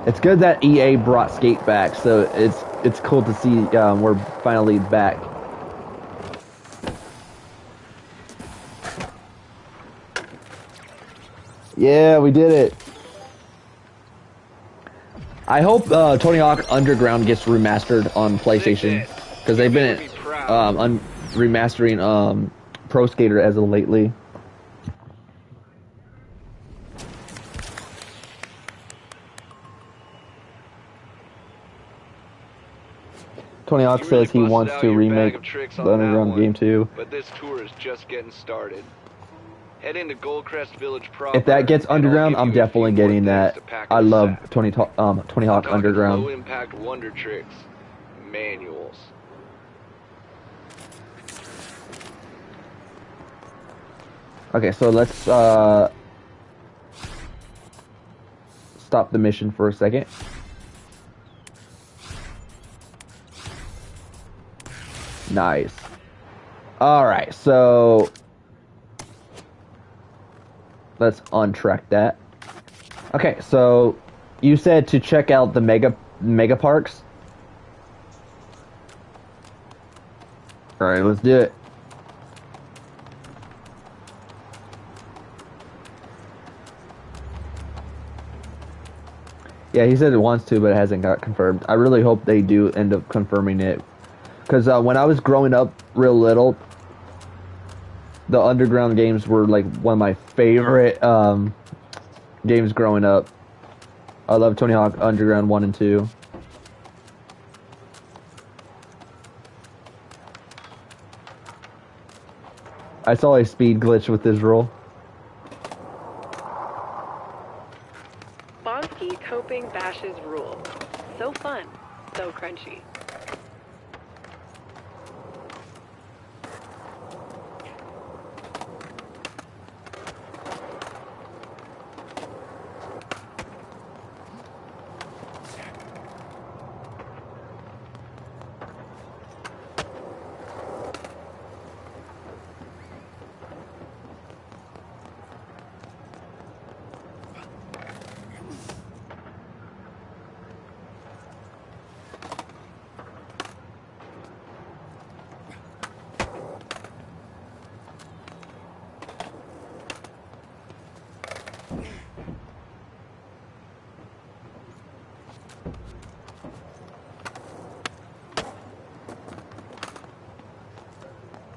It's good that EA brought Skate back, so it's cool to see we're finally back. Yeah, we did it. I hope Tony Hawk Underground gets remastered on PlayStation, because they've been remastering Pro Skater as of lately. Tony Hawk says he wants to remake the Underground game too. But this tour is just getting started. Head into Goldcrest Village proper. If that gets Underground, I'm definitely getting that. I love Tony Hawk Underground. Low impact wonder tricks, manuals. Okay, so let's stop the mission for a second. Nice. Alright, so let's untrack that. Okay, so you said to check out the mega parks. Alright, let's do it. Yeah, he said it wants to, but it hasn't got confirmed. I really hope they do end up confirming it. Because when I was growing up real little, the Underground games were like one of my favorite games growing up. I love Tony Hawk Underground 1 and 2. I saw a speed glitch with this roll. Bonsky coping bashes rule. So fun, so crunchy.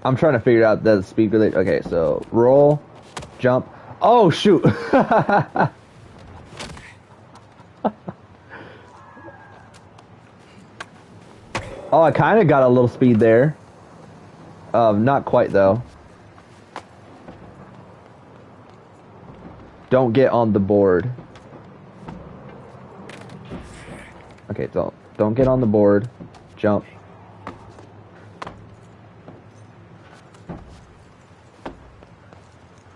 I'm trying to figure out the speed glitch. Okay, so roll, jump. Oh shoot! Oh, I kind of got a little speed there. Not quite though. Don't get on the board. Okay, don't get on the board. Jump.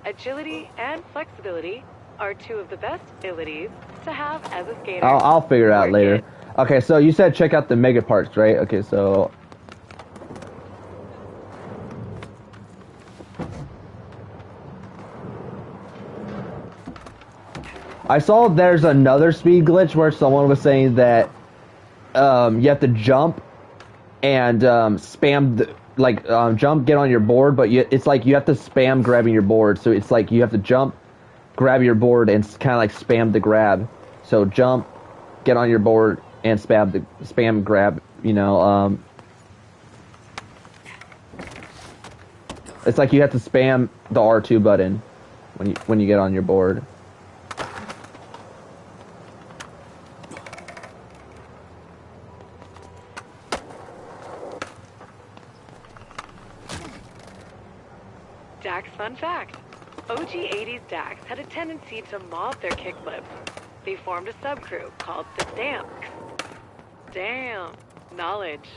Agility and flexibility are two of the best abilities to have as a skater. I'll figure it out Work later. it. Okay, so you said check out the mega parks, right? Okay, so I saw there's another speed glitch where someone was saying that you have to jump and spam jump, get on your board, but it's like you have to spam grabbing your board. So it's like you have to jump, grab your board, and kind of like spam the grab. So jump, get on your board, and spam grab. You know, it's like you have to spam the R2 button when you get on your board. Dax fun fact. OG 80s Dax had a tendency to mob their kickflips. They formed a subcrew called the Damps. Damn. Knowledge.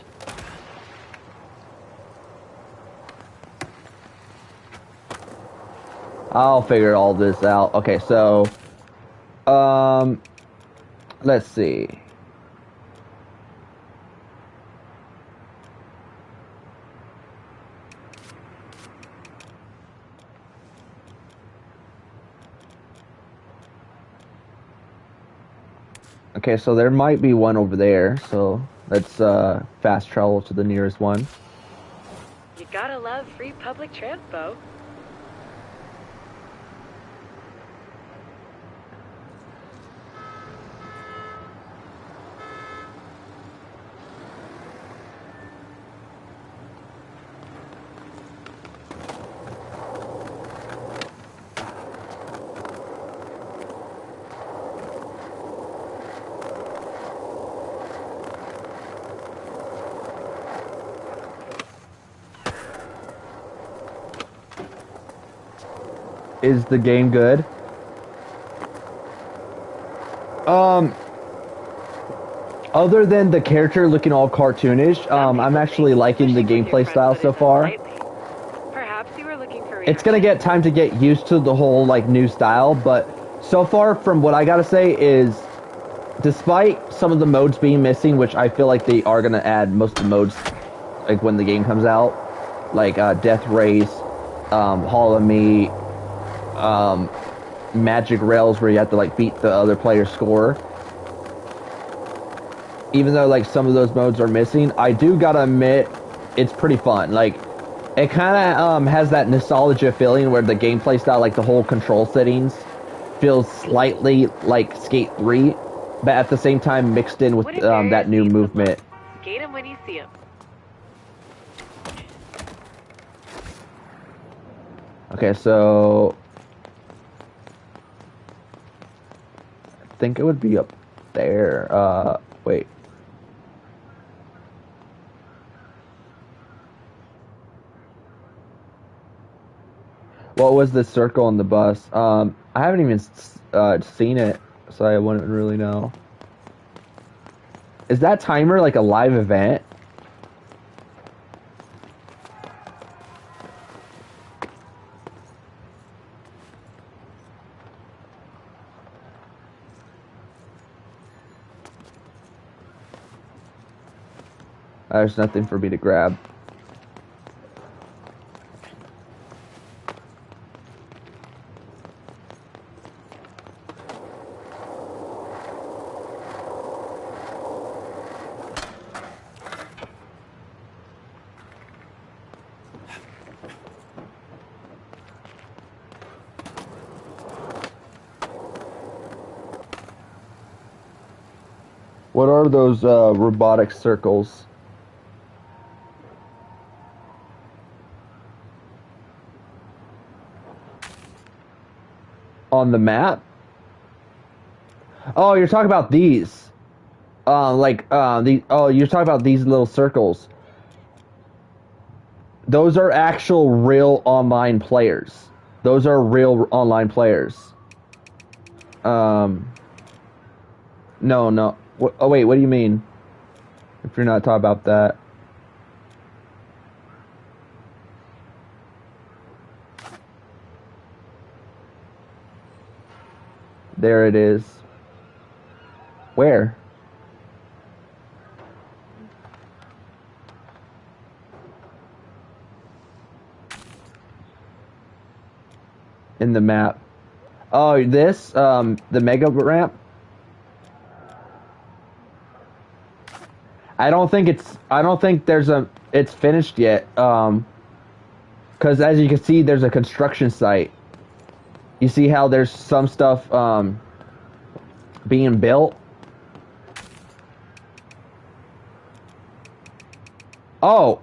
I'll figure all this out. Okay, so let's see. Okay, so there might be one over there, so let's fast travel to the nearest one. You gotta love free public transpo. Is the game good? Other than the character looking all cartoonish, I'm actually liking the gameplay style so far. Perhaps you were looking for It's gonna get time to get used to the whole like new style, but so far from what I gotta say is, despite some of the modes being missing, which I feel like they are gonna add most of the modes like when the game comes out, like Death Race, Hall of Meat, Magic Rails where you have to like beat the other player's score. Even though like some of those modes are missing, I do gotta admit it's pretty fun. Like it kind of has that nostalgia feeling where the gameplay style, like the whole control settings, feels slightly like Skate 3, but at the same time mixed in with that new movement. Skate 'em when you see 'em. Okay, so I think it would be up there. Wait. What was the circle on the bus? I haven't even seen it, so I wouldn't really know. Is that timer like a live event? There's nothing for me to grab. What are those robotic circles? On the map? Oh, you're talking about these. Oh, you're talking about these little circles. Those are actual real online players. Those are real online players. No. Oh, wait, what do you mean? If you're not talking about that. There it is. Where? In the map. Oh, this? The mega ramp? I don't think it's finished yet. Because as you can see, there's a construction site. You see how there's some stuff, being built? Oh!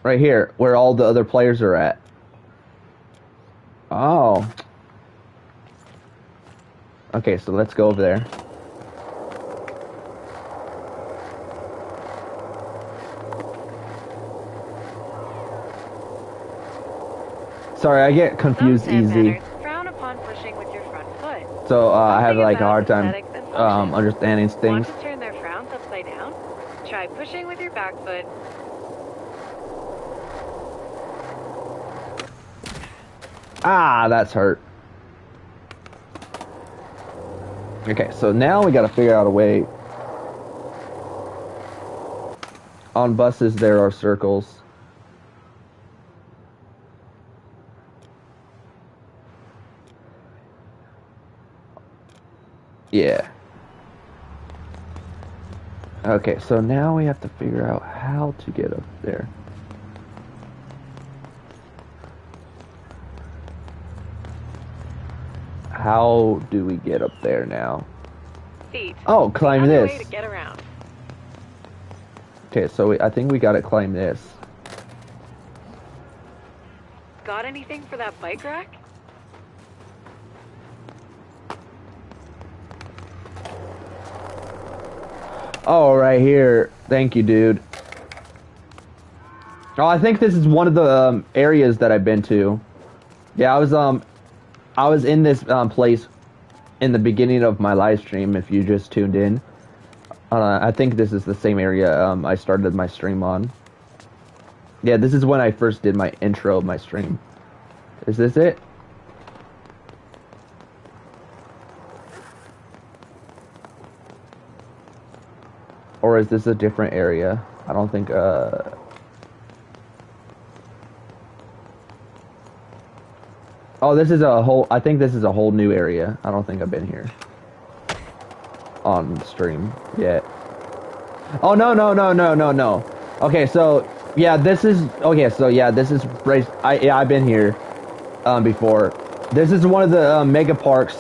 Right here, where all the other players are at. Oh. Okay, so let's go over there. Sorry, I get confused easy. Frown upon pushing with your front foot. So, I have like a hard time understanding things. Want to turn their frowns upside down? Try pushing with your back foot. Ah, that's hurt. Okay, so now we gotta figure out a way. On buses, there are circles. Yeah. Okay, so now we have to figure out how to get up there. How do we get up there now? Feet. Oh, climb Another this. way to get around. Okay, so I think we gotta climb this. Got anything for that bike rack? Oh, right here. Thank you, dude. Oh, I think this is one of the areas that I've been to. Yeah, I was in this place in the beginning of my live stream. If you just tuned in, I think this is the same area I started my stream on. Yeah, this is when I first did my intro of my stream. Is this it? Or is this a different area? I don't think, Oh, this is I think this is a whole new area. I don't think I've been here. On stream yet. Oh, no. Okay, so, yeah, this is, I've been here, before. This is one of the, mega parks,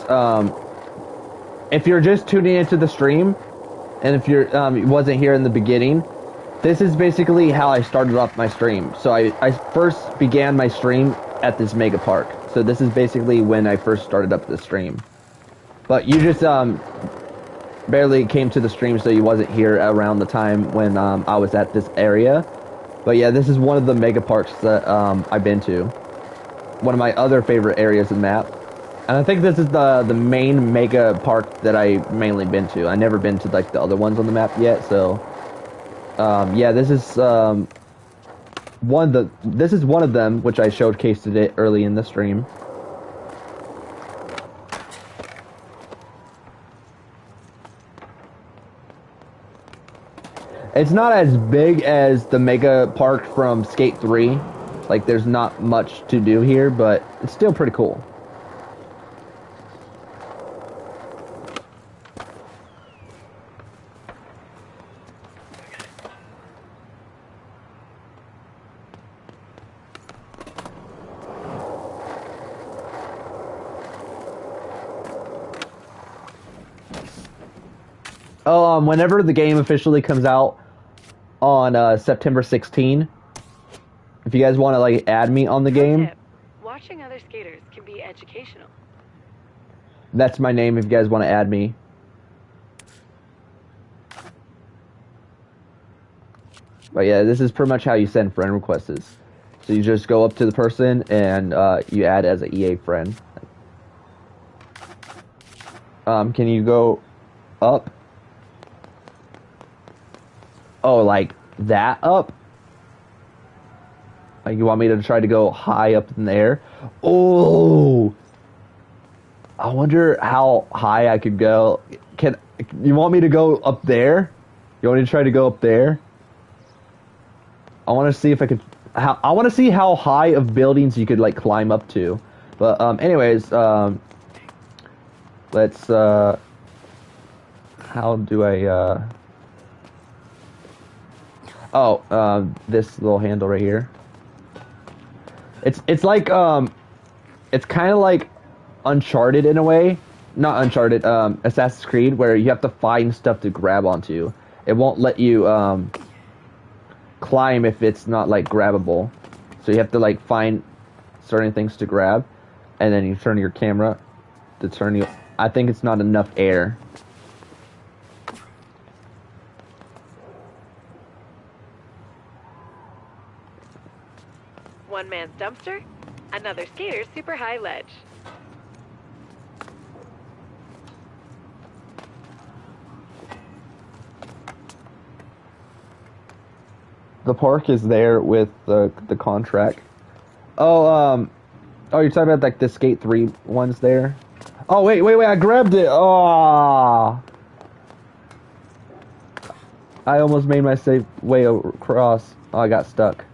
if you're just tuning into the stream, and if you're wasn't here in the beginning, this is basically how I started off my stream. So I first began my stream at this mega park. So this is basically when I first started up the stream. But you just barely came to the stream, so you wasn't here around the time when I was at this area. But yeah, this is one of the mega parks that I've been to. One of my other favorite areas of the map. And I think this is the main mega park that I mainly been to. I never been to like the other ones on the map yet, so yeah, this is one of them, which I showcased it early in the stream. It's not as big as the mega park from Skate 3. Like, there's not much to do here, but it's still pretty cool. Oh, whenever the game officially comes out on September 16, if you guys want to like add me on the game. Watching other skaters can be educational. That's my name if you guys want to add me. But yeah, this is pretty much how you send friend requests. So you just go up to the person and you add as an EA friend. Can you go up? Oh, like that up? Like you want me to try to go high up in the air? Oh! I wonder how high I could go. Can you want me to go up there? You want me to try to go up there? I want to see if I could. I want to see how high of buildings you could like climb up to. But anyways, let's. How do I? This little handle right here. It's like it's kind of like Uncharted in a way. Not Uncharted. Assassin's Creed, where you have to find stuff to grab onto. It won't let you climb if it's not like grabbable. So you have to like find certain things to grab, and then you turn your camera to turn you. I think it's not enough air. One man's dumpster, another skater's super high ledge. The park is there with the contract. Oh, you're talking about like the Skate 3 ones there? Oh, wait, I grabbed it. Oh, I almost made my safe way across. Oh, I got stuck.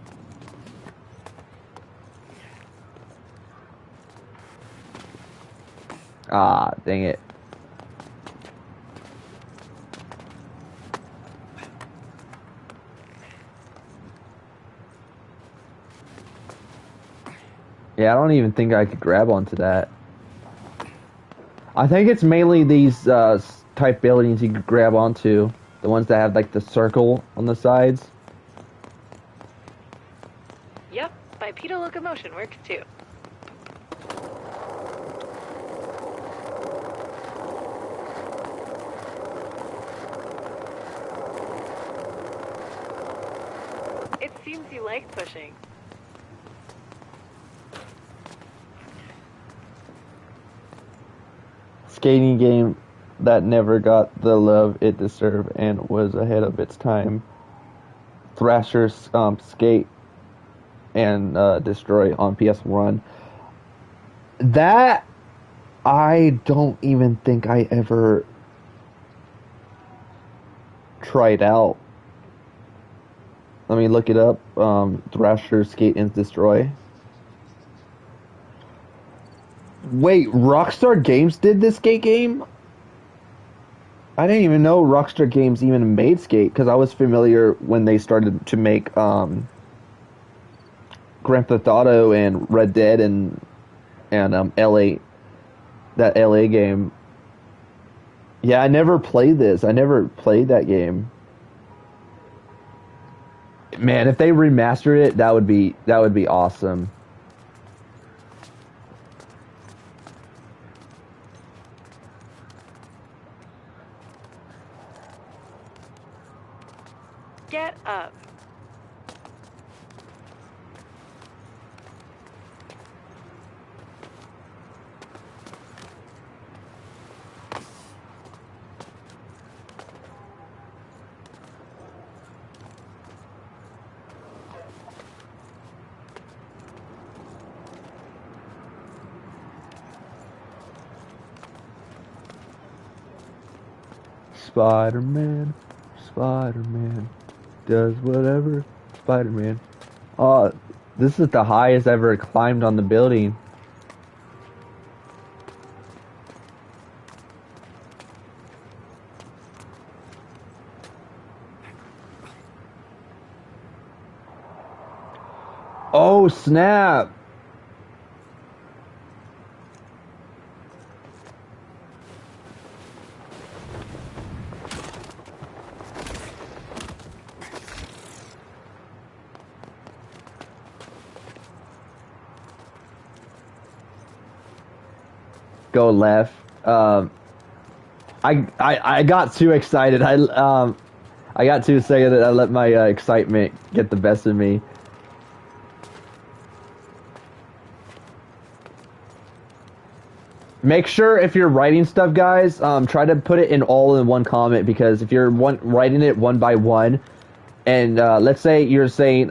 Ah, dang it. Yeah, I don't even think I could grab onto that. I think it's mainly these type buildings you could grab onto. The ones that have like the circle on the sides. Yep, bipedal locomotion works too. It seems you like pushing. Skating game that never got the love it deserved and was ahead of its time. Thrasher's Skate and Destroy on PS1. That I don't even think I ever tried out. Let me look it up. Thrasher Skate and Destroy. Wait, Rockstar Games did this skate game? I didn't even know Rockstar Games even made Skate because I was familiar when they started to make Grand Theft Auto and Red Dead and LA, that LA game. Yeah, I never played this. I never played that game. Man, if they remastered it, that would be awesome. Get up. Spider-Man, Spider-Man does whatever Spider-Man. This is the highest I've ever climbed on the building. Oh, snap! Go left. I got too excited. I got too excited that I let my excitement get the best of me. Make sure if you're writing stuff, guys, try to put it in all in one comment, because if you're writing it one by one, and let's say you're saying,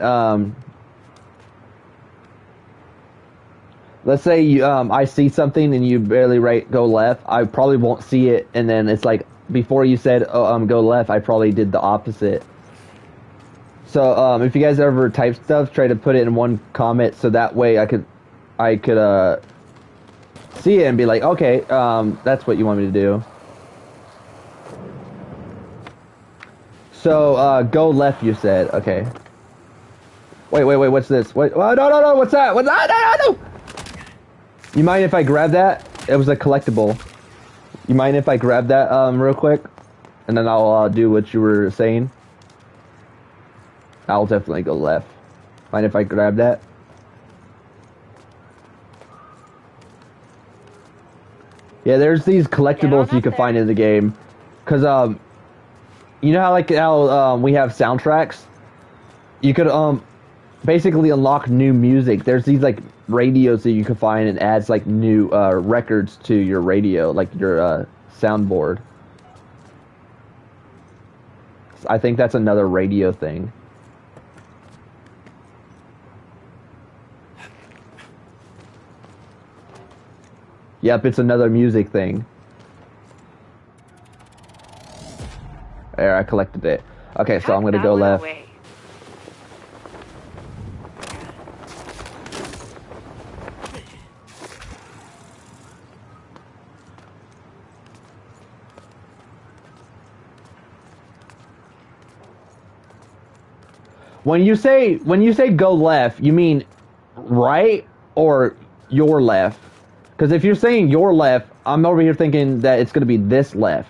let's say you, I see something and you barely write go left, I probably won't see it, and then it's like before you said go left, I probably did the opposite. So if you guys ever type stuff, try to put it in one comment, so that way I could see it and be like, okay, that's what you want me to do. So go left, you said. Okay. Wait, what's this? Wait, oh, no, what's that? What's that? No. You mind if I grab that? It was a collectible. You mind if I grab that real quick? And then I'll do what you were saying? I'll definitely go left. Mind if I grab that? Yeah, there's these collectibles you can find in the game. Cause you know how we have soundtracks? You could basically unlock new music. There's these like radios that you can find, and adds like new records to your radio, like your soundboard. I think that's another radio thing. Yep, it's another music thing. There, I collected it. Okay, so I'm gonna go left. When you say go left, you mean right or your left? Because if you're saying your left, I'm over here thinking that it's going to be this left.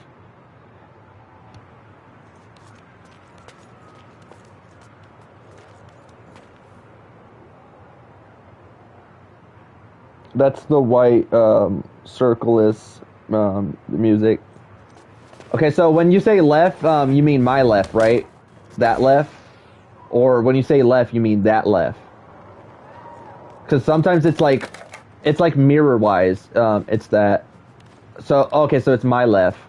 That's the white circle-less music. Okay, so when you say left, you mean my left, right? That left? Or when you say left, you mean that left? Because sometimes it's like mirror-wise. It's that. So, okay, so it's my left.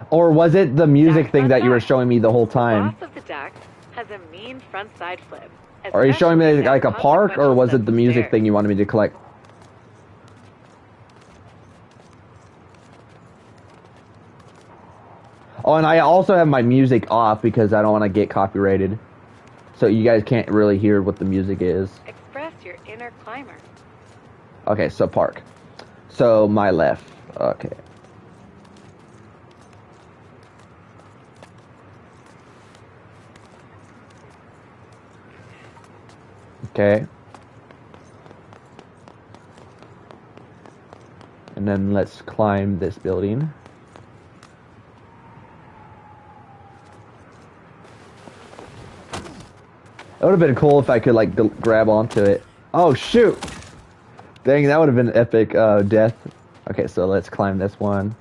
Or was it the music thing that you were showing me the whole time? The boss of the duck has a mean front side flip. Are you showing me like a park, or was it the music thing you wanted me to collect? Oh, and I also have my music off because I don't want to get copyrighted. So you guys can't really hear what the music is. Express your inner climber. Okay, so park. So my left. Okay. Okay. And then let's climb this building. It would have been cool if I could like grab onto it. Oh shoot! Dang, that would have been an epic death. Okay, so let's climb this one.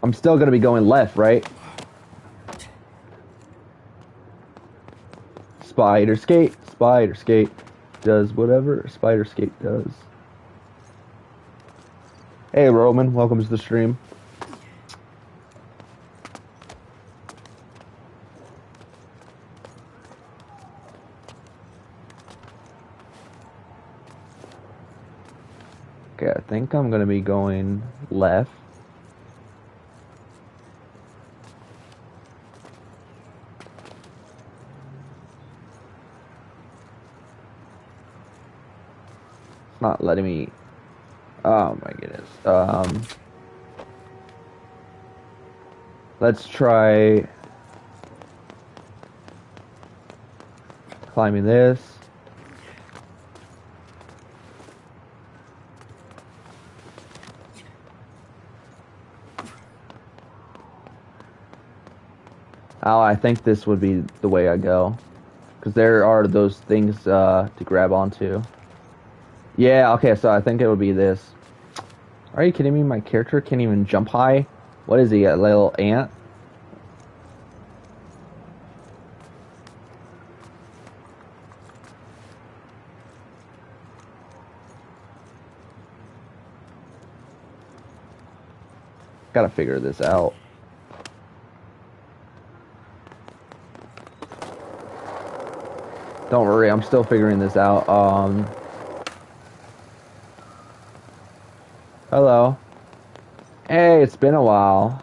I'm still gonna be going left, right? Spider skate, does whatever spider skate does. Hey Roman, welcome to the stream. Okay, I think I'm gonna be going left. It's not letting me. Oh my goodness. Let's try climbing this. I think this would be the way I go. Because there are those things to grab onto. Yeah, okay, so I think it would be this. Are you kidding me? My character can't even jump high? What is he, a little ant? Gotta figure this out. Don't worry, I'm still figuring this out. Hello. Hey, it's been a while.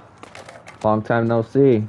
Long time no see.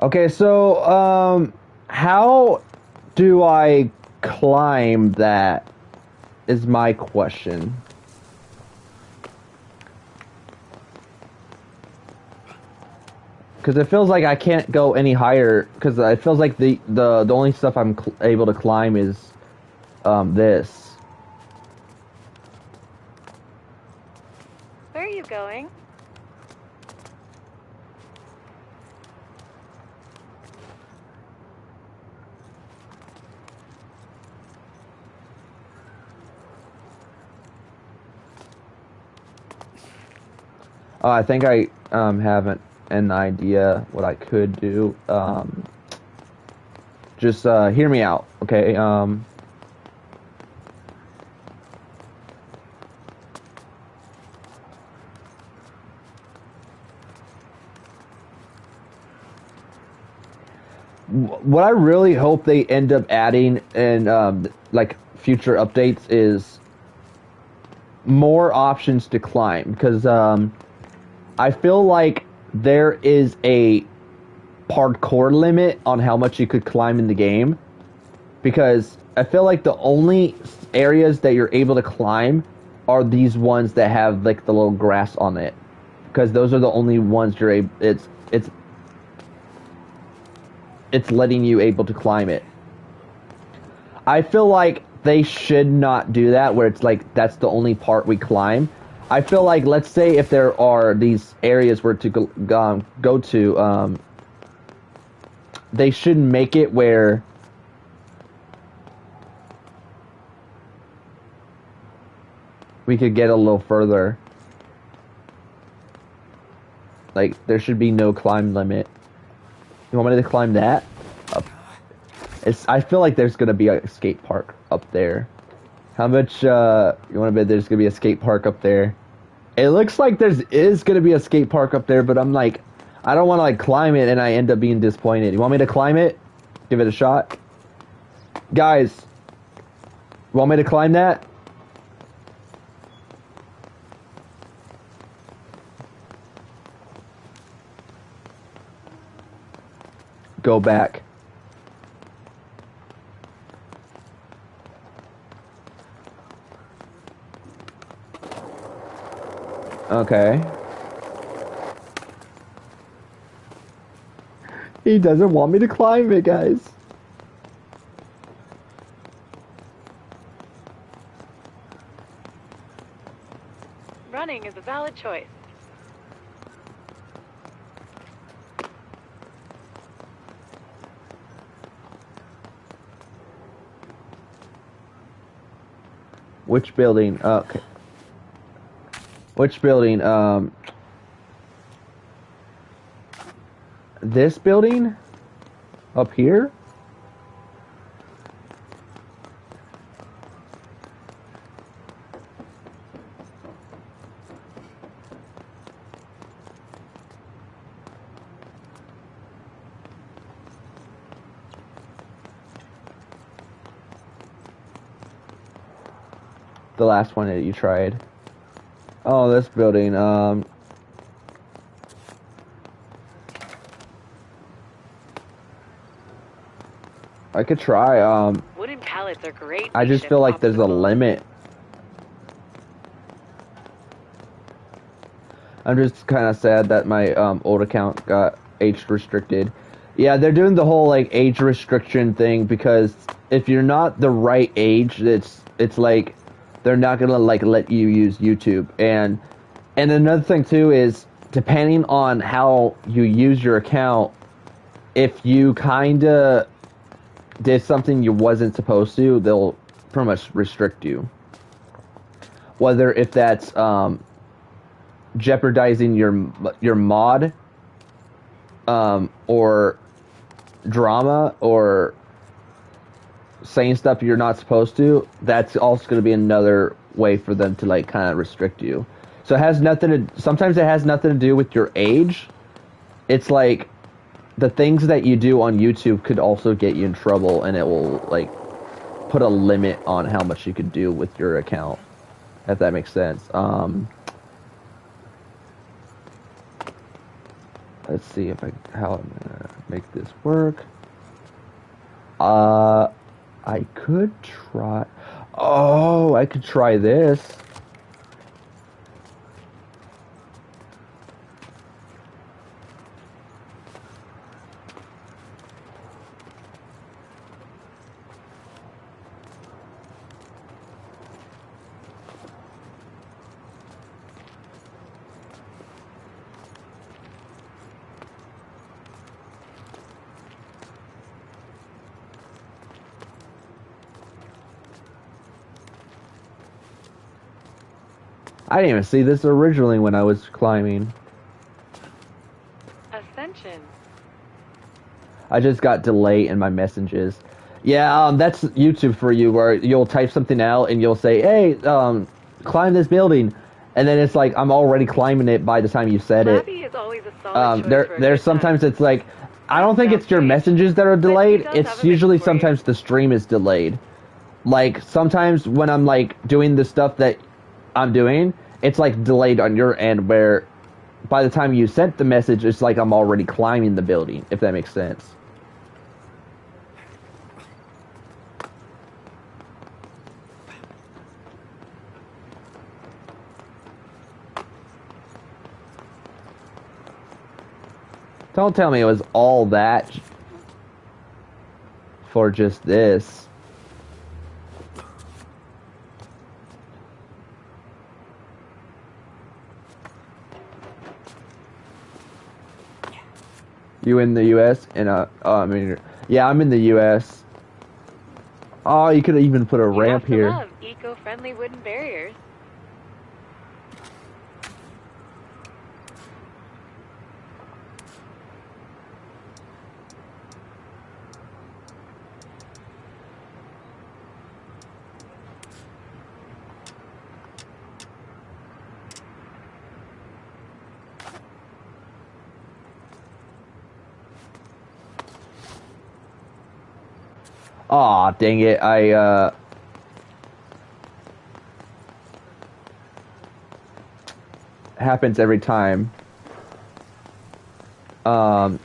Okay, so, how do I climb that is my question. Because it feels like I can't go any higher, because it feels like the only stuff I'm able to climb is, this. Where are you going? I think I have an idea what I could do. Just hear me out, okay? What I really hope they end up adding in like future updates is more options to climb, because I feel like there is a parkour limit on how much you could climb in the game, because I feel like the only areas that you're able to climb are these ones that have like the little grass on it, because those are the only ones you're able. It's letting you able to climb it. I feel like they should not do that, where it's like that's the only part we climb. I feel like, let's say if there are these areas where to go to, they should make it where we could get a little further. Like, there should be no climb limit. You want me to climb that? Up. I feel like there's gonna be a skate park up there. How much, you wanna bet there's gonna be a skate park up there? It looks like is gonna be a skate park up there, but I'm like, I don't wanna like climb it and I end up being disappointed. You want me to climb it? Give it a shot? Guys, you want me to climb that? Go back. Okay. He doesn't want me to climb it, guys. Running is a valid choice. Which building? Okay. Which building? This building? Up here? The last one that you tried. Oh, this building. I could try. Wooden pallets are great. I just feel like there's a limit. I'm just kind of sad that my old account got age restricted. Yeah, they're doing the whole like age restriction thing because if you're not the right age, it's like they're not gonna like let you use YouTube. And another thing too is depending on how you use your account, if you kinda did something you wasn't supposed to, they'll pretty much restrict you. Whether if that's jeopardizing your mod, or drama, or saying stuff you're not supposed to, that's also going to be another way for them to like kind of restrict you. So it has nothing to. Sometimes it has nothing to do with your age. It's like the things that you do on YouTube could also get you in trouble, and it will like put a limit on how much you could do with your account, if that makes sense. Let's see if how I'm gonna make this work. I could try. Oh, I could try this. I didn't even see this originally when I was climbing. Ascension. I just got delay in my messages. Yeah, that's YouTube for you, where you'll type something out and you'll say, "Hey, climb this building," and then it's like I'm already climbing it by the time you said it. Flappy is always a solid choice for a There's good sometimes time. it's like I don't think it's your messages that are delayed. It's usually sometimes the stream is delayed. Like sometimes when I'm like doing the stuff that I'm doing, it's like delayed on your end where by the time you sent the message, it's like I'm already climbing the building, if that makes sense. Don't tell me it was all that for just this. You in the U.S. and I mean, yeah, I'm in the U.S. Oh, you could even put a ramp have to here. love eco-friendly wooden barriers. Aw, dang it, happens every time. Dang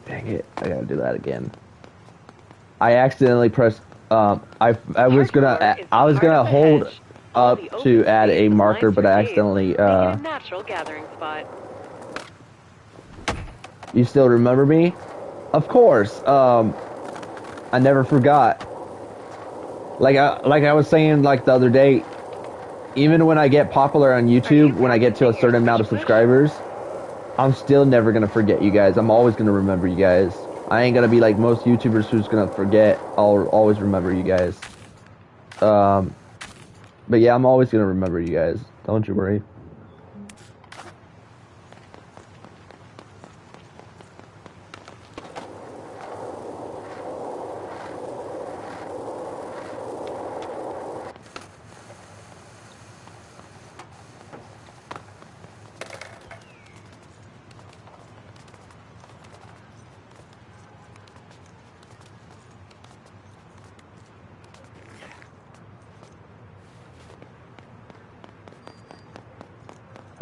it, I gotta do that again. I accidentally pressed, I was gonna hold up to add a marker, but I accidentally, a natural gathering spot. You still remember me? Of course, I never forgot. Like I was saying like the other day, even when I get popular on YouTube, when I get to a certain amount of subscribers, I'm still never gonna forget you guys. I'm always gonna remember you guys. I ain't gonna be like most YouTubers who's gonna forget. I'll always remember you guys. But yeah, I'm always gonna remember you guys. Don't you worry.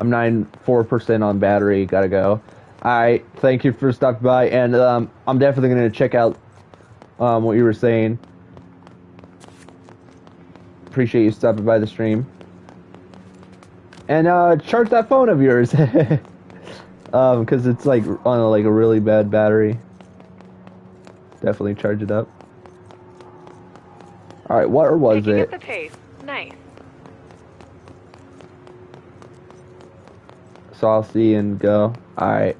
I'm 94% on battery. Gotta go. Alright, thank you for stopping by, and I'm definitely gonna check out what you were saying. Appreciate you stopping by the stream. And charge that phone of yours, because it's like on like a really bad battery. Definitely charge it up. All right, what was Picking it? up the pace. Nice. Saucy and go. All right,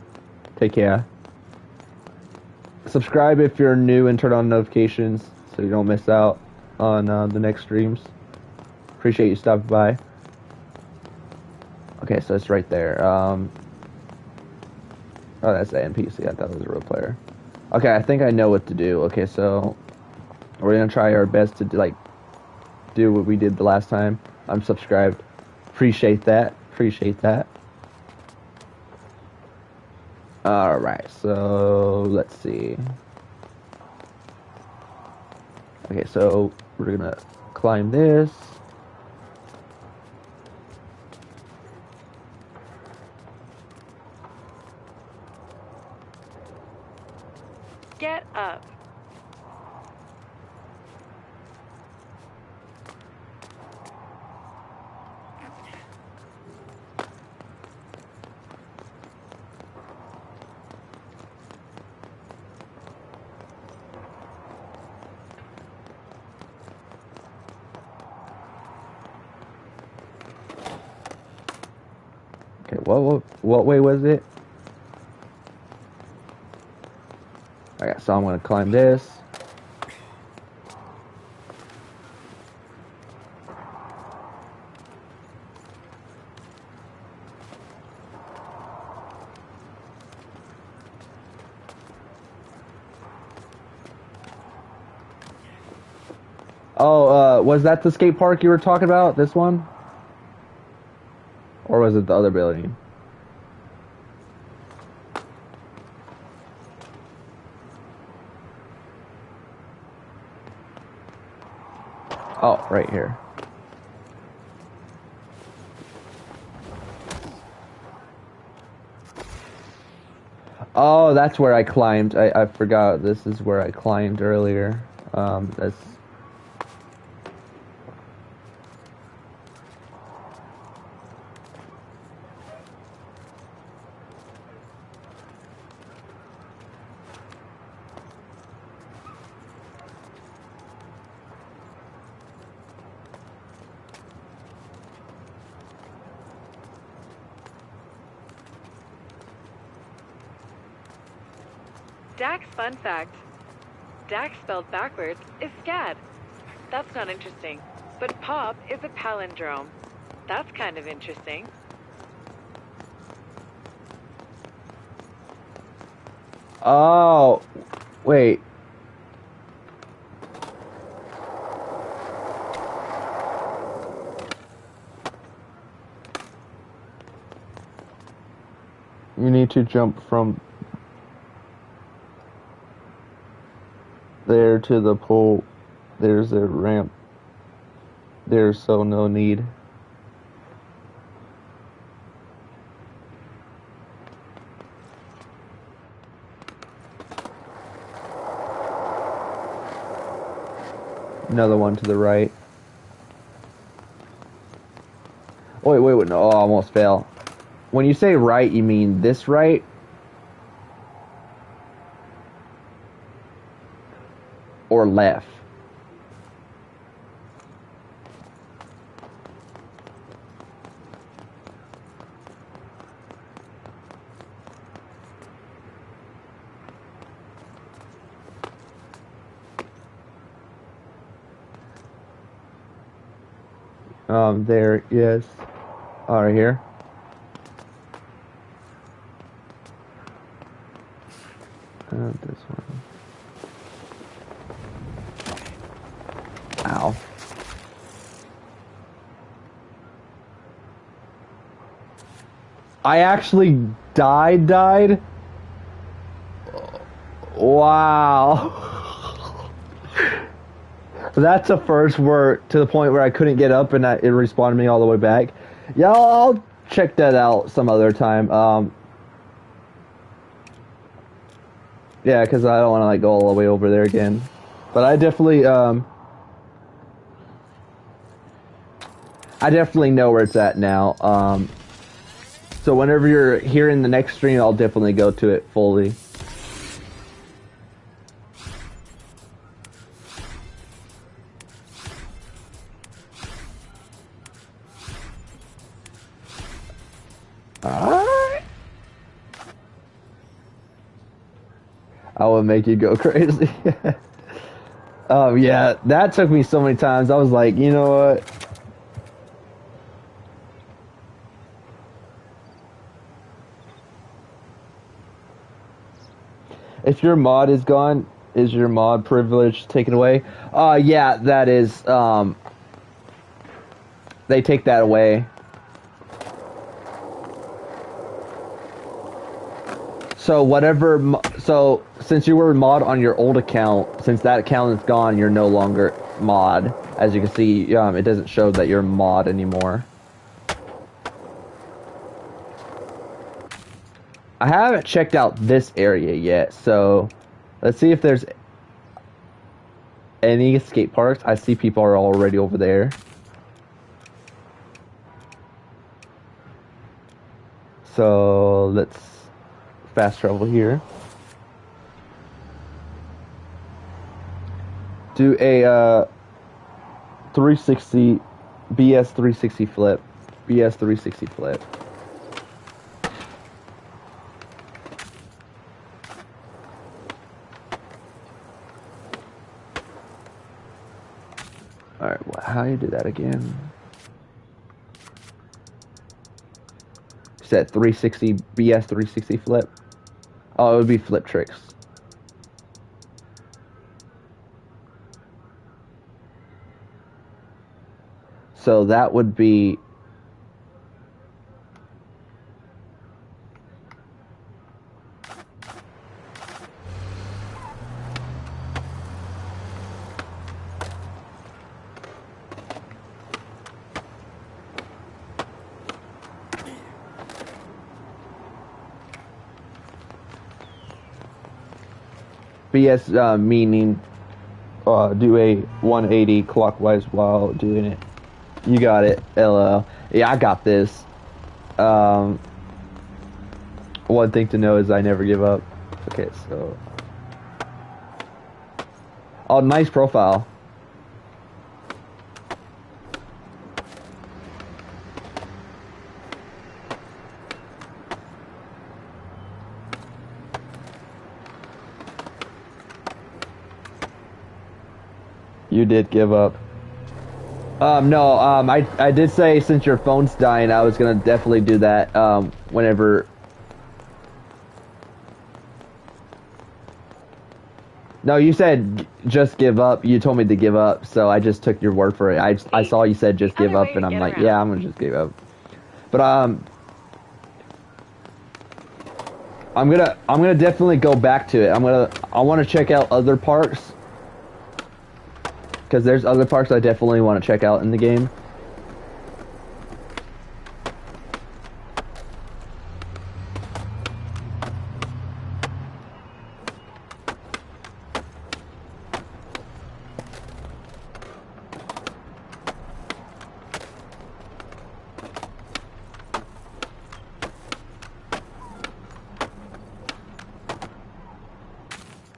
take care. Subscribe if you're new and turn on notifications so you don't miss out on the next streams. Appreciate you stopping by. Okay, so it's right there. Oh, that's the NPC. I thought it was a real player. Okay, I think I know what to do. Okay, so we're gonna try our best to do what we did the last time. I'm subscribed. Appreciate that. Appreciate that. Alright, so let's see. Okay, so we're gonna climb this. Get up. Okay, what way was it? Okay, so I'm gonna climb this. Oh, was that the skate park you were talking about? This one? Or was it the other building? Oh, right here. Oh, that's where I climbed. I forgot. This is where I climbed earlier. That's... Dax fun fact. Dax spelled backwards is SCAD. That's not interesting. But pop is a palindrome. That's kind of interesting. Oh, wait. You need to jump from there to the pole. There's a ramp there, so no need. Another one to the right. Oh, wait, no, I almost fell. When you say right, you mean this right? Or left? There, yes. Oh, right here. This one. Ow. I actually died? Wow. That's a first where to the point where I couldn't get up and it respawned me all the way back. Yeah, I'll check that out some other time. Yeah, because I don't want to like go all the way over there again. But I definitely know where it's at now. So whenever you're here in the next stream, I'll definitely go to it fully. Alright. I will make you go crazy. Yeah, that took me so many times. I was like, you know what? If your mod is gone, is your mod privilege taken away? Yeah, that is, they take that away. So whatever, so since you were mod on your old account, since that account is gone, you're no longer mod. As you can see, it doesn't show that you're mod anymore. I haven't checked out this area yet, so let's see if there's any skate parks. I see people are already over there. So let's fast travel here. Do a 360 BS 360 flip. BS 360 flip. Alright, how do you do that again? Set 360 BS 360 flip. Oh, it would be flip tricks. So that would be BS meaning do a 180 clockwise while doing it. You got it, LL. Yeah, I got this. One thing to know is I never give up. Okay, so... Oh, nice profile. You did give up. No, I did say since your phone's dying, I was gonna definitely do that, whenever... No, you said just give up. You told me to give up, so I just took your word for it. I saw you said just give up, and I'm like, yeah, I'm gonna just give up. But, I'm gonna definitely go back to it. I wanna check out other parks. Because there's other parks I definitely want to check out in the game.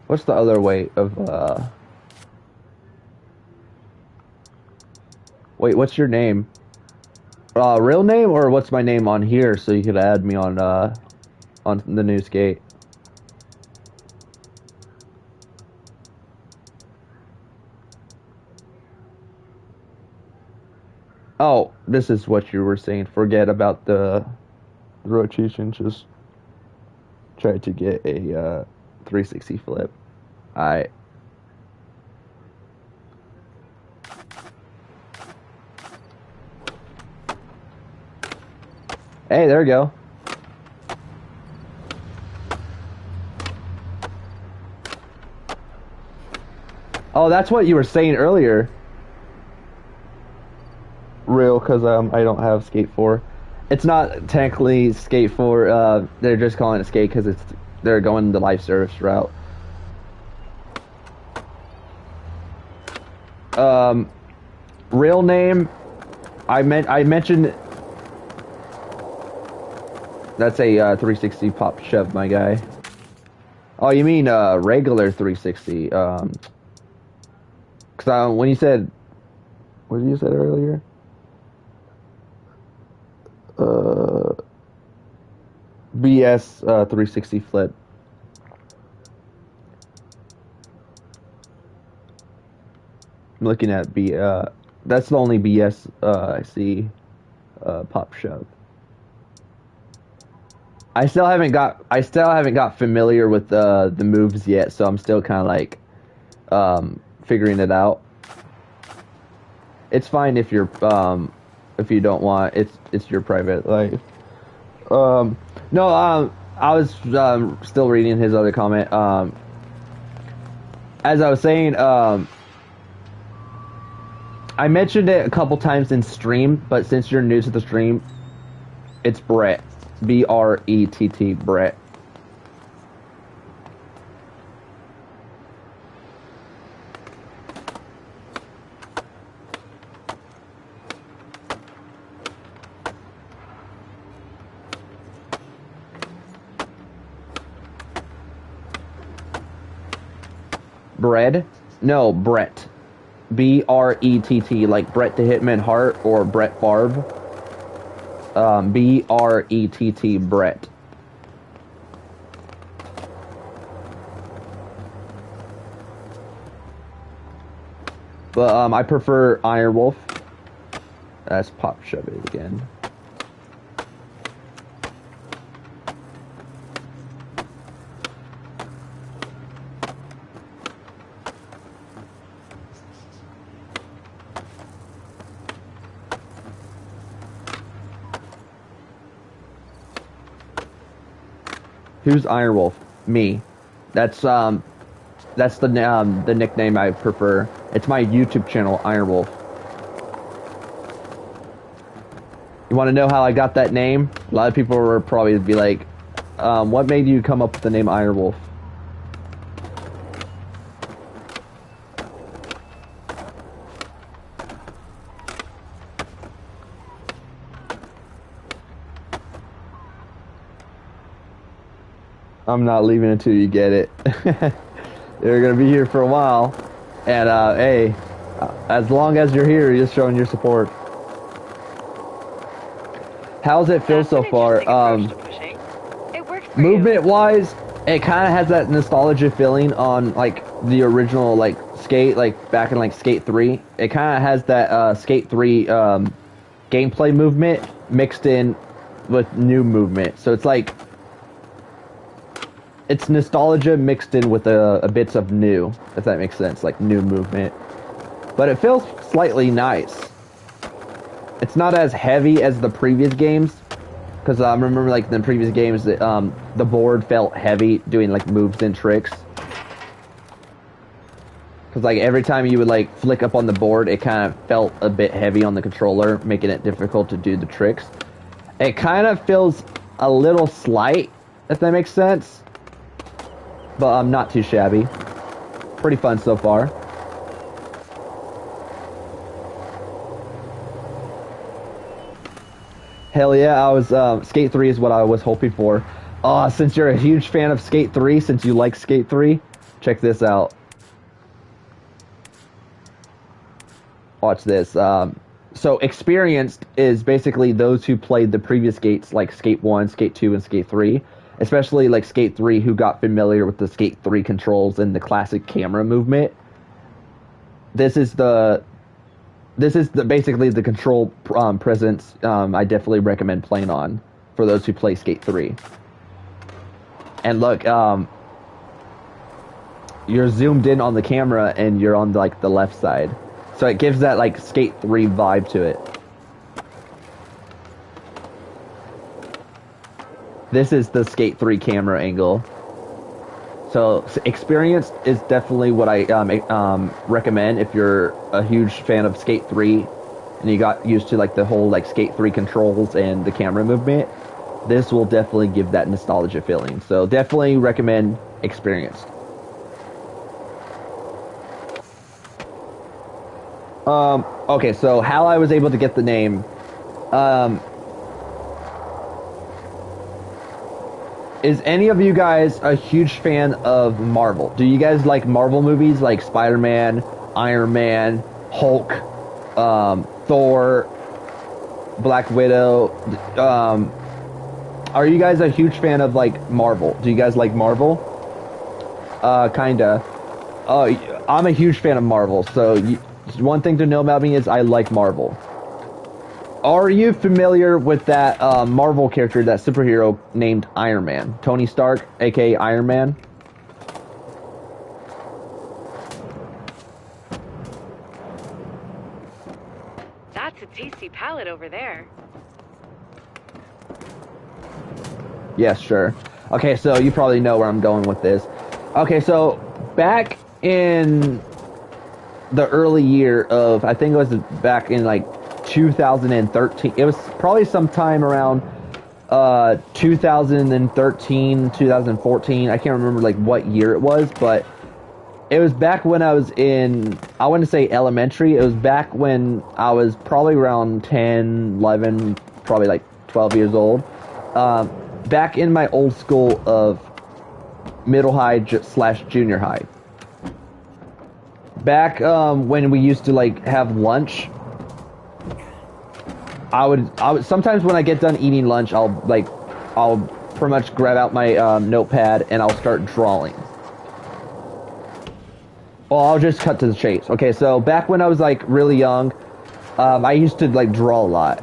What's the other way of, Wait, what's your name? Real name, or what's my name on here so you could add me on the new skate? Oh, this is what you were saying. Forget about the rotation. Just try to get a 360 flip. Alright. Hey, there we go. Oh, that's what you were saying earlier. Real, because I don't have Skate 4. It's not technically Skate 4. They're just calling it Skate because they're going the live service route. Real name, I mentioned. That's a 360 pop shove, my guy. Oh, you mean regular 360? Because when you said, what did you say earlier? BS 360 flip. I'm looking at that's the only BS I see pop shove. I still haven't got familiar with the moves yet, so I'm still kind of like figuring it out. It's fine if you don't want, it's your private life. No, I was still reading his other comment. As I was saying, I mentioned it a couple times in stream, but since you're new to the stream, it's Brett. B-R-E-T-T, Brett. Bread? No, Brett. B-R-E-T-T, like Brett the Hitman Hart or Brett Favre. B-R-E-T-T, Brett. But I prefer Iron Wolf. That's Pop Shove It again. Who's Iron Wolf? Me. That's the nickname I prefer. It's my YouTube channel, Iron Wolf. You want to know how I got that name? A lot of people will probably be like, what made you come up with the name Iron Wolf? I'm not leaving until you get it. You're gonna be here for a while, and hey, as long as you're here, you're just showing your support. How's it feel so far? It works for Movement-wise, it kind of has that nostalgia feeling on like the original like Skate, like back in like Skate 3. It kind of has that Skate 3 gameplay movement mixed in with new movement. So it's like it's nostalgia mixed in with a bits of new, if that makes sense, like new movement. But it feels slightly nice. It's not as heavy as the previous games, because I remember like in the previous games that the board felt heavy doing like moves and tricks. Because like every time you would like flick up on the board, it kind of felt a bit heavy on the controller, making it difficult to do the tricks. It kind of feels a little slight, if that makes sense. But I'm not too shabby. Pretty fun so far. Hell yeah, I was Skate 3 is what I was hoping for. Since you're a huge fan of Skate 3, since you like Skate 3, check this out. Watch this. So experienced is basically those who played the previous Skates, like Skate 1, Skate 2, and Skate 3. Especially like Skate 3, who got familiar with the Skate 3 controls and the classic camera movement. This is basically the control presence I definitely recommend playing on for those who play Skate 3. And look, you're zoomed in on the camera and you're on like the left side, so it gives that like Skate 3 vibe to it. This is the Skate 3 camera angle. So experienced is definitely what I recommend if you're a huge fan of Skate 3 and you got used to like the whole like Skate 3 controls and the camera movement, this will definitely give that nostalgia feeling. So definitely recommend Experienced. Okay, so how I was able to get the name, is any of you guys a huge fan of Marvel? Do you guys like Marvel movies like Spider-Man, Iron Man, Hulk, Thor, Black Widow? Are you guys a huge fan of like Marvel? Do you guys like Marvel? Kinda. I'm a huge fan of Marvel, so one thing to know about me is I like Marvel. Are you familiar with that Marvel character, that superhero named Iron Man? Tony Stark, aka Iron Man? That's a tasty pallet over there. Yes, sure. Okay, so you probably know where I'm going with this. Okay, so back in the early year of, I think it was back in like 2013. It was probably sometime around 2013, 2014. I can't remember like what year it was, but it was back when I was in, I want to say elementary. It was back when I was probably around 10, 11, probably like 12 years old. Back in my old school of middle high slash junior high. Back when we used to like have lunch, I would sometimes when I get done eating lunch, I'll pretty much grab out my notepad and I'll start drawing. Well, I'll just cut to the chase. Okay, so back when I was like really young, I used to like draw a lot,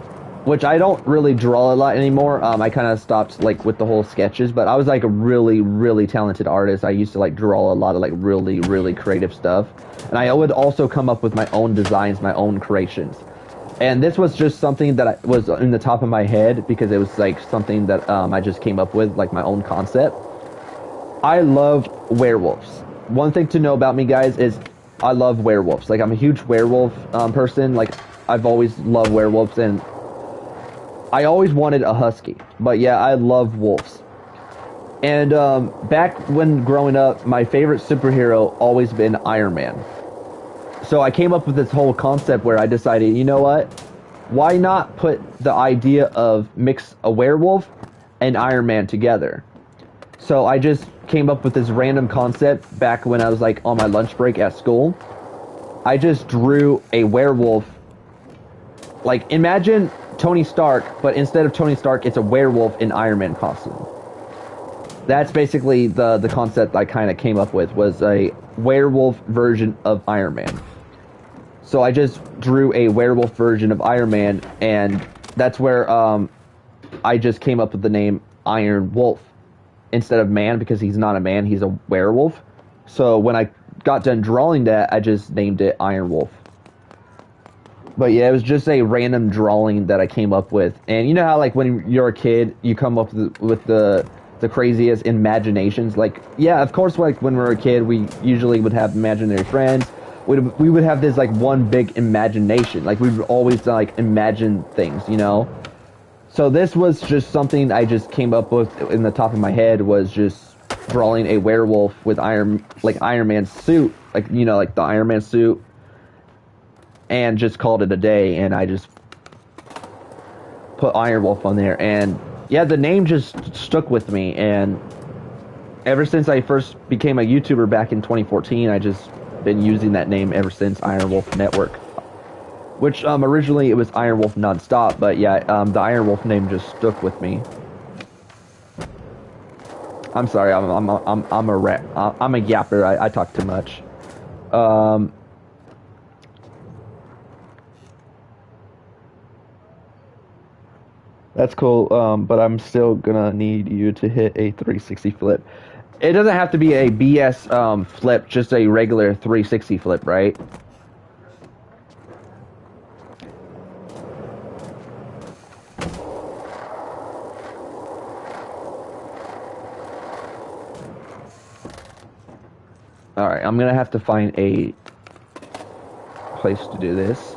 which I don't really draw a lot anymore. I kind of stopped like with the whole sketches, but I was like a really, really talented artist. I used to like draw a lot of like really, really creative stuff. And I would also come up with my own designs, my own creations. And this was just something that was in the top of my head because it was like something that I just came up with, like my own concept. I love werewolves. One thing to know about me, guys, is I love werewolves. Like, I'm a huge werewolf person. Like, I've always loved werewolves, and I always wanted a husky. But yeah, I love wolves. And back when growing up, my favorite superhero always been Iron Man. So I came up with this whole concept where I decided, you know what? Why not put the idea of mix a werewolf and Iron Man together? So I just came up with this random concept back when I was like on my lunch break at school. I just drew a werewolf. Like, imagine Tony Stark, but instead of Tony Stark, it's a werewolf in Iron Man costume. That's basically the concept I kind of came up with, was a werewolf version of Iron Man. So I just drew a werewolf version of Iron Man, and that's where I just came up with the name Iron Wolf instead of man, because he's not a man, he's a werewolf. So when I got done drawing that, I just named it Iron Wolf. But yeah, it was just a random drawing that I came up with. And you know how like when you're a kid, you come up with the craziest imaginations? Like, yeah, of course, like when we were a kid, we usually would have imaginary friends. We would have this like one big imagination. Like, we would always like imagine things, you know? So this was just something I just came up with in the top of my head, was just drawing a werewolf with Iron Man's suit, like, you know, like the Iron Man suit, and just called it a day. And I just put Iron Wolf on there, and yeah, the name just stuck with me. And ever since I first became a YouTuber back in 2014, I just been using that name ever since, Iron Wolf Network. Which originally it was Iron Wolf Nonstop, but yeah, the Iron Wolf name just stuck with me. I'm sorry, I'm a yapper. I talk too much. That's cool, but I'm still gonna need you to hit a 360 flip. It doesn't have to be a BS flip, just a regular 360 flip, right? Alright, I'm gonna have to find a place to do this.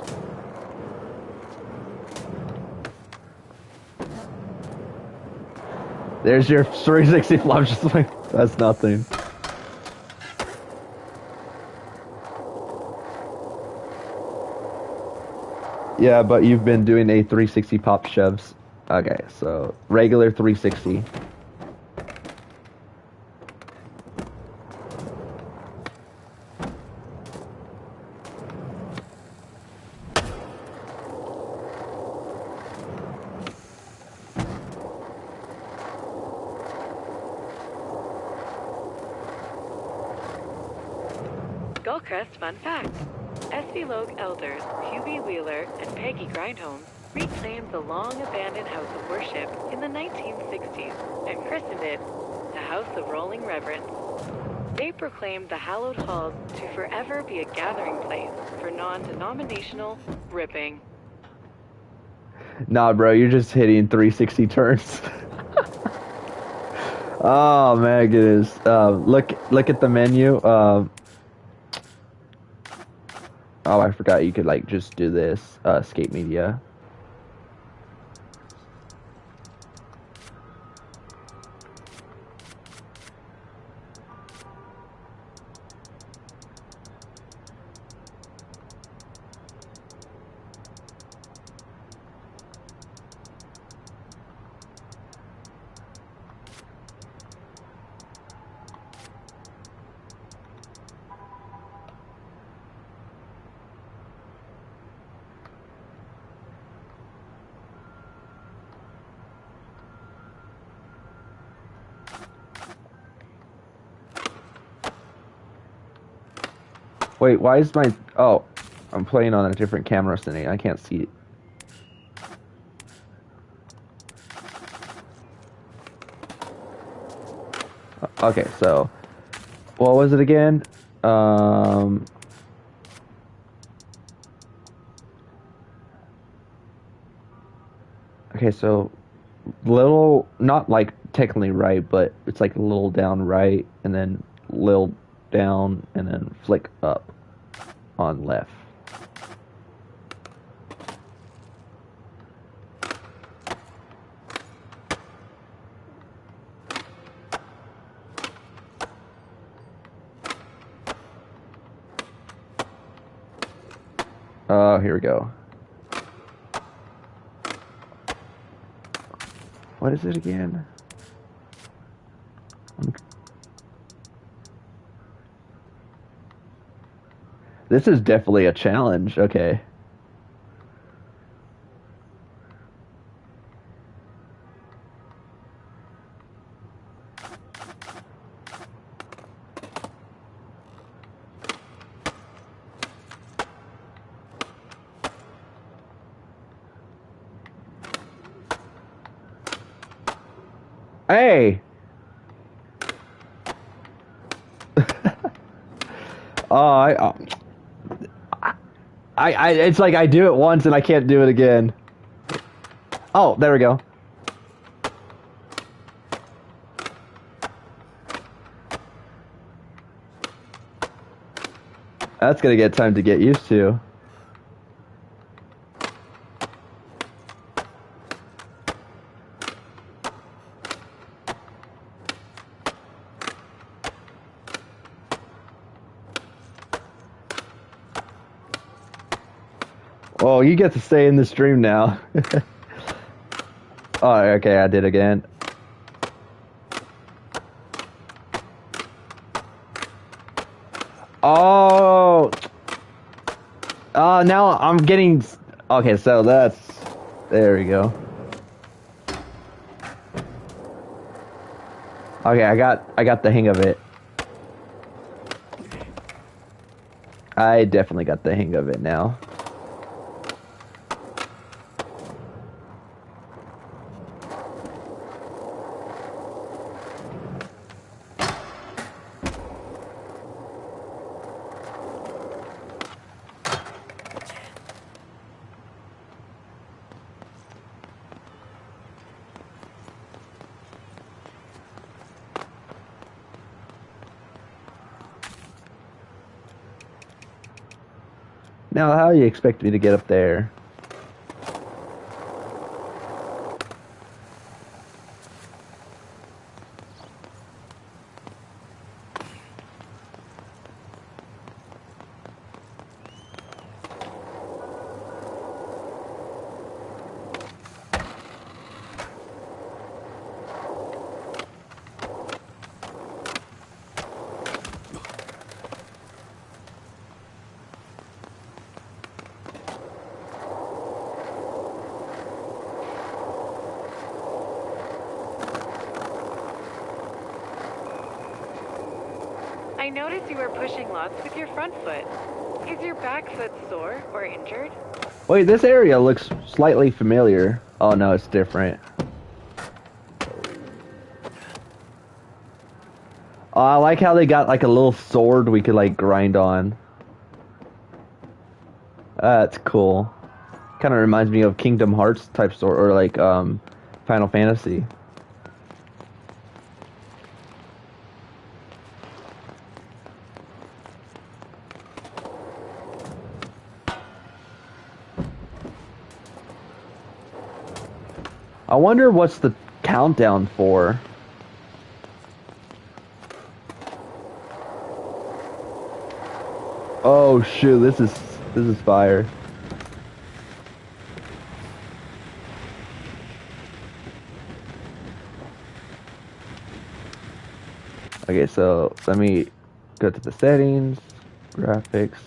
There's your 360 flop. Just like, that's nothing. Yeah, but you've been doing a 360 pop shoves. Okay, so regular 360. Gullcrest fun fact. S.V. Logue elders Hubie Wheeler and Peggy Grindholm reclaimed the long-abandoned house of worship in the 1960s and christened it the House of Rolling Reverence. They proclaimed the hallowed halls to forever be a gathering place for non-denominational ripping. Nah, bro, you're just hitting 360 turns. Oh my goodness. Look at the menu. Oh, I forgot you could like just do this. Skate media. Wait, why is my... Oh, I'm playing on a different camera setting. I can't see it. Okay, so... What was it again? Okay, so... Little... Not, like, technically right, but it's like a little down right, and then little down, and then flick up on left. Oh, here we go. What is it again? This is definitely a challenge. Okay. Hey! Oh, it's like I do it once and I can't do it again. Oh, there we go. That's gonna get time to get used to. Oh, you get to stay in the stream now. Oh, okay, I did again. Oh. Now I'm getting... Okay, so that's... There we go. Okay, I got the hang of it. I definitely got the hang of it now. Now, how do you expect me to get up there? noticed you were pushing lots with your front foot. Is your back foot sore or injured? Wait, this area looks slightly familiar. Oh no, it's different. Oh, I like how they got like a little sword we could like grind on. That's cool. Kind of reminds me of Kingdom Hearts type sword, or like Final Fantasy. I wonder what's the countdown for. Oh shoot, this is fire. Okay, so let me go to the settings, graphics.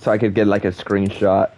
So I could get like a screenshot.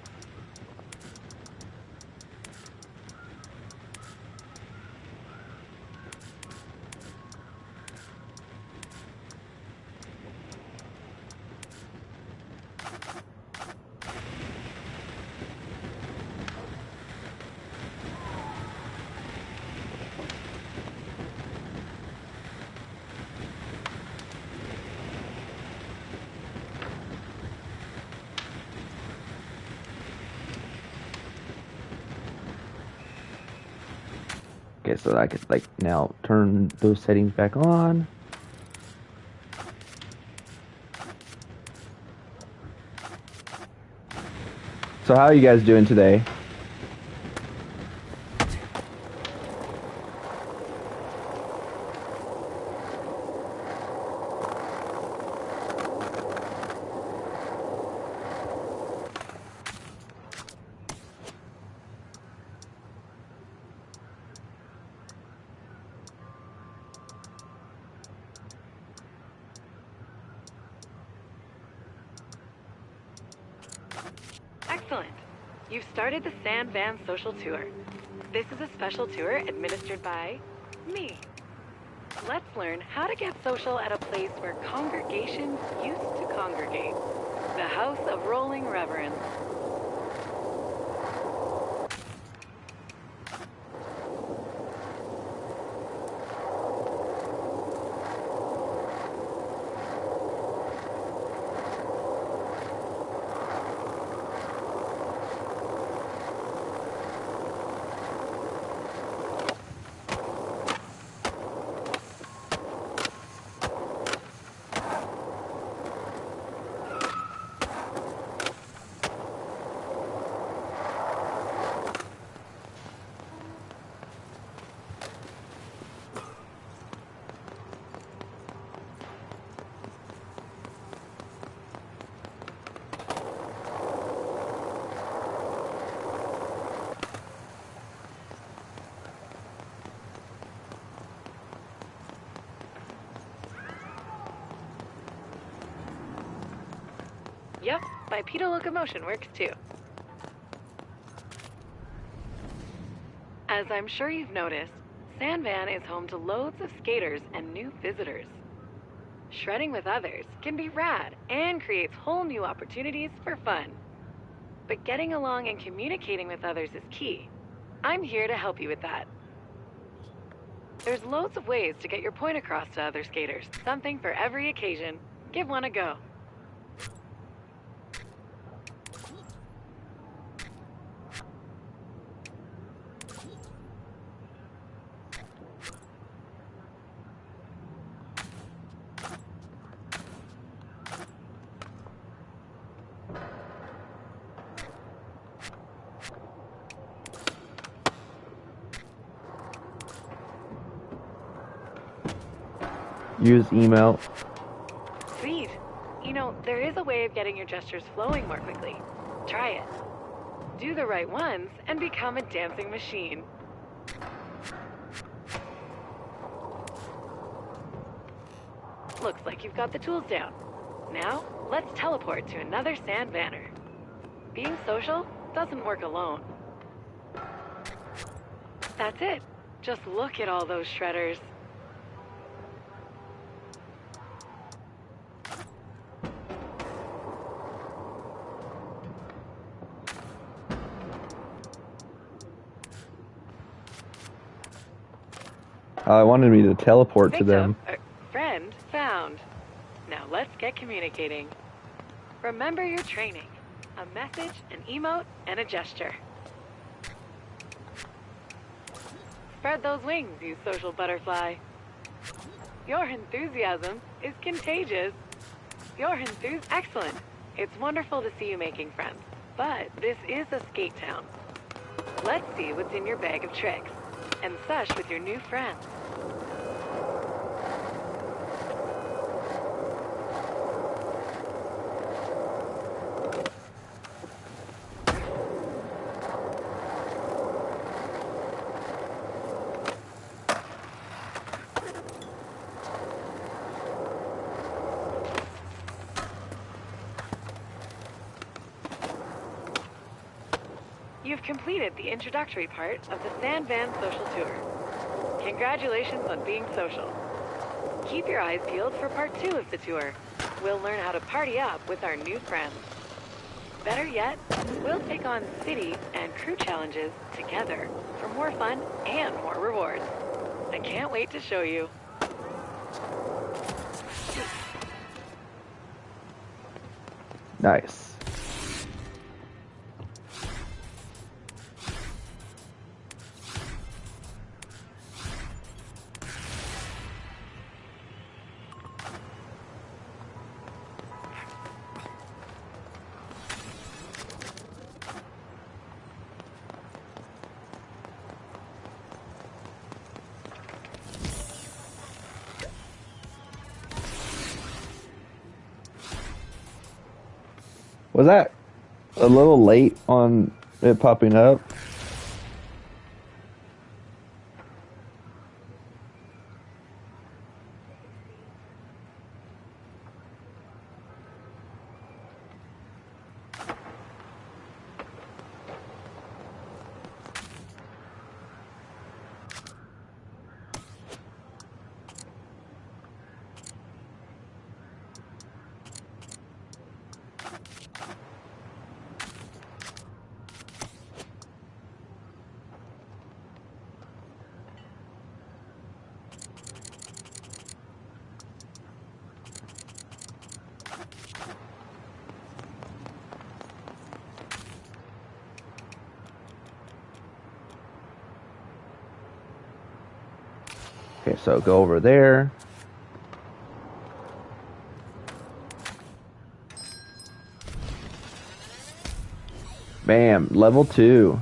Okay, so I could like now turn those settings back on. So how are you guys doing today? Excellent. You've started the Sand Van Social Tour. This is a special tour administered by me. Let's learn how to get social at a place where congregations used to congregate. The House of Rolling Reverence. Yep, bipedal locomotion works too. As I'm sure you've noticed, Sand Van is home to loads of skaters and new visitors. Shredding with others can be rad and creates whole new opportunities for fun. But getting along and communicating with others is key. I'm here to help you with that. There's loads of ways to get your point across to other skaters. Something for every occasion. Give one a go. Use email. Sweet. You know, there is a way of getting your gestures flowing more quickly. Try it. Do the right ones and become a dancing machine. Looks like you've got the tools down. Now, let's teleport to another sand banner. Being social doesn't work alone. That's it. Just look at all those shredders. I wanted me to teleport to Picked them. up. Friend found. Now let's get communicating. Remember your training. A message, an emote, and a gesture. Spread those wings, you social butterfly. Your enthusiasm is contagious. Excellent. It's wonderful to see you making friends, but this is a skate town. Let's see what's in your bag of tricks, and sesh with your new friends. You've completed the introductory part of the Sand Van Social Tour. Congratulations on being social. Keep your eyes peeled for part 2 of the tour. We'll learn how to party up with our new friends. Better yet, we'll take on city and crew challenges together for more fun and more rewards. I can't wait to show you. Nice. Was that a little late on it popping up? Okay, so go over there. Bam, level 2.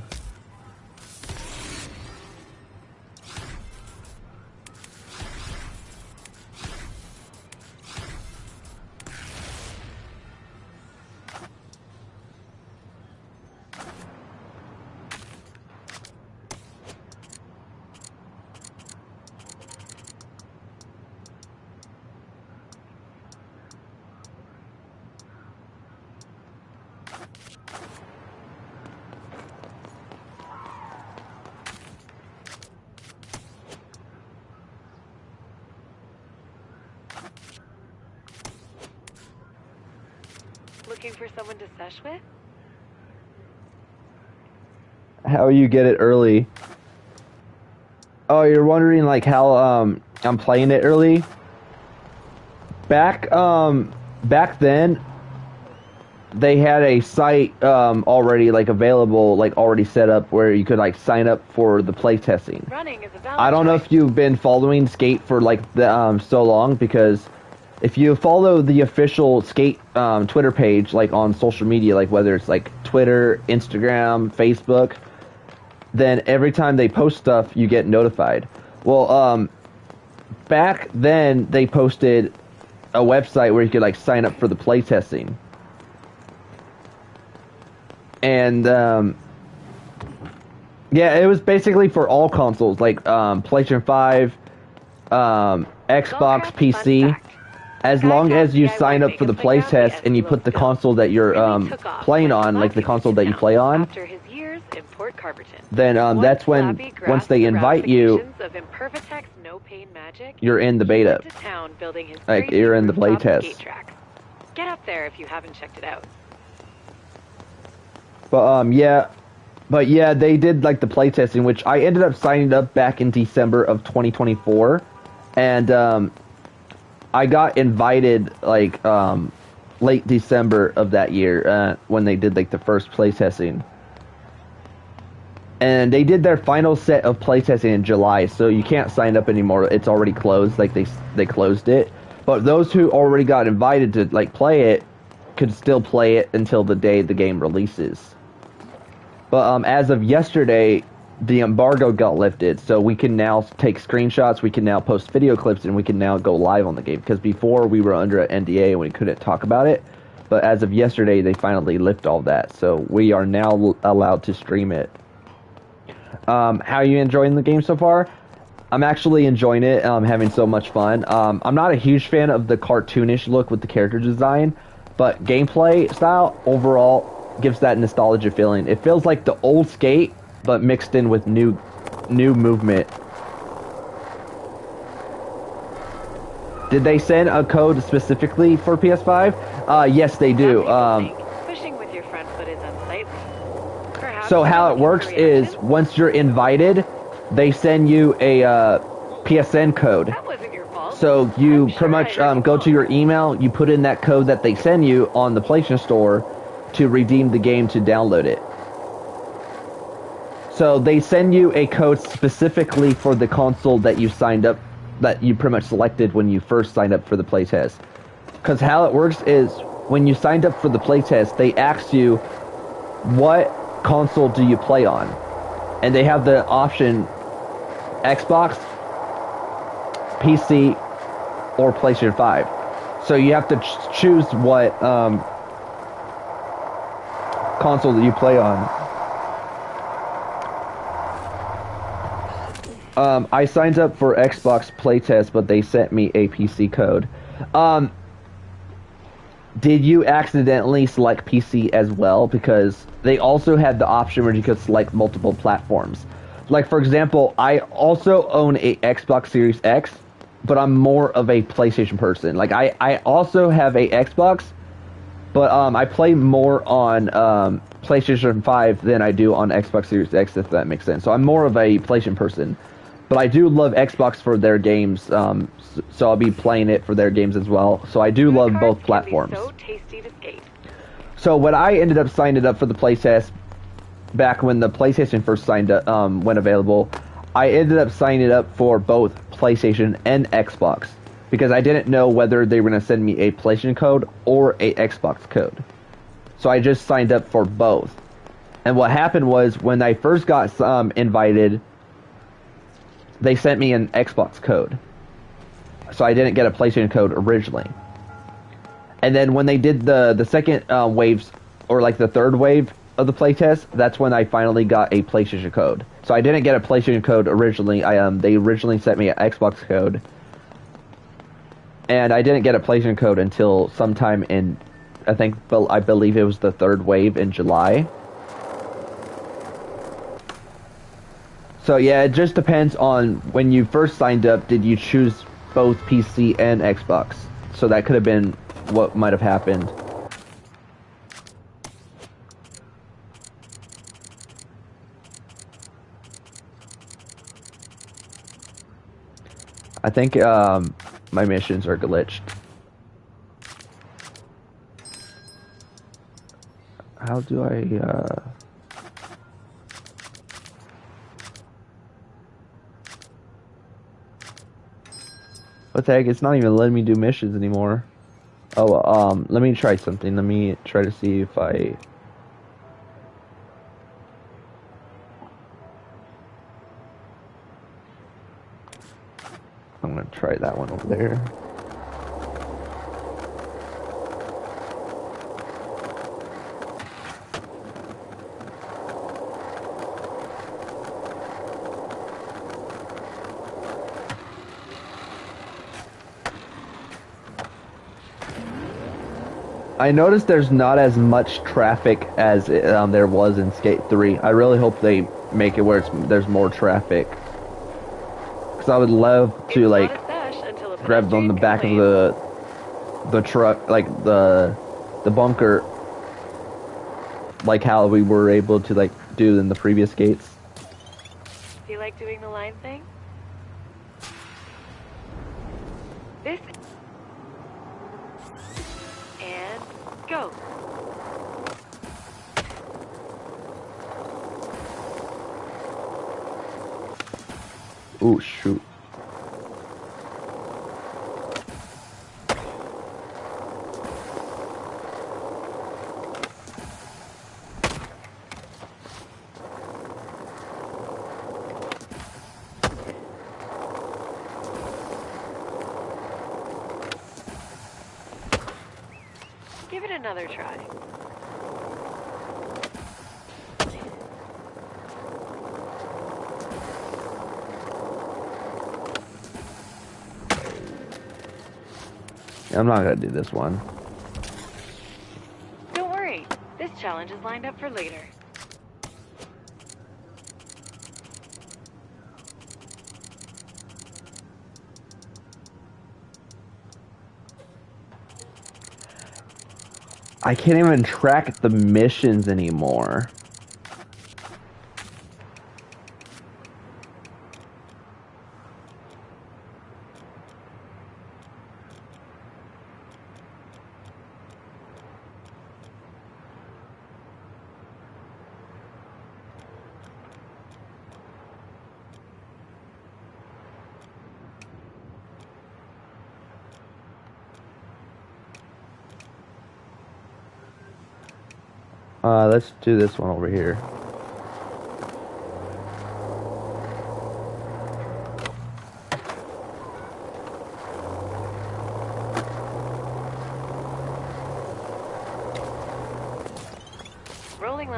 Looking for someone to sesh with? How you get it early? Oh, you're wondering like how I'm playing it early? Back then they had a site already like available, like already set up where you could like sign up for the play testing. Running is a valid I don't know choice. if you've been following Skate for like the so long, because if you follow the official Skate Twitter page, like on social media, like whether it's like Twitter, Instagram, Facebook, then every time they post stuff, you get notified. Well, back then they posted a website where you could like sign up for the playtesting. And yeah, it was basically for all consoles, like PlayStation 5, Xbox, PC. As long as you sign up for the playtest and you put the console that you're playing on, like the console that you play on, then that's when, once they invite you, you're in the beta. Like, you're in the playtest. Get up there if you haven't checked it out. But yeah, they did like the playtesting, which I ended up signing up back in December of 2024, and I got invited like late December of that year when they did like the first playtesting, and they did their final set of playtesting in July, so you can't sign up anymore. It's already closed. Like they closed it, but those who already got invited to like play it could still play it until the day the game releases. But as of yesterday, the embargo got lifted, so we can now take screenshots, we can now post video clips, and we can now go live on the game. Because before, we were under an NDA and we couldn't talk about it. But as of yesterday, they finally lifted all that, so we are now allowed to stream it. How are you enjoying the game so far? I'm actually enjoying it. I'm having so much fun. I'm not a huge fan of the cartoonish look with the character design, but gameplay style overall gives that nostalgia feeling. It feels like the old Skate, but mixed in with new movement. Did they send a code specifically for PS5? Yes, they do. Pushing with your front foot is unsightly. Perhaps So how it works is, once you're invited, they send you a PSN code. That wasn't your fault. So you I'm pretty sure much I go to your email, you put in that code that they send you on the PlayStation Store to redeem the game to download it. So they send you a code specifically for the console that you signed up, that you pretty much selected when you first signed up for the playtest. Because how it works is, when you signed up for the playtest, they ask you, what console do you play on? And they have the option Xbox, PC, or PlayStation 5. So you have to choose what console that you play on. I signed up for Xbox playtest, but they sent me a PC code. Did you accidentally select PC as well? Because they also had the option where you could select multiple platforms. Like, for example, I also own a Xbox Series X, but I'm more of a PlayStation person. Like, I also have a Xbox, but I play more on PlayStation 5 than I do on Xbox Series X, if that makes sense. So I'm more of a PlayStation person. But I do love Xbox for their games, so I'll be playing it for their games as well. So I do love both platforms. So tasty to skate. So when I ended up signing up for the playtest, back when the PlayStation first went available, I ended up signing up for both PlayStation and Xbox, because I didn't know whether they were going to send me a PlayStation code or a Xbox code. So I just signed up for both. And what happened was, when I first got invited, they sent me an Xbox code. So I didn't get a PlayStation code originally. And then when they did the second waves, or like the third wave of the playtest, that's when I finally got a PlayStation code. So I didn't get a PlayStation code originally. They originally sent me an Xbox code. And I didn't get a PlayStation code until sometime in, I believe it was the third wave in July. So yeah, it just depends on when you first signed up, did you choose both PC and Xbox? So that could have been what might have happened. I think my missions are glitched. How do I what the heck? It's not even letting me do missions anymore. Oh, let me try something. Let me try to see if I... I'm gonna try that one over there. I noticed there's not as much traffic as there was in Skate 3. I really hope they make it where there's more traffic. Because I would love to, like, grab on the back of the truck, like, the bunker, like how we were able to, like, do in the previous skates. Do you like doing the line thing? This... And go. Ooh, shoot. Give it another try. I'm not gonna do this one. Don't worry. This challenge is lined up for later. I can't even track the missions anymore. Let's do this one over here.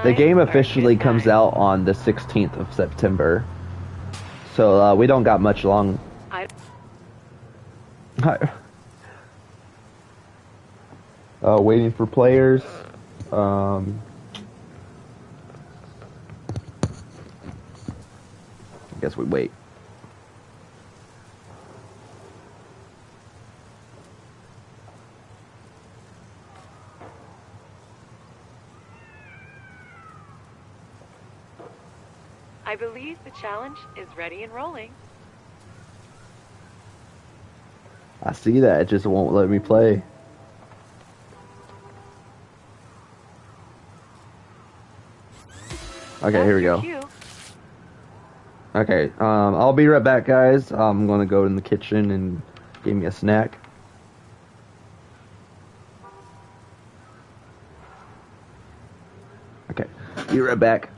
The game officially comes out on the 16th of September. So, we don't got much long. Waiting for players. I guess we wait. I believe the challenge is ready and rolling. I see that, it just won't let me play. Okay, here we go. Okay, I'll be right back, guys. I'm gonna go in the kitchen and give me a snack. Okay, be right back.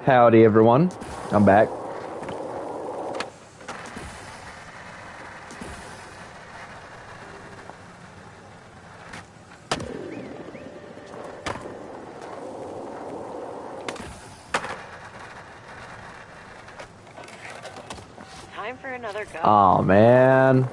Howdy, everyone. I'm back. Time for another go. Oh man.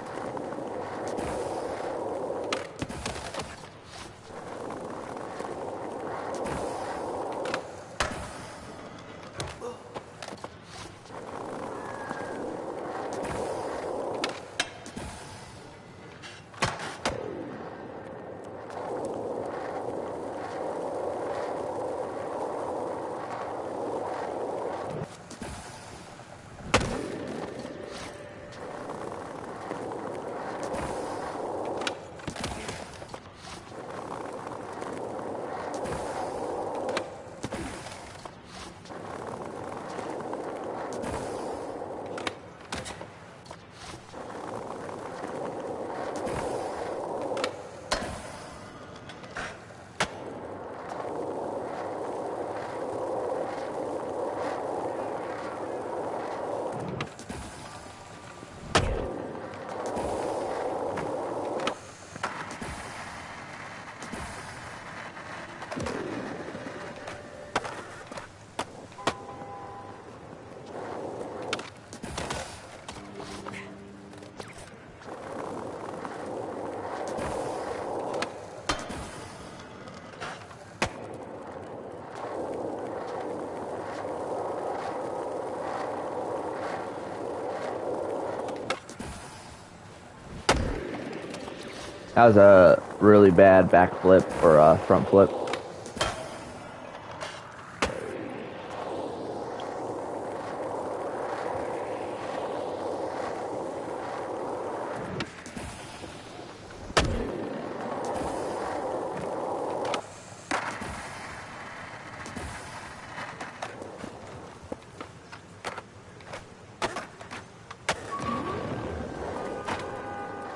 That was a really bad backflip or a front flip.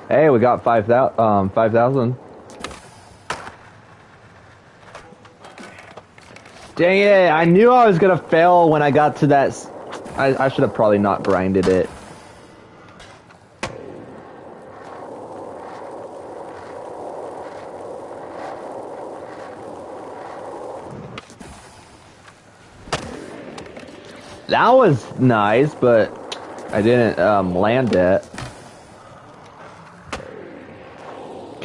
Hey, we got 5,000. Dang it, I knew I was gonna fail when I got to that. I should have probably not grinded it. That was nice, but I didn't land it.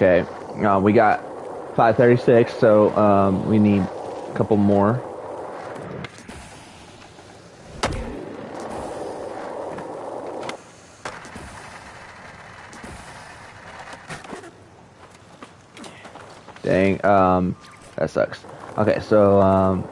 Okay, we got 536, so we need a couple more. Dang, that sucks. Okay, so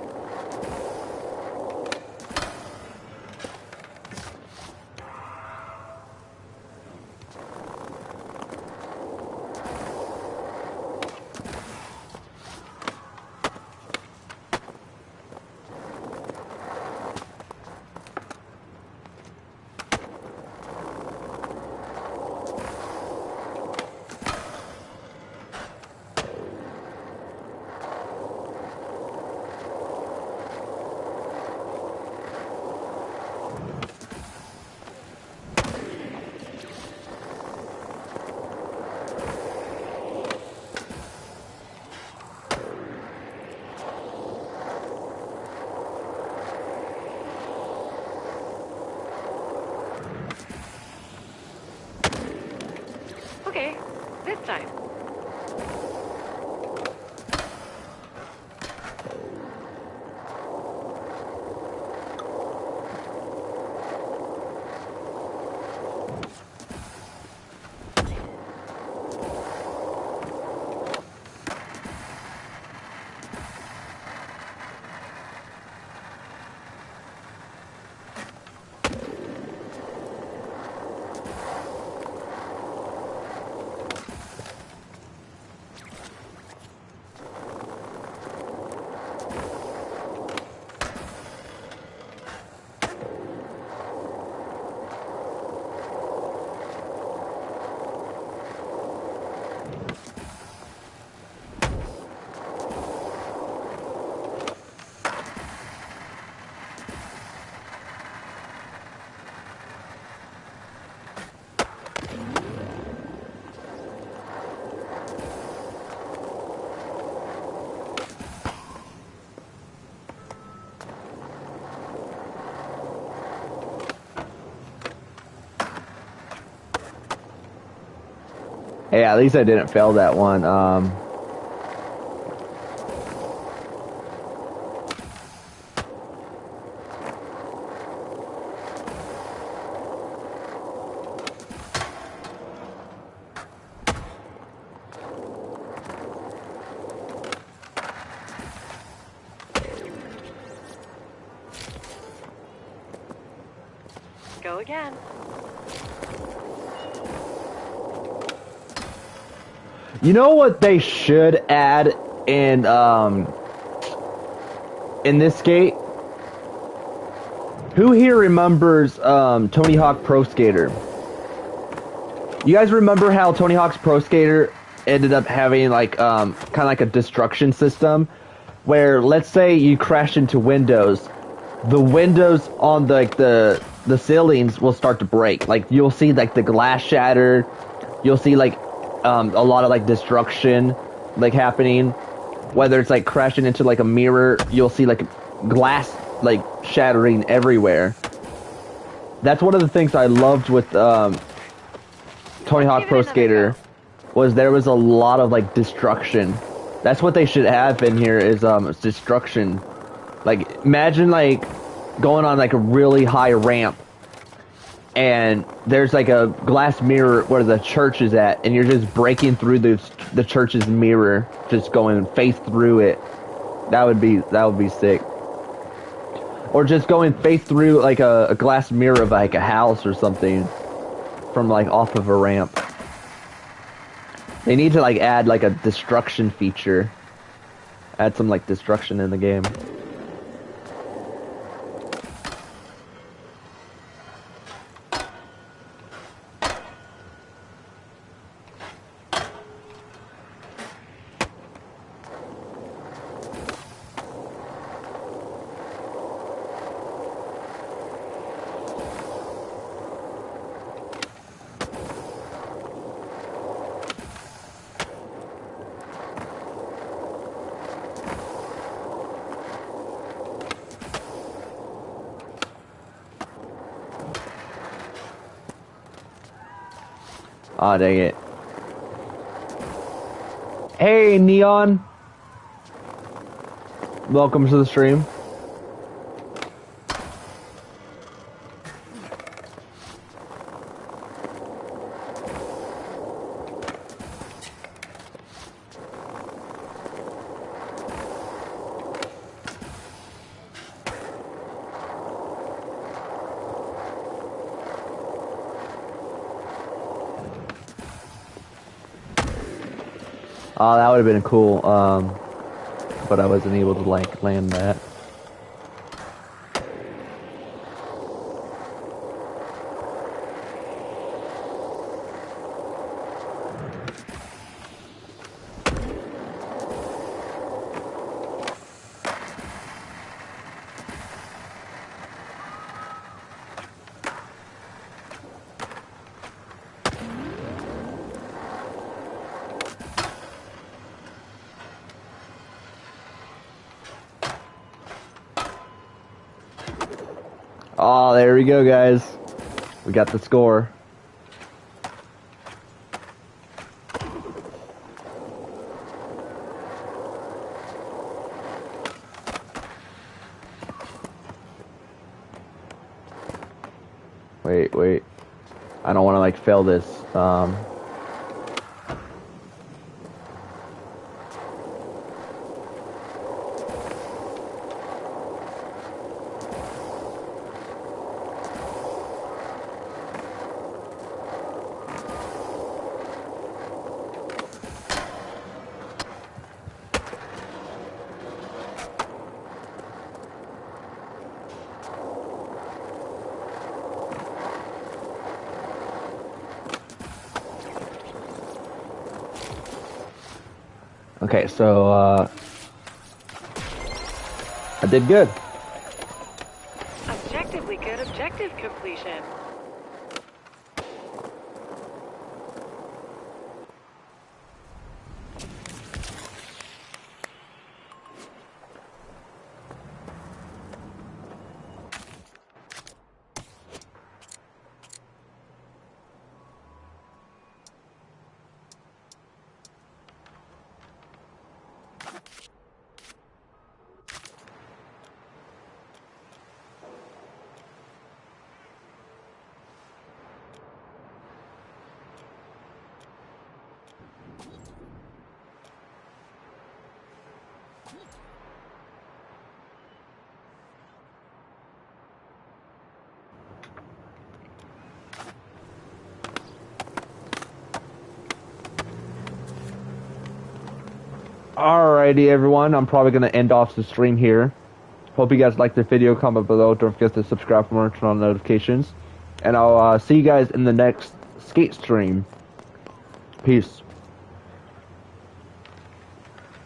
Okay, this time. Hey, at least I didn't fail that one. Go again. You know what they should add in this skate? Who here remembers Tony Hawk Pro Skater? You guys remember how Tony Hawk's Pro Skater ended up having like kind of like a destruction system, where let's say you crash into windows, the windows on the ceilings will start to break. Like you'll see like the glass shatter, you'll see like a lot of like destruction like happening. Whether it's like crashing into like a mirror, you'll see like glass like shattering everywhere. That's one of the things I loved with Tony Hawk Pro Skater, was there was a lot of like destruction. That's what they should have in here is destruction. Like imagine like going on like a really high ramp and there's like a glass mirror where the church is at, and you're just breaking through the church's mirror, just going face through it. That would be sick. Or just going face through like a glass mirror of like a house or something from like off of a ramp. They need to like add like a destruction feature. Add some like destruction in the game. Aw, dang it. Hey, Neon. Welcome to the stream. Oh, that would have been cool, but I wasn't able to, like, land that. Oh, there we go, guys. We got the score. Wait. I don't want to, like, fail this. Okay, so, I did good. Objectively good objective completion. Alrighty, everyone. I'm probably going to end off the stream here. Hope you guys liked the video. Comment below. Don't forget to subscribe for more and turn on notifications. And I'll see you guys in the next skate stream. Peace.